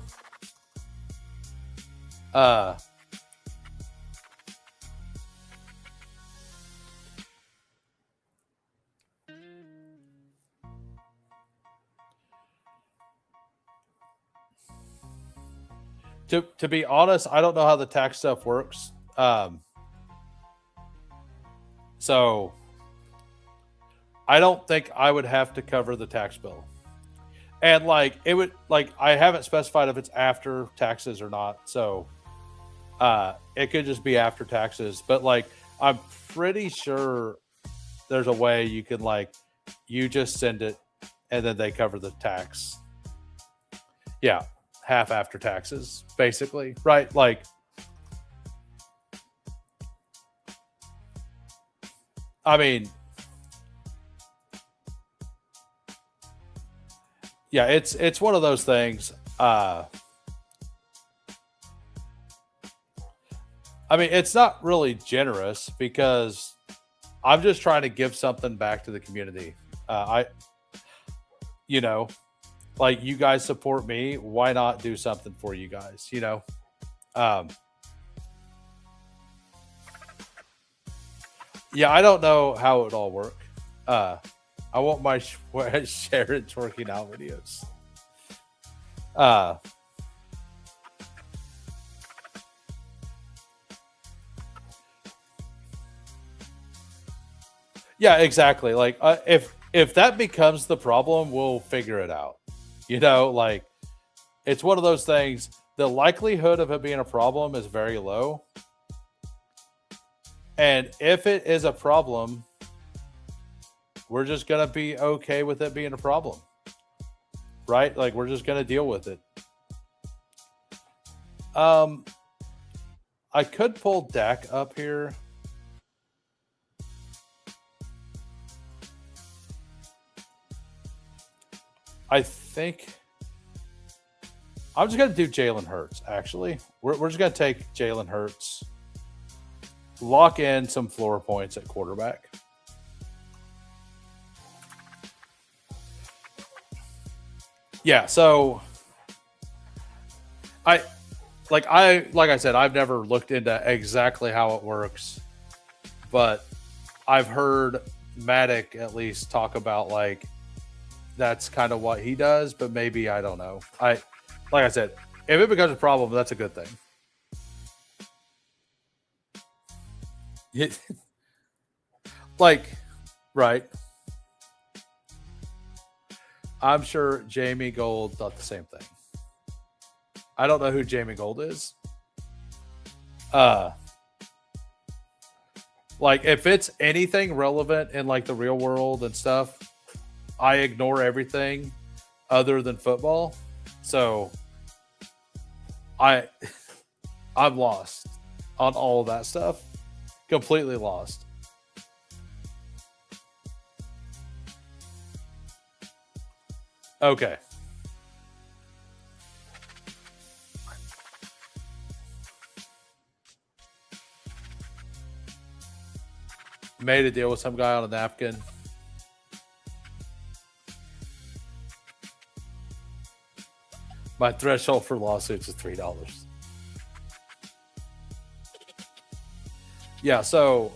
to be honest, I don't know how the tax stuff works. So I don't think I would have to cover the tax bill. And like it would, like I haven't specified if it's after taxes or not. So it could just be after taxes. But like I'm pretty sure there's a way you can like you just send it and then they cover the tax. Yeah. Half after taxes, basically, right? Like, I mean, yeah, it's one of those things. I mean, it's not really generous because I'm just trying to give something back to the community. Like you guys support me, why not do something for you guys? Yeah, I don't know how it would all work. I want my Sharon twerking out videos. Yeah, exactly. Like if that becomes the problem, we'll figure it out. Like it's one of those things. The likelihood of it being a problem is very low. And if it is a problem, we're just going to be okay with it being a problem. Right? Like we're just going to deal with it. I could pull Dak up here. I think I'm just going to do Jalen Hurts, actually. We're just going to take Jalen Hurts, lock in some floor points at quarterback. Yeah, so like I said, I've never looked into exactly how it works, but I've heard Matic at least talk about like that's kind of what he does, but maybe I don't know. Like I said, if it becomes a problem, that's a good thing. Like, right. I'm sure Jamie Gold thought the same thing. I don't know who Jamie Gold is. Like if it's anything relevant in like the real world and stuff, I ignore everything other than football. So I'm lost on all of that stuff. Completely lost. Okay. Made a deal with some guy on a napkin. My threshold for lawsuits is $3. Yeah, so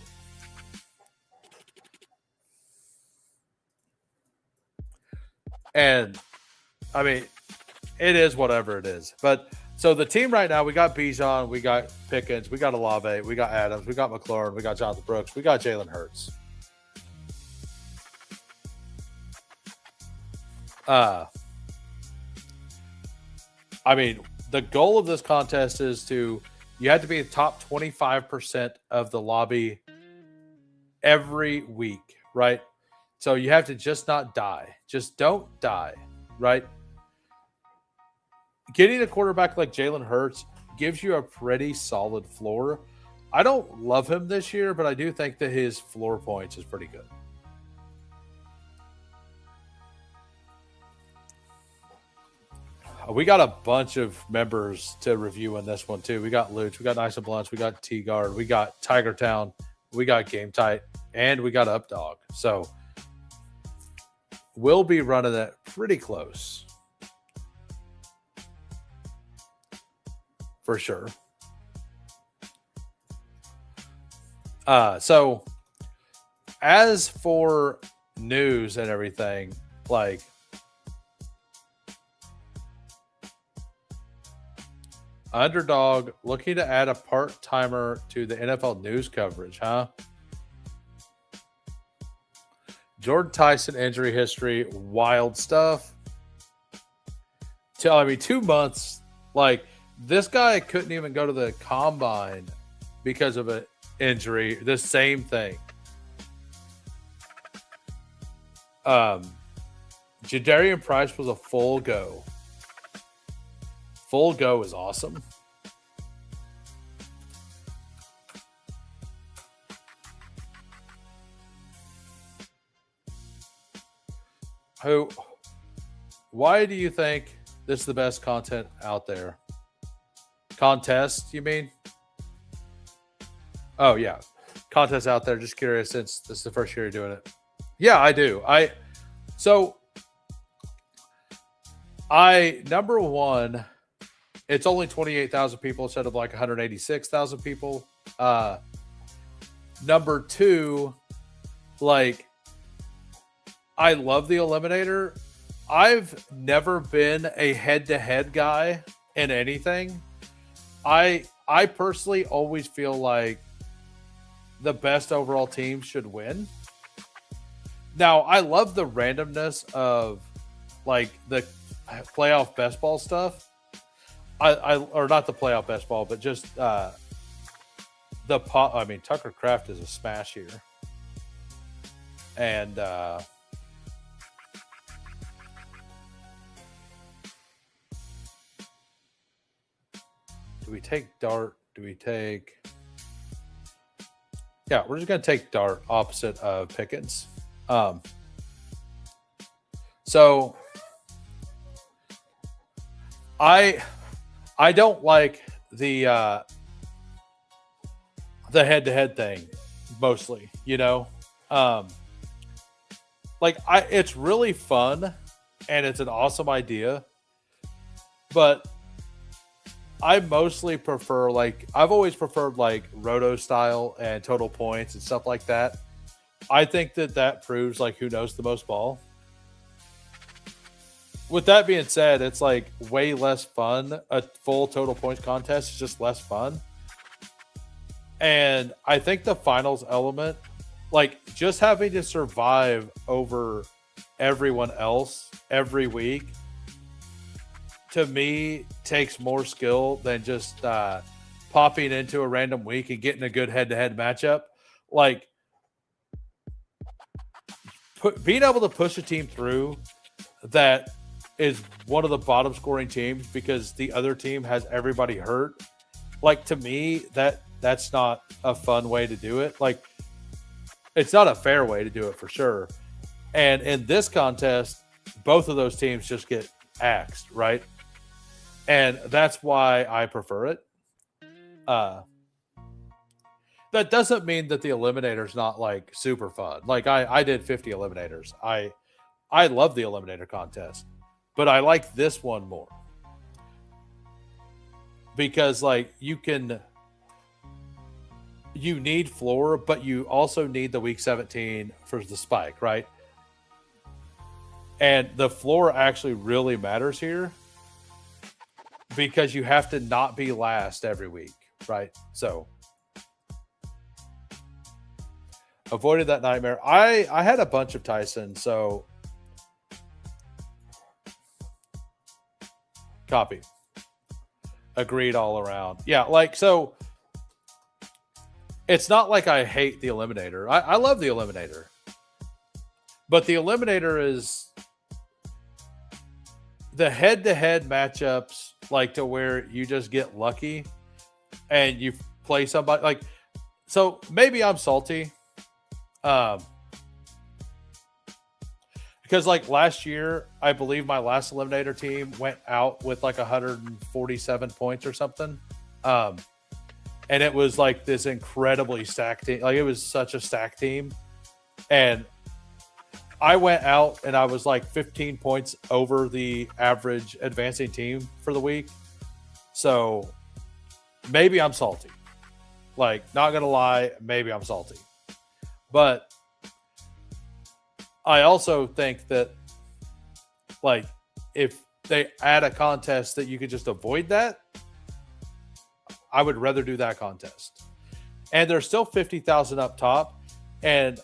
and I mean it is whatever it is. But so the team right now, we got Bijan, we got Pickens, we got Olave, we got Adams, we got McLaurin, we got Jonathan Brooks, we got Jalen Hurts. I mean, the goal of this contest is you have to be the top 25% of the lobby every week, right? So you have to just not die. Just don't die, right? Getting a quarterback like Jalen Hurts gives you a pretty solid floor. I don't love him this year, but I do think that his floor points is pretty good. We got a bunch of members to review in this one, too. We got Luch, we got Nice and Blunts, we got T-Guard, we got Tiger Town, we got Game Tight, and we got Updog. So we'll be running that pretty close. For sure. So as for news and everything, like Underdog looking to add a part-timer to the NFL news coverage, huh? Jordan Tyson injury history, wild stuff. 2 months, like this guy couldn't even go to the combine because of an injury. The same thing. Jadarian Price was a full go. Full go is awesome. Why do you think this is the best content out there? Contest, you mean? Oh, yeah. Contest out there. Just curious since this is the first year you're doing it. Yeah, I do. Number one, it's only 28,000 people instead of like 186,000 people. Number two, like, I love the Eliminator. I've never been a head-to-head guy in anything. I personally always feel like the best overall team should win. Now, I love the randomness of like the playoff best ball stuff. Or not the playoff best ball, but just Tucker Kraft is a smash here. And do we take Dart? Yeah, we're just going to take Dart opposite of Pickens. So I don't like the head-to-head thing mostly, you know. It's really fun and it's an awesome idea, but I mostly prefer I've always preferred like roto style and total points and stuff like that. I think that proves like who knows the most ball. With that being said, it's like way less fun. A full total points contest is just less fun. And I think the finals element, like just having to survive over everyone else every week, to me takes more skill than just popping into a random week and getting a good head-to-head matchup. Like being able to push a team through that is one of the bottom scoring teams because the other team has everybody hurt. Like, to me, that's not a fun way to do it. Like, it's not a fair way to do it for sure. And in this contest, both of those teams just get axed, right? And that's why I prefer it. That doesn't mean that the eliminator's not like super fun. Like I did 50 eliminators. I love the eliminator contest, but I like this one more because like you need floor, but you also need the week 17 for the spike, right? And the floor actually really matters here because you have to not be last every week, right? So avoided that nightmare. I had a bunch of Tyson, so copy. Agreed all around. Yeah, like, so it's not like I hate the eliminator. I love the eliminator. But the eliminator is the head-to-head matchups, like to where you just get lucky and you play somebody like, so maybe I'm salty. Because like last year, I believe my last eliminator team went out with like 147 points or something. And it was like this incredibly stacked team. Like it was such a stacked team. And I went out and I was like 15 points over the average advancing team for the week. So maybe I'm salty. Like, not going to lie, maybe I'm salty. But I also think that, like, if they add a contest that you could just avoid that, I would rather do that contest. And there's still 50,000 up top. And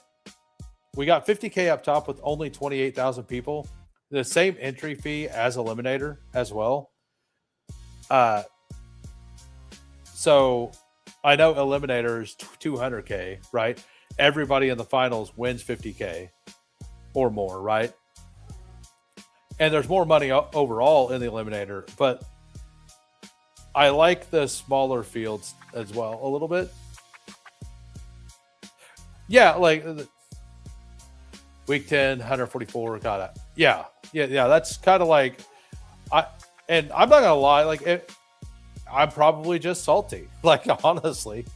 we got 50K up top with only 28,000 people. The same entry fee as Eliminator as well. So I know Eliminator is 200K, right? Everybody in the finals wins 50K or more, right? And there's more money overall in the Eliminator, but I like the smaller fields as well a little bit. Yeah, like week 10, 144, got it. Yeah. That's kind of like, and I'm not gonna lie, like I'm probably just salty. Like honestly,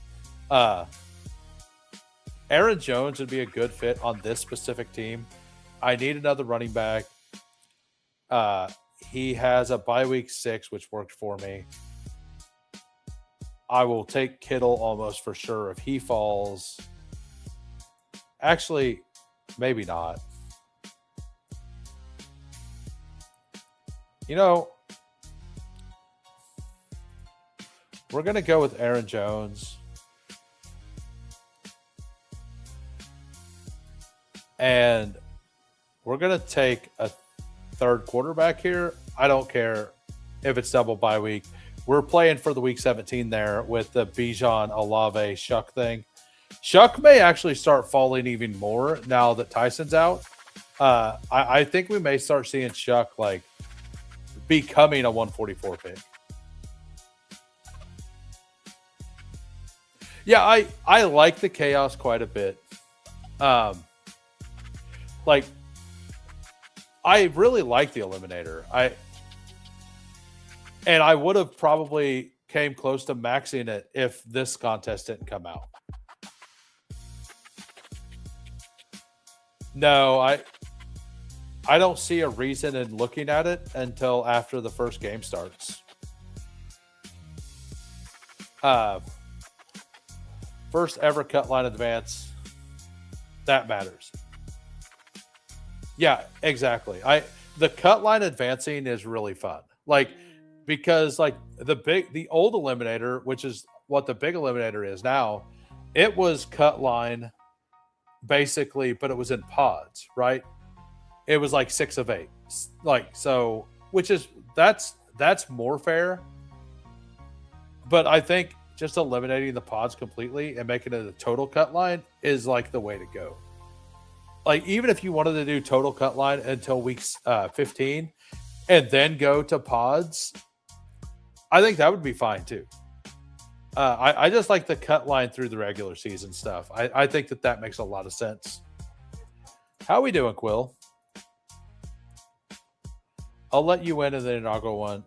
Aaron Jones would be a good fit on this specific team. I need another running back. He has a bye week 6, which worked for me. I will take Kittle almost for sure if he falls. Actually, maybe not. You know, we're going to go with Aaron Jones. And we're going to take a third quarterback here. I don't care if it's double bye week. We're playing for the week 17 there with the Bijan Olave Shuck thing. Shuck may actually start falling even more now that Tyson's out. I think we may start seeing Shuck like becoming a 144 pick. Yeah, I like the chaos quite a bit. Like I really like the Eliminator. I would have probably came close to maxing it if this contest didn't come out. No, I don't see a reason in looking at it until after the first game starts. First ever cut line advance. That matters. Yeah, exactly. The cut line advancing is really fun. Like, because like the old Eliminator, which is what the big Eliminator is now, it was cut line basically, but it was in pods, right? It was like 6 of 8. Like, so, which is that's more fair. But I think just eliminating the pods completely and making it a total cut line is like the way to go. like even if you wanted to do total cut line until week 15 and then go to pods, I think that would be fine too. I just like the cut line through the regular season stuff. I think that makes a lot of sense. How we doing, Quill? I'll let you in in the inaugural one.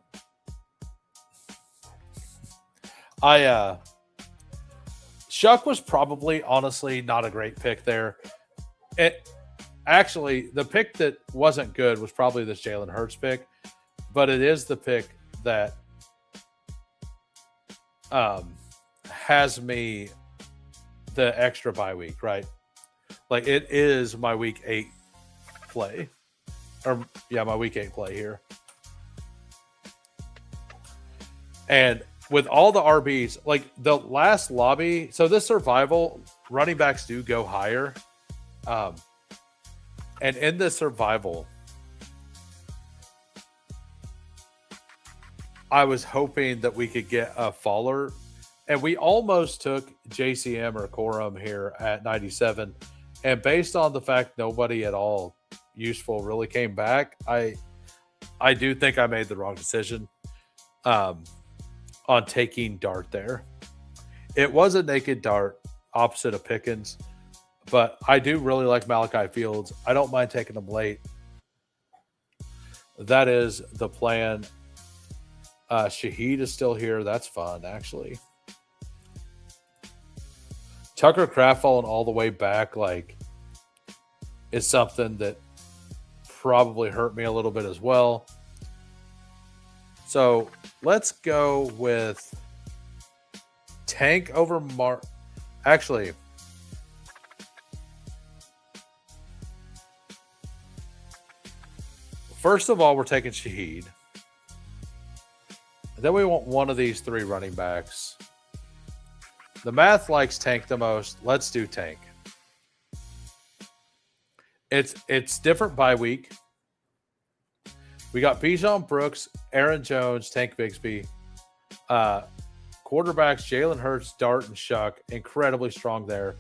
Shuck was probably, honestly, not a great pick there. Actually, the pick that wasn't good was probably this Jalen Hurts pick, but it is the pick that has me the extra bye week, right? Like it is my week 8 play. My week 8 play here. And with all the RBs, like the last lobby, so this survival, running backs do go higher. And in the survival, I was hoping that we could get a faller, and we almost took JCM or Corum here at 97. And based on the fact nobody at all useful really came back, I do think I made the wrong decision on taking Dart there. It was a naked Dart opposite of Pickens, but I do really like Malachi Fields. I don't mind taking him late. That is the plan. Shaheed is still here. That's fun, actually. Tucker Kraft falling all the way back, like, is something that probably hurt me a little bit as well. So let's go with Tank over Actually, first of all, we're taking Shaheed. Then we want one of these 3 running backs. The math likes Tank the most. Let's do Tank. It's different by week. We got Bijan Brooks, Aaron Jones, Tank Bigsby. Quarterbacks, Jalen Hurts, Dart, and Shuck. Incredibly strong there.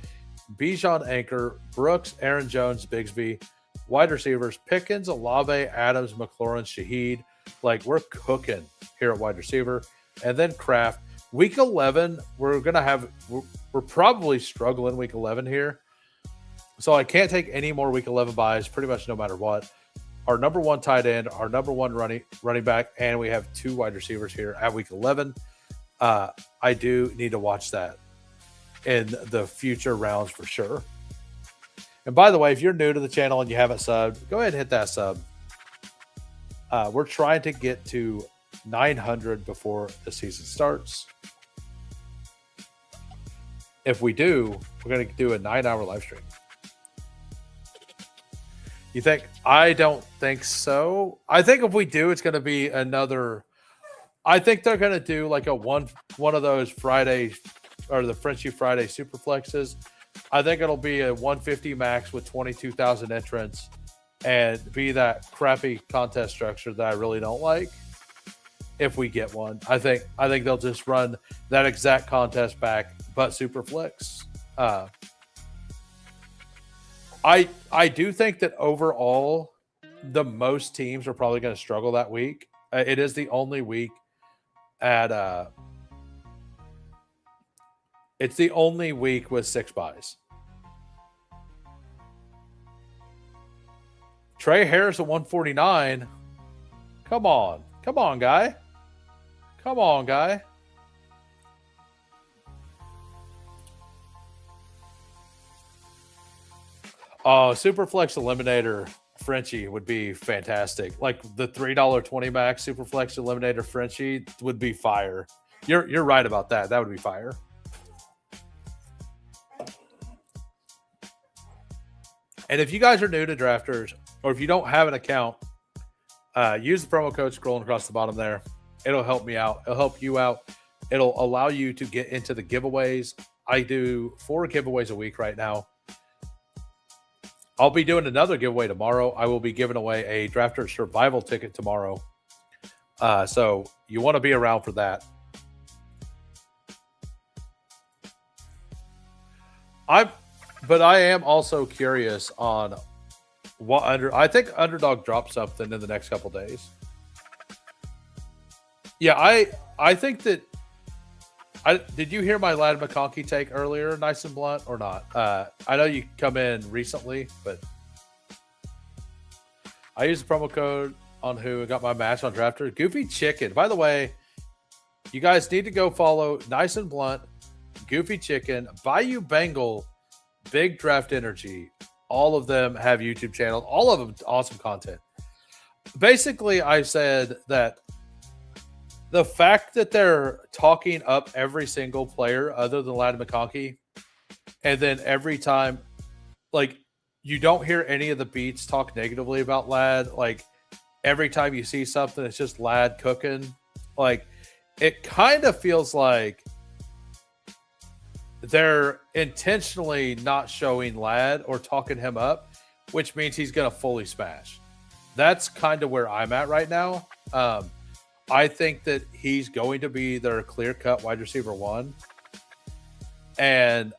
Bijan anchor, Brooks, Aaron Jones, Bigsby. Wide receivers, Pickens, Olave, Adams, McLaurin, Shaheed. Like, we're cooking here at wide receiver. And then Kraft. Week 11, we're probably struggling week 11 here. So I can't take any more week 11 buys pretty much no matter what. Our number 1 tight end, our number 1 running back, and we have 2 wide receivers here at week 11. I do need to watch that in the future rounds for sure. And by the way, if you're new to the channel and you haven't subbed, go ahead and hit that sub. We're trying to get to 900 before the season starts. If we do, we're going to do a 9-hour live stream. You think? I don't think so. I think if we do, it's going to be another. I think they're going to do like one of those Friday or the Frenchie Friday super flexes. I think it'll be a 150 max with 22,000 entrants and be that crappy contest structure that I really don't like. If we get one, I think they'll just run that exact contest back, but super flex. I do think that overall, the most teams are probably going to struggle that week. It is the only week it's the only week with 6 buys. Trey Harris at 149. Come on, guy. Come on, guy. Oh, Superflex Eliminator Frenchie would be fantastic. Like the $3.20 max Superflex Eliminator Frenchie would be fire. You're right about that. That would be fire. And if you guys are new to Drafters, or if you don't have an account, use the promo code scrolling across the bottom there. It'll help me out. It'll help you out. It'll allow you to get into the giveaways. I do 4 giveaways a week right now. I'll be doing another giveaway tomorrow. I will be giving away a Drafter Survival ticket tomorrow. So you want to be around for that. But I am also curious on what I think Underdog dropped something in the next couple days. Yeah, I think that did you hear my Lad McConkey take earlier, nice and blunt, or not? I know you come in recently, but I used the promo code on who and got my match on Drafter. Goofy Chicken. By the way, you guys need to go follow Nice and Blunt, Goofy Chicken, Bayou Bengal, Big Draft Energy. All of them have YouTube channels. All of them awesome content. Basically, I said that the fact that they're talking up every single player other than Ladd McConkey, and then every time, like, you don't hear any of the beats talk negatively about Ladd. Like, every time you see something, it's just Ladd cooking. Like, it kind of feels like they're intentionally not showing Ladd or talking him up, which means he's going to fully smash. That's kind of where I'm at right now. I think that he's going to be their clear-cut wide receiver one. And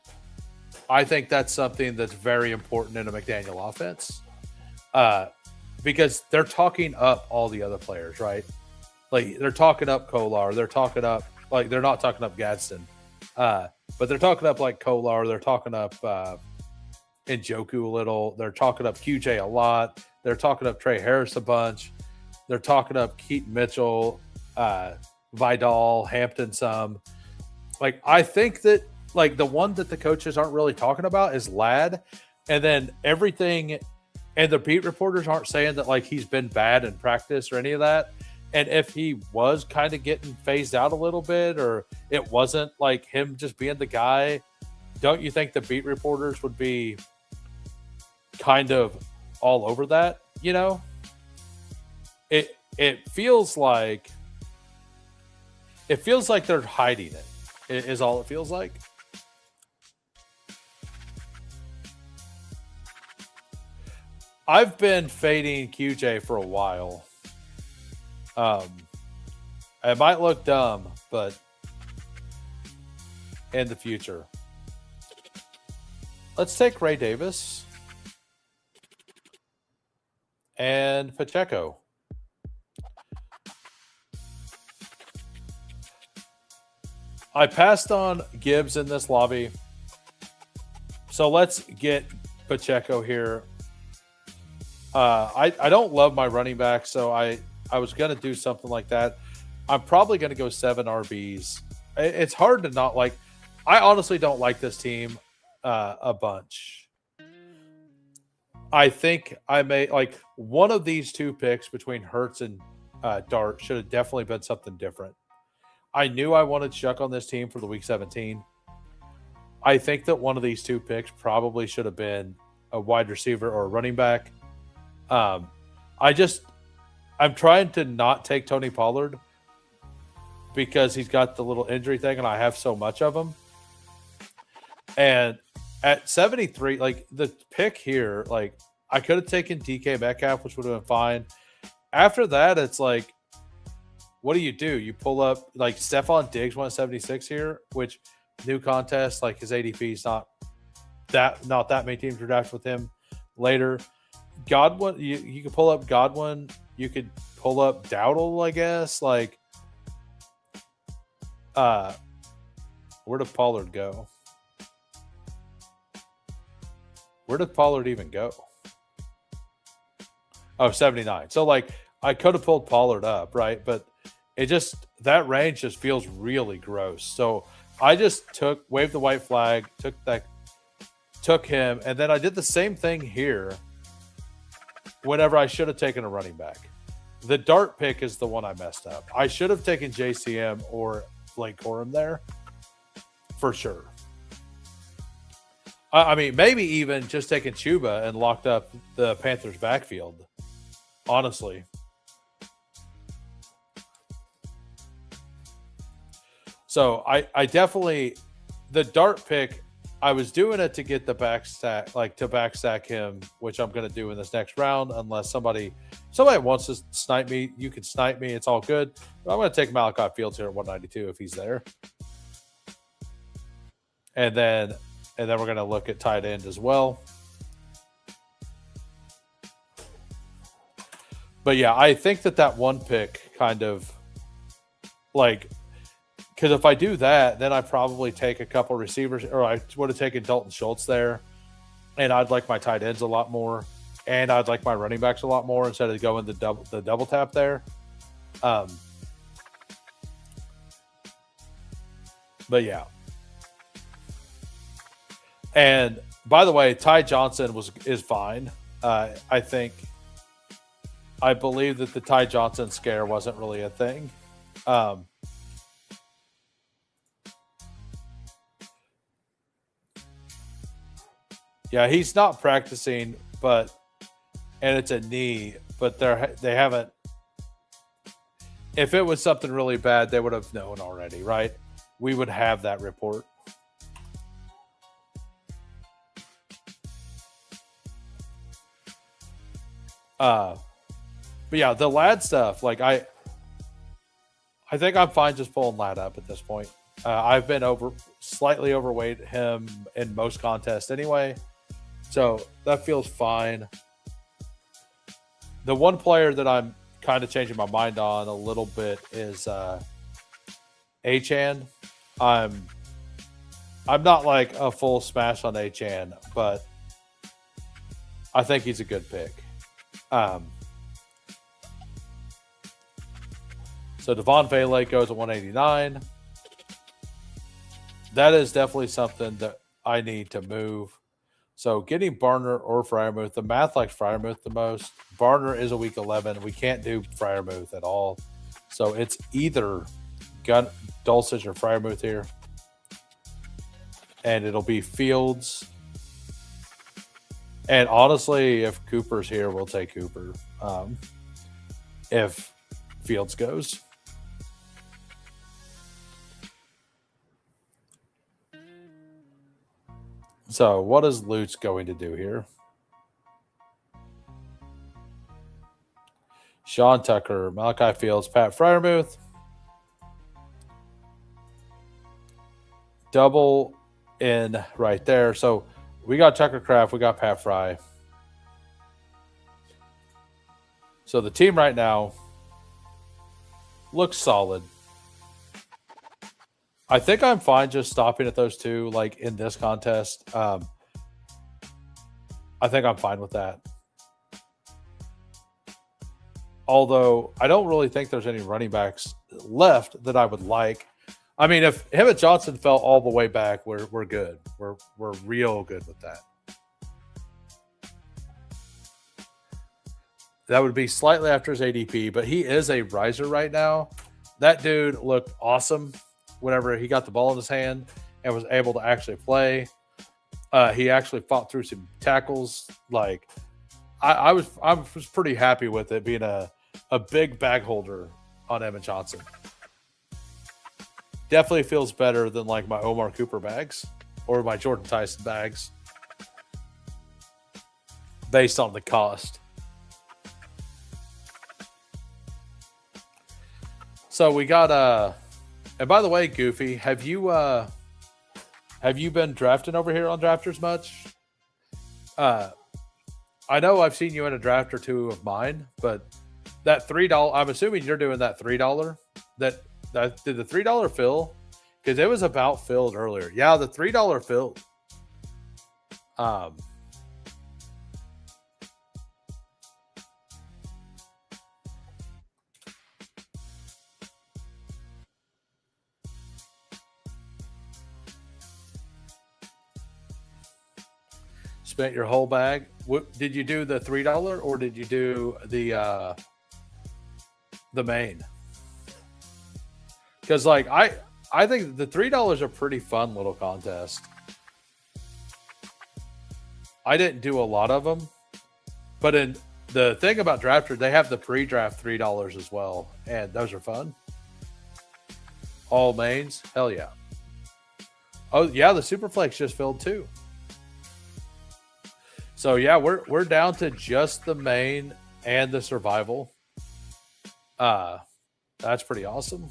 I think that's something that's very important in a McDaniel offense. Because they're talking up all the other players, right? Like, they're talking up Kolar. They're talking up, like, they're not talking up Gadsden. But they're talking up, like, Kolar. They're talking up Njoku a little. They're talking up QJ a lot. They're talking up Trey Harris a bunch. They're talking up Keaton Mitchell, Vidal, Hampton some. Like, I think that, like, the one that the coaches aren't really talking about is Ladd. And then everything, and the beat reporters aren't saying that, like, he's been bad in practice or any of that. And if he was kind of getting phased out a little bit, or it wasn't like him just being the guy, don't you think the beat reporters would be kind of all over that? You know, it feels like they're hiding it. Is all it feels like. I've been fading QJ for a while. It might look dumb, but in the future. Let's take Ray Davis and Pacheco. I passed on Gibbs in this lobby. So let's get Pacheco here. I don't love my running back, so I was going to do something like that. I'm probably going to go 7 RBs. It's hard to not like. I honestly don't like this team a bunch. I think I may like one of these two picks between Hurts and Dart should have definitely been something different. I knew I wanted Chuck on this team for the week 17. I think that one of these two picks probably should have been a wide receiver or a running back. I'm trying to not take Tony Pollard because he's got the little injury thing and I have so much of him. And at 73, like the pick here, like I could have taken DK Metcalf, which would have been fine. After that, it's like, what do? You pull up like Stephon Diggs 176 here, which new contest, like his ADP is not that many teams are drafted with him later. Godwin, you could pull up Godwin. You could pull up Dowdle, I guess. Like, where did Pollard go? Where did Pollard even go? Oh, 79. So, like, I could have pulled Pollard up, right? But it just, that range just feels really gross. So I just waved the white flag, took him, and then I did the same thing here whenever I should have taken a running back. The Dart pick is the one I messed up. I should have taken JCM or Blake Corum there for sure. I mean, maybe even just taking Chuba and locked up the Panthers backfield, honestly. So I definitely, the Dart pick, I was doing it to get the backstack, like to backstack him, which I'm going to do in this next round, unless somebody wants to snipe me. You can snipe me. It's all good. But I'm going to take Malachi Fields here at 192 if he's there. And then And then we're going to look at tight end as well. But yeah, I think that one pick kind of like, because if I do that, then I probably take a couple receivers, or I would have taken Dalton Schultz there, and I'd like my tight ends a lot more, and I'd like my running backs a lot more instead of going the double tap there. But yeah. And by the way, Ty Johnson is fine. I believe that the Ty Johnson scare wasn't really a thing. Yeah, he's not practicing, and it's a knee, but they haven't. If it was something really bad, they would have known already, right? We would have that report. But yeah, the Ladd stuff, like I think I'm fine just pulling Ladd up at this point. I've been slightly overweight him in most contests anyway, so that feels fine. The one player that I'm kind of changing my mind on a little bit is Achane. I'm not like a full smash on Achane, but I think he's a good pick. So Devon Vele goes at 189. That is definitely something that I need to move. So getting Barner or Freiermuth, the math likes Freiermuth the most. Barner is a week 11. We can't do Freiermuth at all. So it's either Dulcich or Freiermuth here. And it'll be Fields. And honestly, if Cooper's here, we'll take Cooper. If Fields goes. So what is Lutz going to do here? Sean Tucker, Malachi Fields, Pat Freiermuth. Double in right there. So we got Tucker Kraft, we got Pat Fry. So the team right now looks solid. I think I'm fine just stopping at those two, like in this contest. I think I'm fine with that. Although I don't really think there's any running backs left that I would like. I mean, if Emmett Johnson fell all the way back, we're good. We're real good with that. That would be slightly after his ADP, but he is a riser right now. That dude looked awesome whenever he got the ball in his hand and was able to actually play. He actually fought through some tackles. Like I was pretty happy with it being a big bag holder on Emmett Johnson. Definitely feels better than like my Omar Cooper bags or my Jordan Tyson bags based on the cost. So we got and by the way, Goofy, have you been drafting over here on Drafters much? I know I've seen you in a draft or two of mine, but that $3, I'm assuming you're doing that $3. Did the $3 fill? Because it was about filled earlier. Yeah, the $3 filled. Spent your whole bag. What did you do, the $3 or did you do the main? Because like I think the $3 is a pretty fun little contest. I didn't do a lot of them, but in the thing about Drafter, they have the pre-draft $3 as well, and those are fun. All mains, hell yeah. Oh yeah, the Superflex just filled too. So yeah, we're down to just the main and the survival. That's pretty awesome.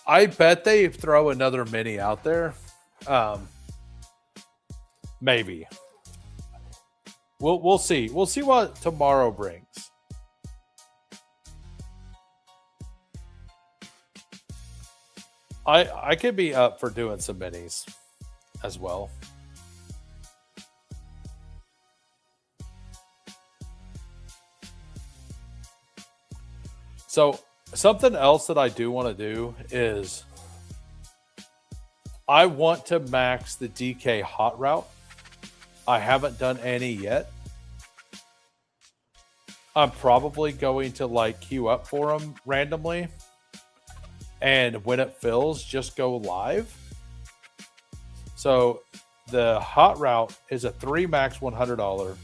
I bet they throw another mini out there. Maybe. We'll see. We'll see what tomorrow brings. I could be up for doing some minis as well. So something else that I do want to do is I want to max the DK hot route. I haven't done any yet. I'm probably going to like queue up for them randomly. And when it fills, just go live. So the hot route is a 3 max $100.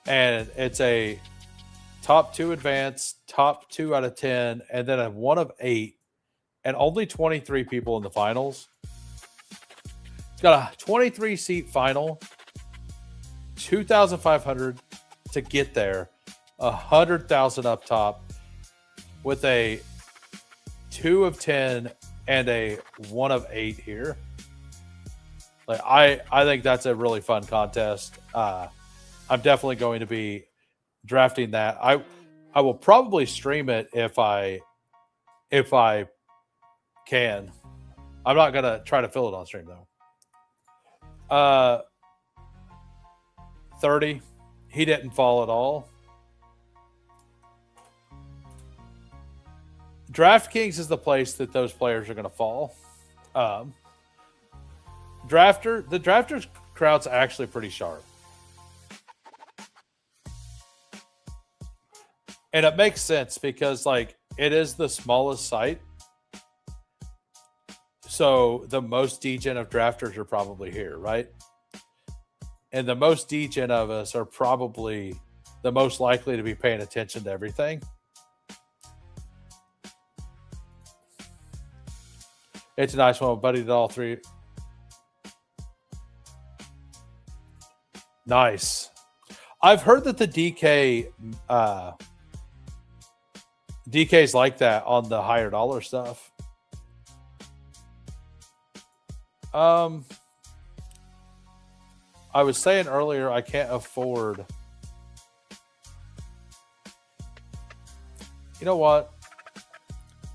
And it's a top 2 advance, top 2 out of 10, and then a 1 of 8, and only 23 people in the finals. It's got a 23 seat final, 2,500 to get there, 100,000 up top, with a 2 of 10 and a 1 of 8 here. Like I think that's a really fun contest. I'm definitely going to be drafting that. I will probably stream it if I can. I'm not gonna try to fill it on stream though. 30. He didn't fall at all. DraftKings is the place that those players are going to fall. The drafters crowd's actually pretty sharp. And it makes sense because like it is the smallest site. So the most degen of drafters are probably here, right? And the most degen of us are probably the most likely to be paying attention to everything. It's a nice one. Buddy did all 3. Nice. I've heard that the DK's like that on the higher dollar stuff. I was saying earlier I can't afford. You know what?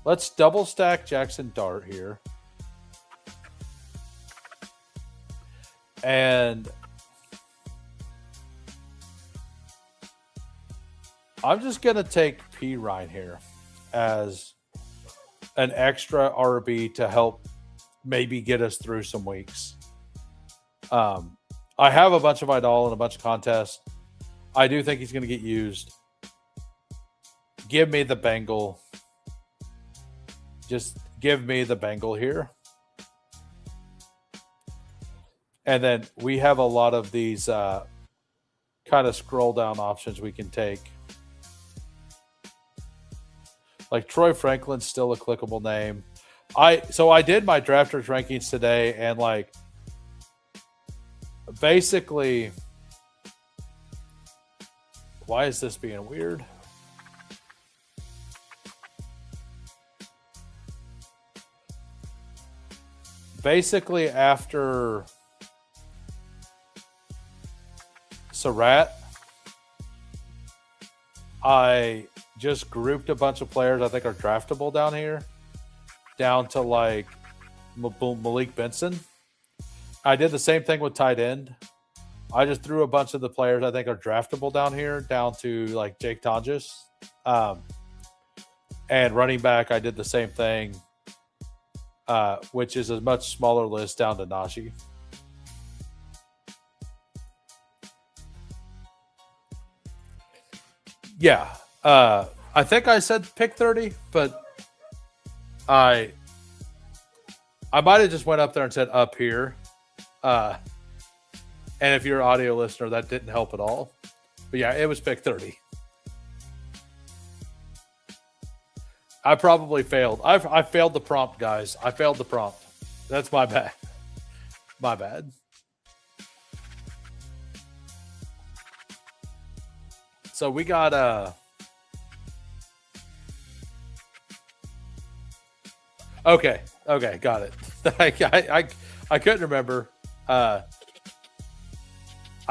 Let's double stack Jackson Dart here. And I'm just going to take P. Ryan here as an extra RB to help maybe get us through some weeks. I have a bunch of Idol and a bunch of contests. I do think he's going to get used. Give me the Bengal. Just give me the Bengal here. And then we have a lot of these kind of scroll down options we can take. Like Troy Franklin's still a clickable name. So I did my drafters rankings today, and like basically, why is this being weird? Basically, after Surratt, I just grouped a bunch of players I think are draftable down here, down to like Malik Benson. I did the same thing with tight end. I just threw a bunch of the players I think are draftable down here, down to like Jake Tonjes. And running back, I did the same thing, which is a much smaller list, down to Najee. Yeah. I think I said pick 30, but I might have just went up there and said up here. And if you're an audio listener, that didn't help at all. But yeah, it was pick 30. I probably failed. I failed the prompt, guys. I failed the prompt. That's my bad. My bad. So we got Okay, got it. I couldn't remember. I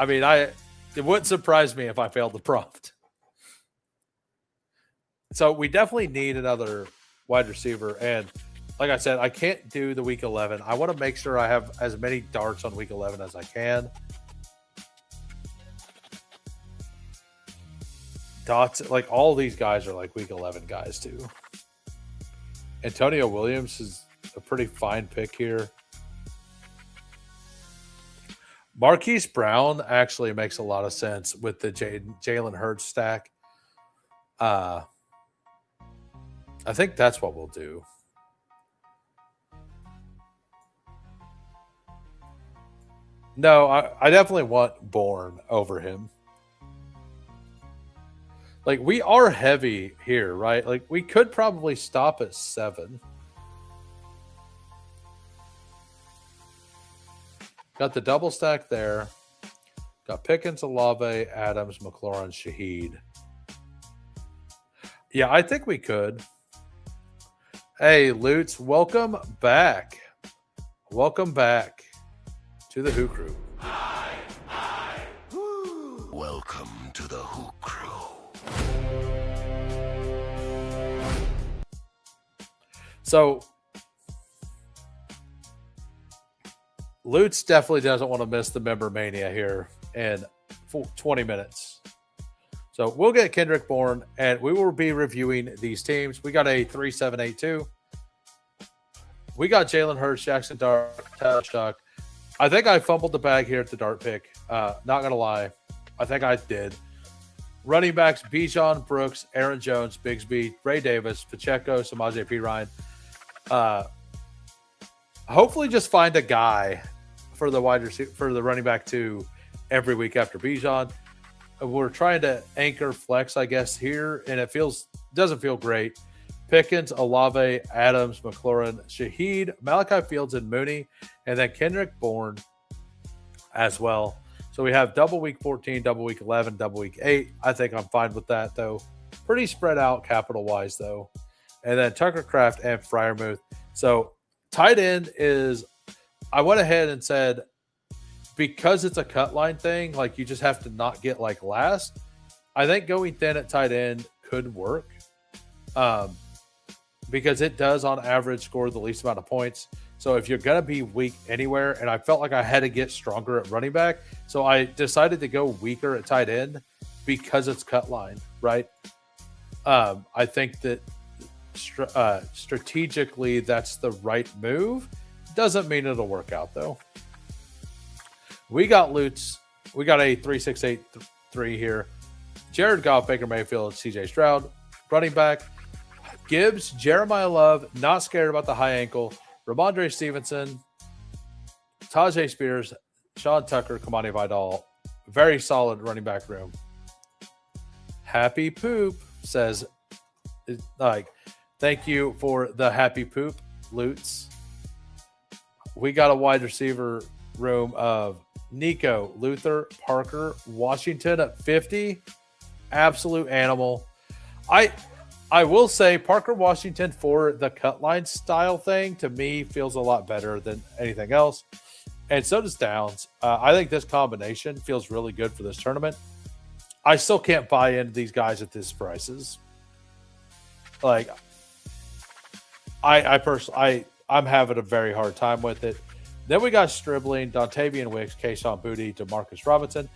mean, it wouldn't surprise me if I failed the prompt. So we definitely need another wide receiver, and like I said, I can't do the week 11. I want to make sure I have as many darts on week 11 as I can. Dots, like all these guys are like week 11 guys too. Antonio Williams is a pretty fine pick here. Marquise Brown actually makes a lot of sense with the Jalen Hurts stack. I think that's what we'll do. No, I definitely want Bourne over him. Like, we are heavy here, right? Like, we could probably stop at 7. Got the double stack there. Got Pickens, Olave, Adams, McLaurin, Shaheed. Yeah, I think we could. Hey, Lutz, welcome back. Welcome back to the Who Crew. Welcome to the Who Crew. So, Lutz definitely doesn't want to miss the member mania here in 20 minutes. So we'll get Kendrick Bourne, and we will be reviewing these teams. We got a 3-7-8-2. We got Jalen Hurts, Jackson Dart, Tyler Shuck. I think I fumbled the bag here at the dart pick. Not going to lie. I think I did. Running backs, Bijan, Brooks, Aaron Jones, Bigsby, Ray Davis, Pacheco, Samaje Perine. Hopefully just find a guy for the wide receiver, for the running back 2 every week after Bijan. We're trying to anchor flex, I guess, here, and it doesn't feel great. Pickens, Olave, Adams, McLaurin, Shaheed, Malachi Fields, and Mooney, and then Kendrick Bourne as well. So we have double week 14, double week 11, double week 8. I think I'm fine with that, though. Pretty spread out capital-wise, though. And then Tucker Kraft and Freiermuth. So tight end is, I went ahead and said, because it's a cut line thing, like you just have to not get like last. I think going thin at tight end could work because it does on average score the least amount of points. So if you're going to be weak anywhere, and I felt like I had to get stronger at running back, so I decided to go weaker at tight end because it's cut line, right? I think that strategically that's the right move. Doesn't mean it'll work out though. We got Lutz. We got a 3-6-8-3 here. Jared Goff, Baker Mayfield, CJ Stroud. Running back, Gibbs, Jeremiah Love, not scared about the high ankle. Ramondre Stevenson, Tajay Spears, Sean Tucker, Kamani Vidal. Very solid running back room. Happy poop says, like, thank you for the happy poop, Lutz. We got a wide receiver room of Nico, Luther, Parker, Washington at 50. Absolute animal. I will say Parker Washington for the cut line style thing to me feels a lot better than anything else. And so does Downs. I think this combination feels really good for this tournament. I still can't buy into these guys at these prices. Like, I'm having a very hard time with it. Then we got Stribling, Dontavian Wicks, Kayshon Boutte, Demarcus Robinson.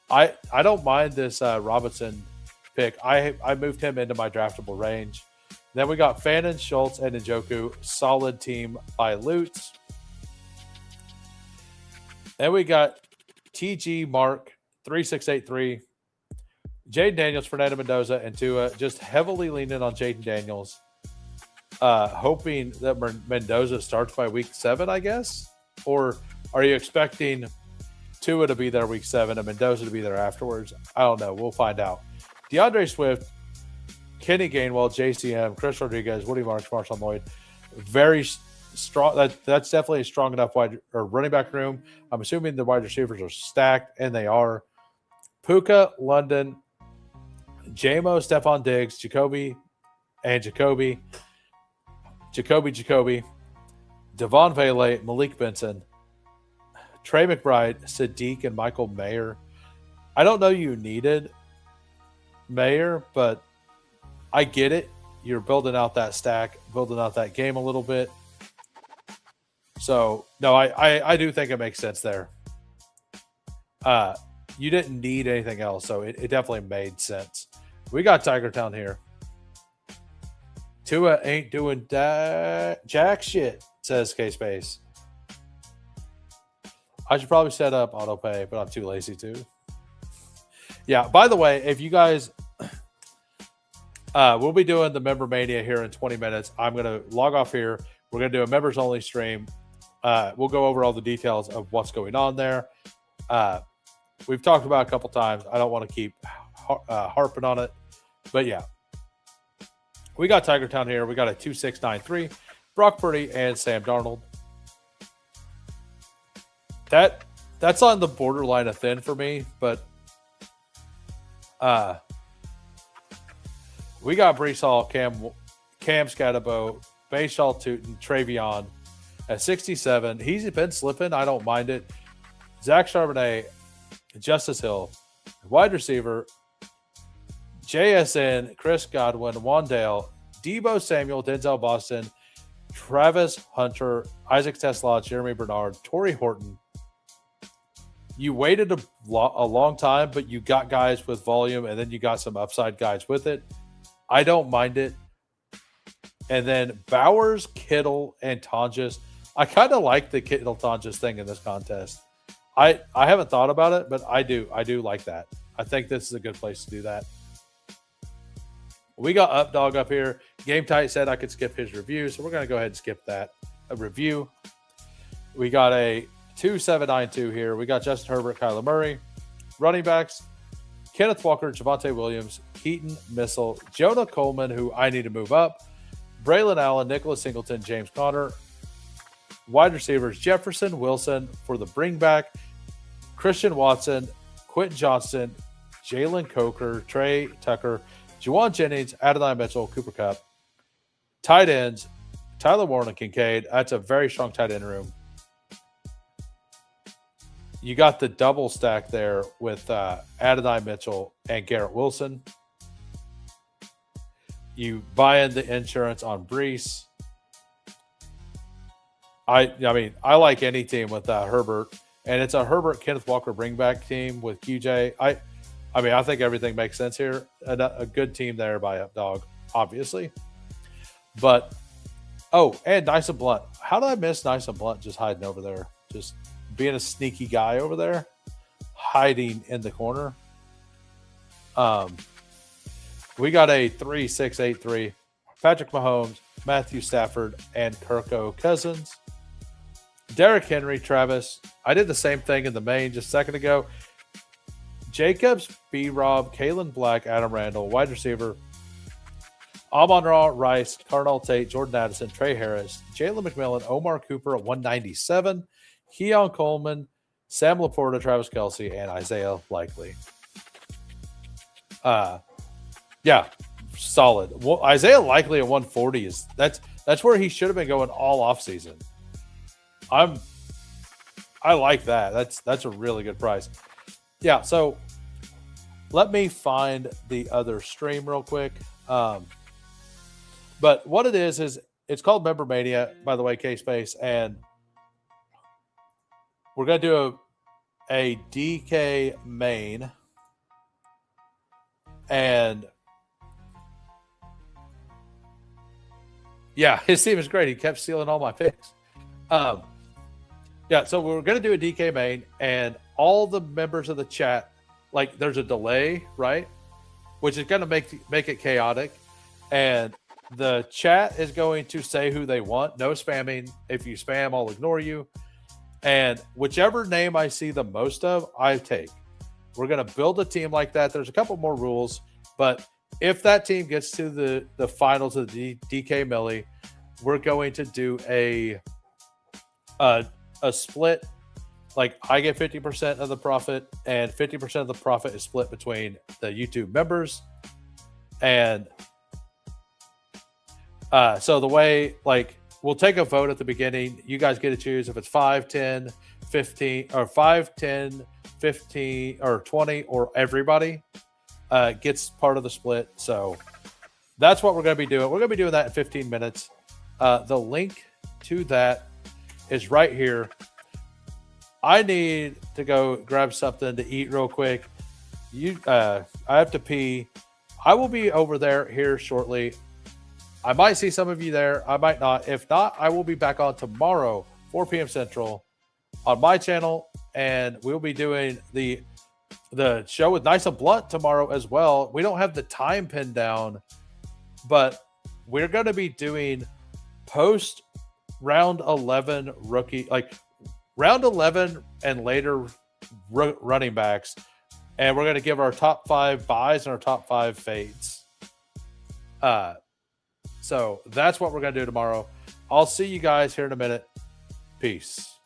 I don't mind this Robinson pick. I moved him into my draftable range. Then we got Fannin, Schultz, and Njoku. Solid team by Lutz. Then we got TG Mark, 3-6-8-3. Jaden Daniels, Fernando Mendoza, and Tua. Just heavily leaning on Jaden Daniels. Hoping that Mendoza starts by week 7, I guess? Or are you expecting Tua to be there week 7 and Mendoza to be there afterwards? I don't know. We'll find out. DeAndre Swift, Kenny Gainwell, JCM, Chris Rodriguez, Woody Marks, Marshawn Lloyd. Very strong. That's definitely a strong enough running back room. I'm assuming the wide receivers are stacked, and they are. Puka, London, JMO, Stephon Diggs, Jacoby. Jacoby, Devon Vele, Malik Benson, Trey McBride, Sadiq, and Michael Mayer. I don't know you needed Mayer, but I get it. You're building out that stack, building out that game a little bit. So, no, I do think it makes sense there. You didn't need anything else, so it definitely made sense. We got Tiger Town here. Tua ain't doing jack shit, says K-Space. I should probably set up auto pay, but I'm too lazy to. Yeah, by the way, if you guys, we'll be doing the Member Mania here in 20 minutes. I'm going to log off here. We're going to do a members only stream. We'll go over all the details of what's going on there. We've talked about it a couple times. I don't want to keep harping on it, but yeah. We got Tiger Town here. We got a 2-6-9-3, Brock Purdy and Sam Darnold. That's on the borderline of thin for me, but we got Brees Hall, Cam Scatabo, Bayshaw Tootin, Travion at 67. He's been slipping. I don't mind it. Zach Charbonnet, Justice Hill, wide receiver, JSN, Chris Godwin, Wandale, Debo Samuel, Denzel Boston, Travis Hunter, Isaac Tesla, Jeremy Bernard, Torrey Horton. You waited a long time, but you got guys with volume, and then you got some upside guys with it. I don't mind it. And then Bowers, Kittle, and Tonjes. I kind of like the Kittle Tonjes thing in this contest. I haven't thought about it, but I do like that. I think this is a good place to do that. We got Updog up here. Game Tight said I could skip his review, so we're going to go ahead and skip that. A review. We got a 2-7-9-2 here. We got Justin Herbert, Kyler Murray. Running backs, Kenneth Walker, Javonte Williams, Keaton Missile, Jonah Coleman, who I need to move up, Braylon Allen, Nicholas Singleton, James Conner. Wide receivers, Jefferson, Wilson for the bring back, Christian Watson, Quentin Johnston, Jalen Coker, Trey Tucker, Juwan Jennings, Adonai Mitchell, Cooper Kupp. Tight ends, Tyler Warren and Kincaid. That's a very strong tight end room. You got the double stack there with Adonai Mitchell and Garrett Wilson. You buy in the insurance on Brees. I mean, I like any team with Herbert, and it's a Herbert Kenneth Walker bring back team with QJ. I mean, I think everything makes sense here. A good team there by Updog, obviously. But and Nice and Blunt. How did I miss Nice and Blunt just hiding over there? Just being a sneaky guy over there, hiding in the corner. We got a 3-6-8-3. Patrick Mahomes, Matthew Stafford, and Kirko Cousins. Derrick Henry, Travis. I did the same thing in the main just a second ago. Jacobs, B-Rob, Kalen Black, Adam Randall, wide receiver. Amon-Ra, Rice, Carnell Tate, Jordan Addison, Trey Harris, Jalen McMillan, Omar Cooper at 197, Keon Coleman, Sam Laporta, Travis Kelce, and Isaiah Likely. Yeah, solid. Well, Isaiah Likely at 140 is that's where he should have been going all offseason. I like that. That's a really good price. Yeah, so let me find the other stream real quick. But what it is it's called Member Mania, by the way, K-Space, and we're going to do a DK main. And yeah, his team is great. He kept stealing all my picks. Yeah, so we're going to do a DK main, and all the members of the chat, like there's a delay, right? Which is going to make it chaotic. And the chat is going to say who they want. No spamming. If you spam, I'll ignore you. And whichever name I see the most of, I take. We're going to build a team like that. There's a couple more rules, but if that team gets to the finals of the DK Millie, we're going to do a split. Like I get 50% of the profit, and 50% of the profit is split between the YouTube members. And So the way, like, we'll take a vote at the beginning. You guys get to choose if it's 5, 10, 15, or 5, 10, 15, or 20, or everybody gets part of the split. So that's what we're going to be doing. We're going to be doing that in 15 minutes. The link to that is right here. I need to go grab something to eat real quick. I have to pee. I will be over there here shortly. I might see some of you there. I might not. If not, I will be back on tomorrow, 4 p.m. Central, on my channel, and we'll be doing the show with Nice and Blunt tomorrow as well. We don't have the time pinned down, but we're going to be doing post round 11 rookie, like round 11 and later running backs, and we're going to give our top 5 buys and our top 5 fades. So that's what we're going to do tomorrow. I'll see you guys here in a minute. Peace.